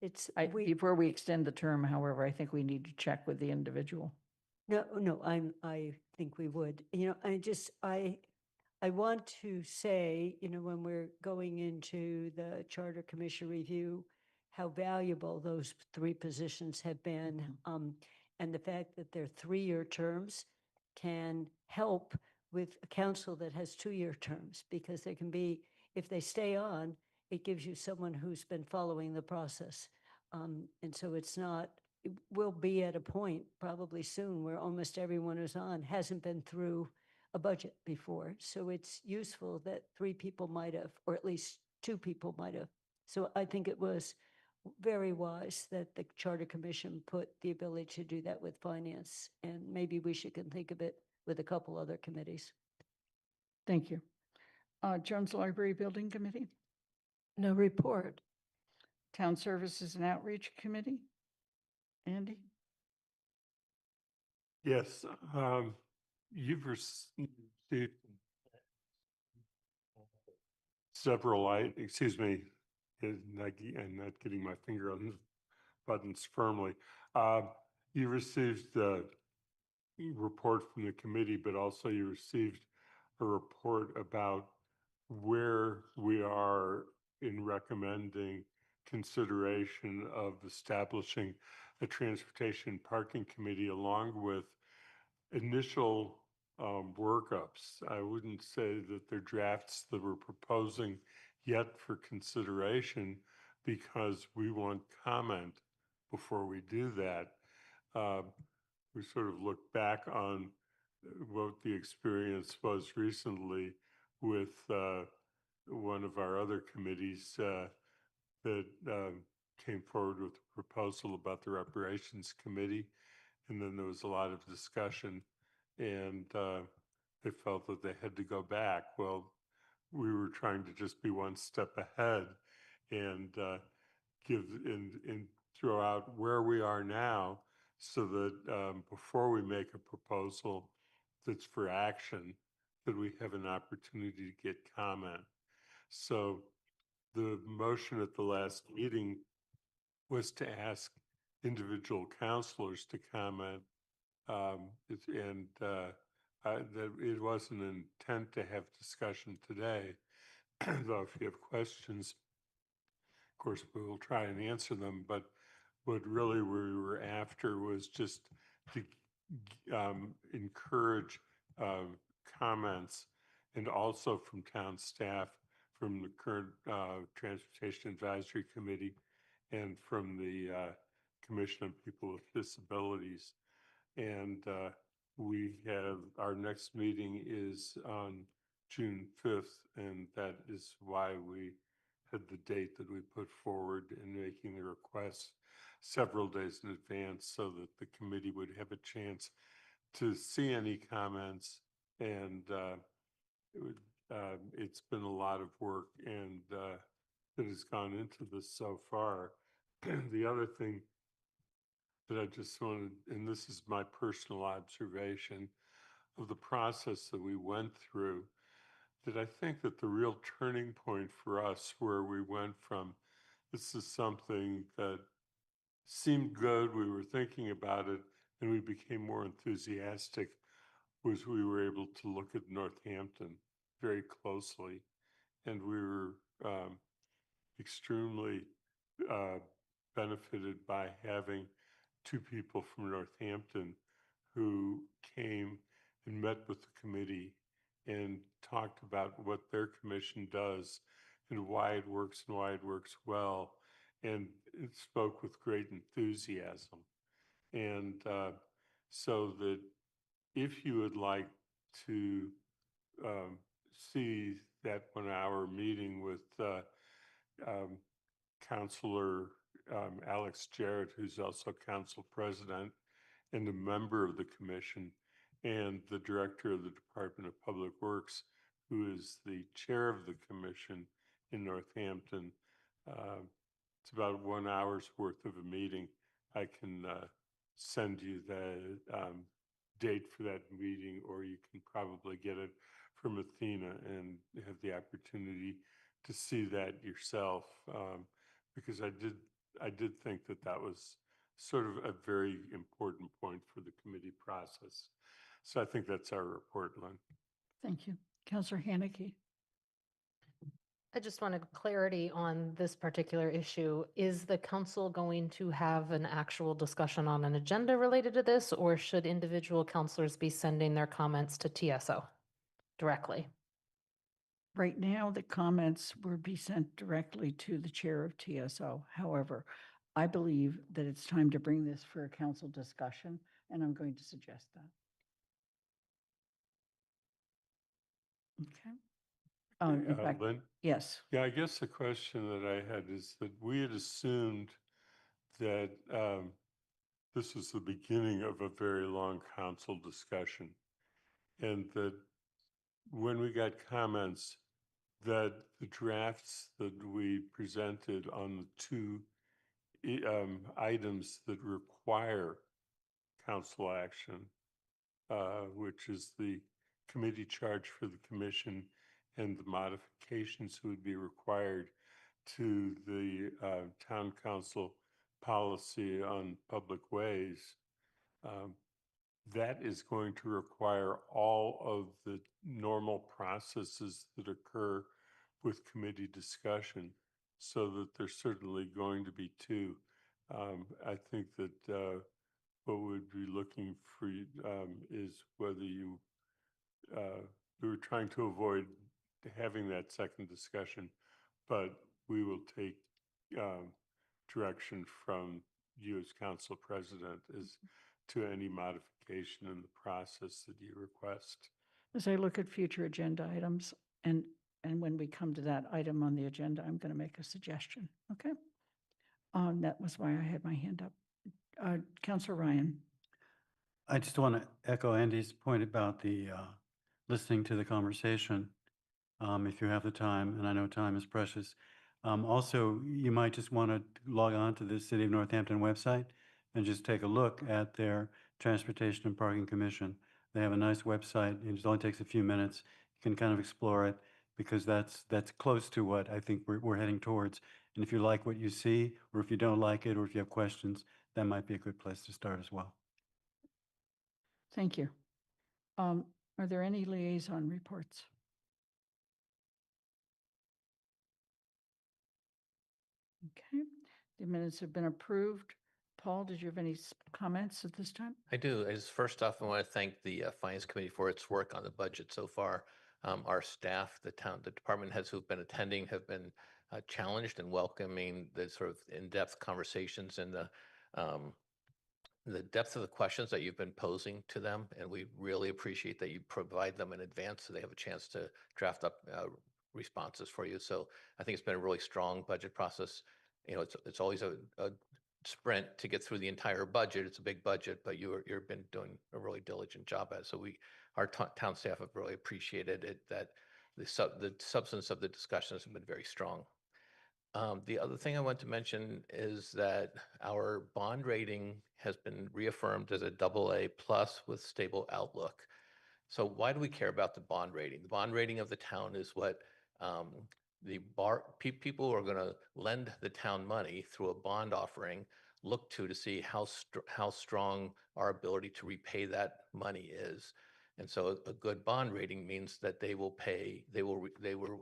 It's, Before we extend the term, however, I think we need to check with the individual. no, I think we would, I want to say, when we're going into the Charter Commission review, how valuable those 3 positions have been. And the fact that they're 3-year terms can help with a council that has 2-year terms, because there can be, if they stay on, it gives you someone who's been following the process. And so we'll be at a point probably soon where almost everyone who's on hasn't been through a budget before. So it's useful that 3 people might have, or at least 2 people might have. So I think it was very wise that the Charter Commission put the ability to do that with finance. And maybe we should can think of it with a couple other committees. Thank you. Jones Library Building Committee, No report. Town Services and Outreach Committee. Andy? Yes, you've received several, excuse me, I'm not getting my finger on the buttons firmly. You received the report from the committee, but also you received a report about where we are in recommending consideration of establishing a transportation parking committee, along with initial workups. I wouldn't say that they're drafts that we're proposing yet for consideration, because we want comment before we do that. We sort of look back on what the experience was recently with one of our other committees that came forward with a proposal about the reparations committee. And then there was a lot of discussion, and they felt that they had to go back. Well, we were trying to just be one step ahead and give and throw out where we are now, so that before we make a proposal that's for action, that we have an opportunity to get comment. So the motion at the last meeting was to ask individual counselors to comment, that it wasn't an intent to have discussion today. Though if you have questions, of course, we will try and answer them. But what really we were after was just to encourage comments, and also from town staff, from the current Transportation Advisory Committee, and from the Commission on People with Disabilities. And we have, our next meeting is on June 5th, and that is why we had the date that we put forward in making the request several days in advance, so that the committee would have a chance to see any comments. And it's been a lot of work, and that has gone into this so far. The other thing that I just wanted, and this is my personal observation of the process that we went through, that I think that the real turning point for us, where we went from, this is something that seemed good, we were thinking about it, and we became more enthusiastic, was we were able to look at Northampton very closely. And we were extremely benefited by having 2 people from Northampton who came and met with the committee and talked about what their commission does and why it works and why it works well. And it spoke with great enthusiasm. And so that if you would like to see that 1-hour meeting with Councilor Alex Jarrett, who's also council president and a member of the commission, and the director of the Department of Public Works, who is the chair of the commission in Northampton. It's about 1 hour's worth of a meeting. I can send you the date for that meeting, or you can probably get it from Athena and have the opportunity to see that yourself, because I did I did think that that was sort of a very important point for the committee process. So I think that's our report, Lynn. Thank you. Counselor Haneke. I just wanted clarity on this particular issue. Is the council going to have an actual discussion on an agenda related to this, or should individual counselors be sending their comments to TSO directly? Right now, the comments would be sent directly to the chair of TSO. However, I believe that it's time to bring this for a council discussion, and I'm going to suggest that. Okay. In fact, Lynn? yes. Yeah, I guess the question that I had is that we had assumed that this was the beginning of a very long council discussion, and that when we got comments, that the drafts that we presented on the two items that require council action, which is the committee charge for the commission and the modifications that would be required to the town council policy on public ways, that is going to require all of the normal processes that occur with committee discussion, so that there's certainly going to be two. I think that what we'd be looking for is whether we were trying to avoid having that second discussion, but we will take direction from you as council president as to any modification in the process that you request. As I look at future agenda items, and when we come to that item on the agenda, I'm going to make a suggestion. Okay. That was why I had my hand up. Councilor Ryan. I just want to echo Andy's point about the listening to the conversation, if you have the time, and I know time is precious. Also, you might just want to log on to the City of Northampton website and just take a look at their Transportation and Parking Commission. They have a nice website. It only takes a few minutes. You can kind of explore it, because that's close to what I think we're heading towards. And if you like what you see, or if you don't like it, or if you have questions, that might be a good place to start as well. Thank you. Are there any liaison reports? Okay, the minutes have been approved. Paul, did you have any comments at this time? I do. First off, I want to thank the Finance Committee for its work on the budget so far. Our staff, the department heads who've been attending have been challenged and welcoming the sort of in-depth conversations and the depth of the questions that you've been posing to them. And we really appreciate that you provide them in advance so they have a chance to draft up responses for you. So I think it's been a really strong budget process. You know, it's always a sprint to get through the entire budget. It's a big budget, but you've been doing a really diligent job at it. So our town staff have really appreciated it, that the substance of the discussions have been very strong. The other thing I want to mention is that our bond rating has been reaffirmed as a AA+ with stable outlook. So why do we care about the bond rating? The bond rating of the town is what people who are going to lend the town money through a bond offering look to see how strong our ability to repay that money is. And so a good bond rating means that they were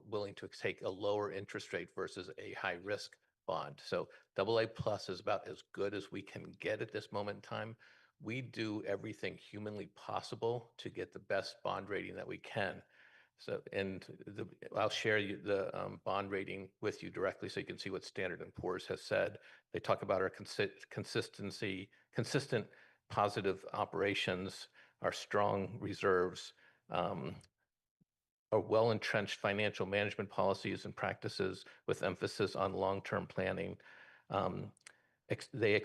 willing to take a lower interest rate versus a high risk bond. So AA+ is about as good as we can get at this moment in time. We do everything humanly possible to get the best bond rating that we can. So, I'll share the bond rating with you directly so you can see what Standard & Poor's has said. They talk about our consistent positive operations, our strong reserves, our well-entrenched financial management policies and practices with emphasis on long-term planning. They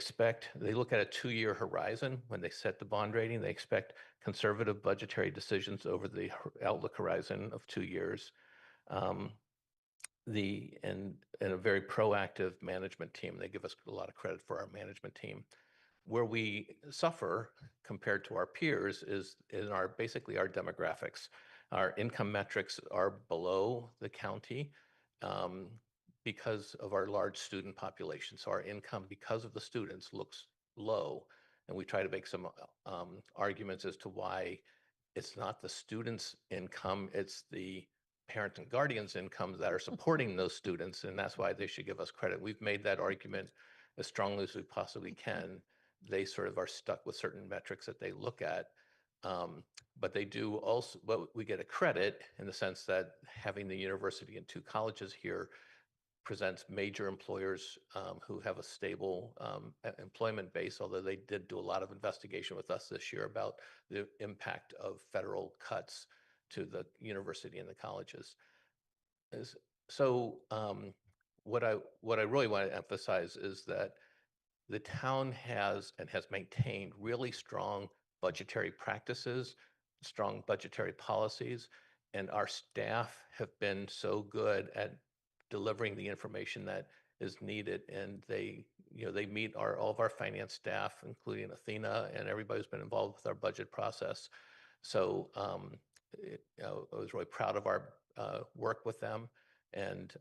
look at a 2-year horizon when they set the bond rating. They expect conservative budgetary decisions over the outlook horizon of 2 years. And a very proactive management team. They give us a lot of credit for our management team. Where we suffer compared to our peers is in basically our demographics. Our income metrics are below the county. because of our large student population. So our income, because of the students, looks low. And we try to make some arguments as to why it's not the students' income, it's the parents and guardians' incomes that are supporting those students, and that's why they should give us credit. We've made that argument as strongly as we possibly can. They sort of are stuck with certain metrics that they look at. But they do also, but we get a credit in the sense that having the university and 2 colleges here presents major employers who have a stable employment base, although they did do a lot of investigation with us this year about the impact of federal cuts to the university and the colleges. So what I really want to emphasize is that the town has and has maintained really strong budgetary practices, strong budgetary policies, and our staff have been so good at delivering the information that is needed. And they meet all of our finance staff, including Athena, and everybody who's been involved with our budget process. So I was really proud of our work with them, and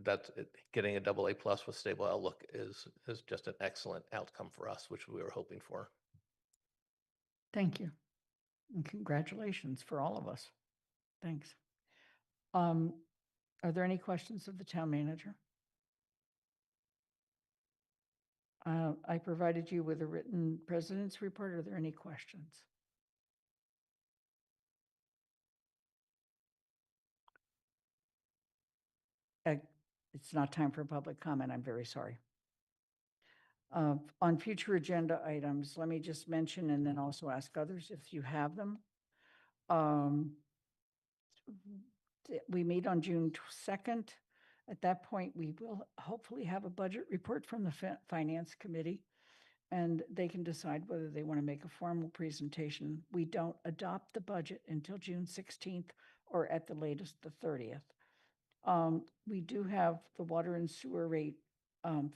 that's getting a AA+ with stable outlook is just an excellent outcome for us, which we were hoping for. Thank you. And congratulations for all of us. Thanks. Are there any questions of the town manager? I provided you with a written president's report. Are there any questions? It's not time for public comment. I'm very sorry. On future agenda items, let me just mention and then also ask others if you have them. We meet on June 2nd. At that point, we will hopefully have a budget report from the Finance Committee, and they can decide whether they want to make a formal presentation. We don't adopt the budget until June 16th or at the latest, the 30th. We do have the water and sewer rate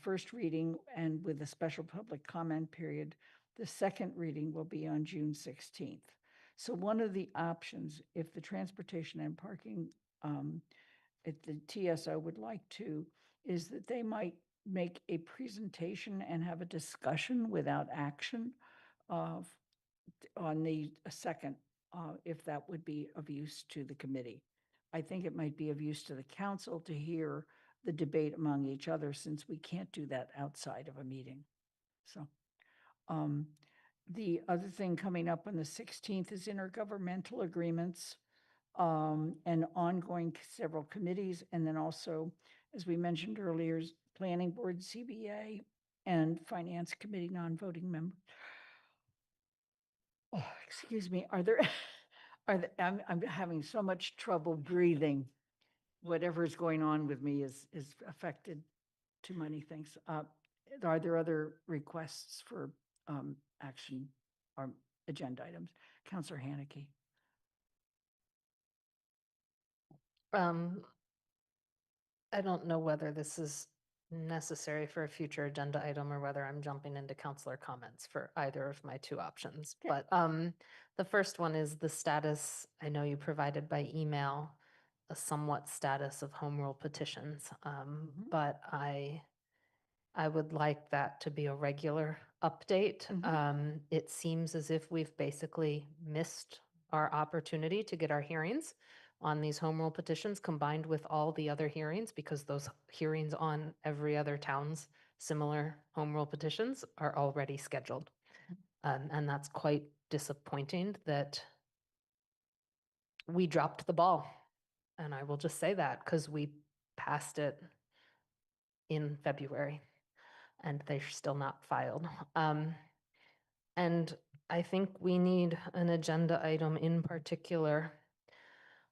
first reading, and with a special public comment period, the second reading will be on June 16th. So one of the options, if the transportation and parking, if the TSO would like to, is that they might make a presentation and have a discussion without action on the second, if that would be of use to the committee. I think it might be of use to the council to hear the debate among each other, since we can't do that outside of a meeting. So the other thing coming up on the 16th is intergovernmental agreements and ongoing several committees. And then also, as we mentioned earlier, Planning Board, CBA, and Finance Committee non-voting members. Oh, excuse me. I'm having so much trouble breathing. Whatever is going on with me is affected too many things. Are there other requests for action or agenda items? Councillor Haneke. I don't know whether this is necessary for a future agenda item or whether I'm jumping into councillor comments for either of my 2 options. Okay. But the first one is the status. I know you provided by email a somewhat status of home rule petitions, but I would like that to be a regular update. It seems as if we've basically missed our opportunity to get our hearings on these home rule petitions combined with all the other hearings, because those hearings on every other town's similar home rule petitions are already scheduled. And that's quite disappointing that we dropped the ball. And I will just say that because we passed it in February and they're still not filed. And I think we need an agenda item in particular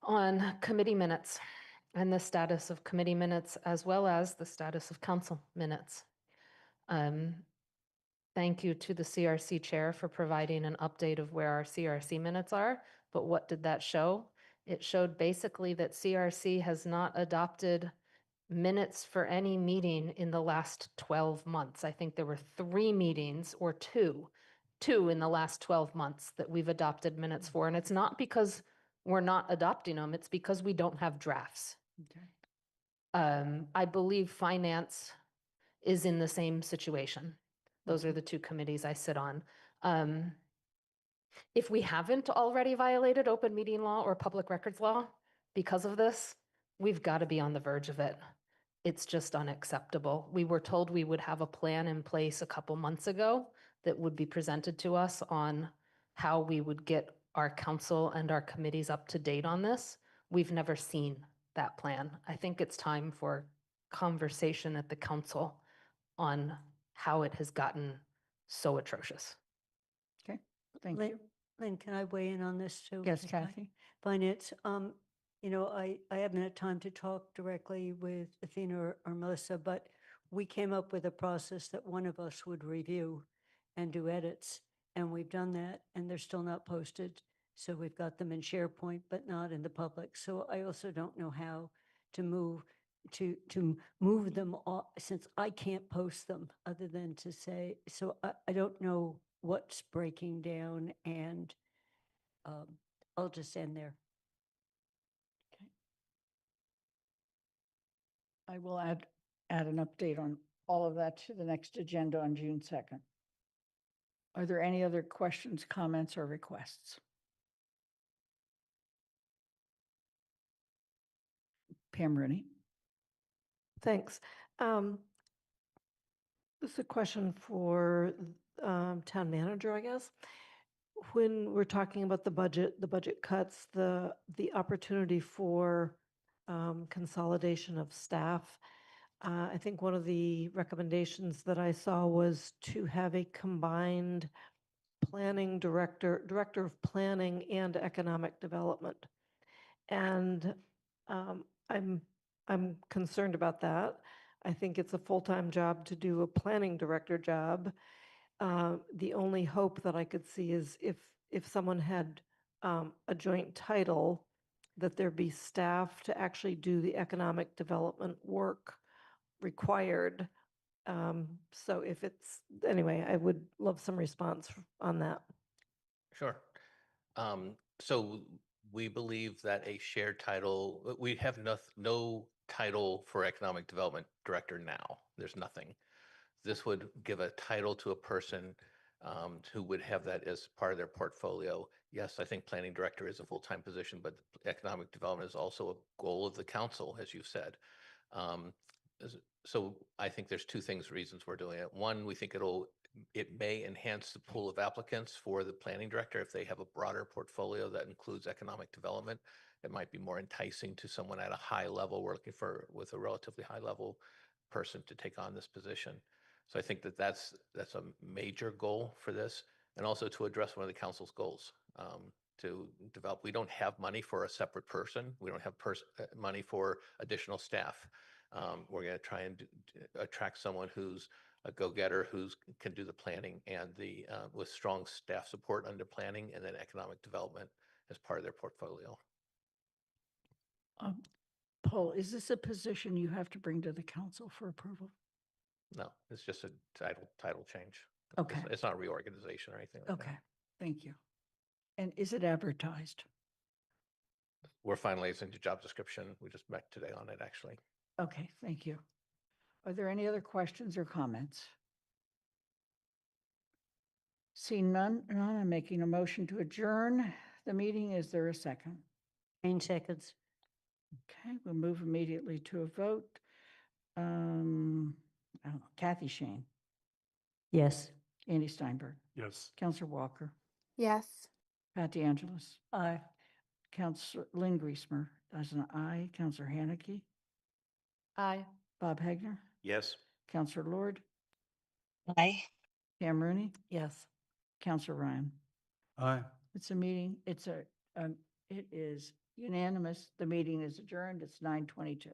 on committee minutes and the status of committee minutes, as well as the status of council minutes. Thank you to the CRC chair for providing an update of where our CRC minutes are, but what did that show? It showed basically that CRC has not adopted minutes for any meeting in the last 12 months. I think there were 3 meetings or two in the last 12 months that we've adopted minutes for. And it's not because we're not adopting them, it's because we don't have drafts. Okay. I believe finance is in the same situation. Those are the two committees I sit on. If we haven't already violated open meeting law or public records law because of this, we've got to be on the verge of it. It's just unacceptable. We were told we would have a plan in place a couple months ago that would be presented to us on how we would get our council and our committees up to date on this. We've never seen that plan. I think it's time for conversation at the council on how it has gotten so atrocious. Okay, thank Lynn, you. Lynn, can I weigh in on this too? Yes, Ms. Kathy. Finance, you know, I haven't had time to talk directly with Athena or Melissa, but we came up with a process that one of us would review and do edits. And we've done that and they're still not posted. So we've got them in SharePoint, but not in the public. So I also don't know how to move them off, since I can't post them other than to say, so I don't know what's breaking down, and I'll just end there. Okay. I will add an update on all of that to the next agenda on June 2nd. Are there any other questions, comments, or requests? Pam Rooney. Thanks. This is a question for town manager, I guess. When we're talking about the budget cuts, the opportunity for consolidation of staff, I think one of the recommendations that I saw was to have a combined planning director of planning and economic development. And I'm concerned about that. I think it's a full-time job to do a planning director job. The only hope that I could see is if someone had a joint title, that there be staff to actually do the economic development work required. So if it's, anyway, I would love some response on that. Sure. So we believe that a shared title, we have no title for economic development director now. There's nothing. This would give a title to a person who would have that as part of their portfolio. Yes, I think planning director is a full-time position, but economic development is also a goal of the council, as you've said. So I think there's two reasons we're doing it. One, we think it may enhance the pool of applicants for the planning director if they have a broader portfolio that includes economic development. It might be more enticing to someone at a high level working with a relatively high level person to take on this position. So I think that's a major goal for this, and also to address one of the council's goals to develop. We don't have money for a separate person. We don't have money for additional staff. We're going to try and attract someone who's a go-getter, who can do the planning and with strong staff support under planning, and then economic development as part of their portfolio. Paul, is this a position you have to bring to the council for approval? No, it's just a title change. Okay. It's not a reorganization or anything like that. Okay, thank you. And is it advertised? We're finalizing the job description. We just met today on it, actually. Okay, thank you. Are there any other questions or comments? Seeing none, I'm making a motion to adjourn the meeting. Is there a second? 9 seconds. Okay, we'll move immediately to a vote. Kathy Shane, Yes. Andy Steinberg, Yes. Counselor Walker, Yes. Pat DeAngelis, Aye. Counselor Lynn Griesmer, as an aye, Counselor Haneke, Aye. Bob Hagner, Yes. Counselor Lord, Aye. Pam Rooney, Yes. Counselor Ryan. Aye. It's a meeting. It is unanimous. The meeting is adjourned. It's 9:22.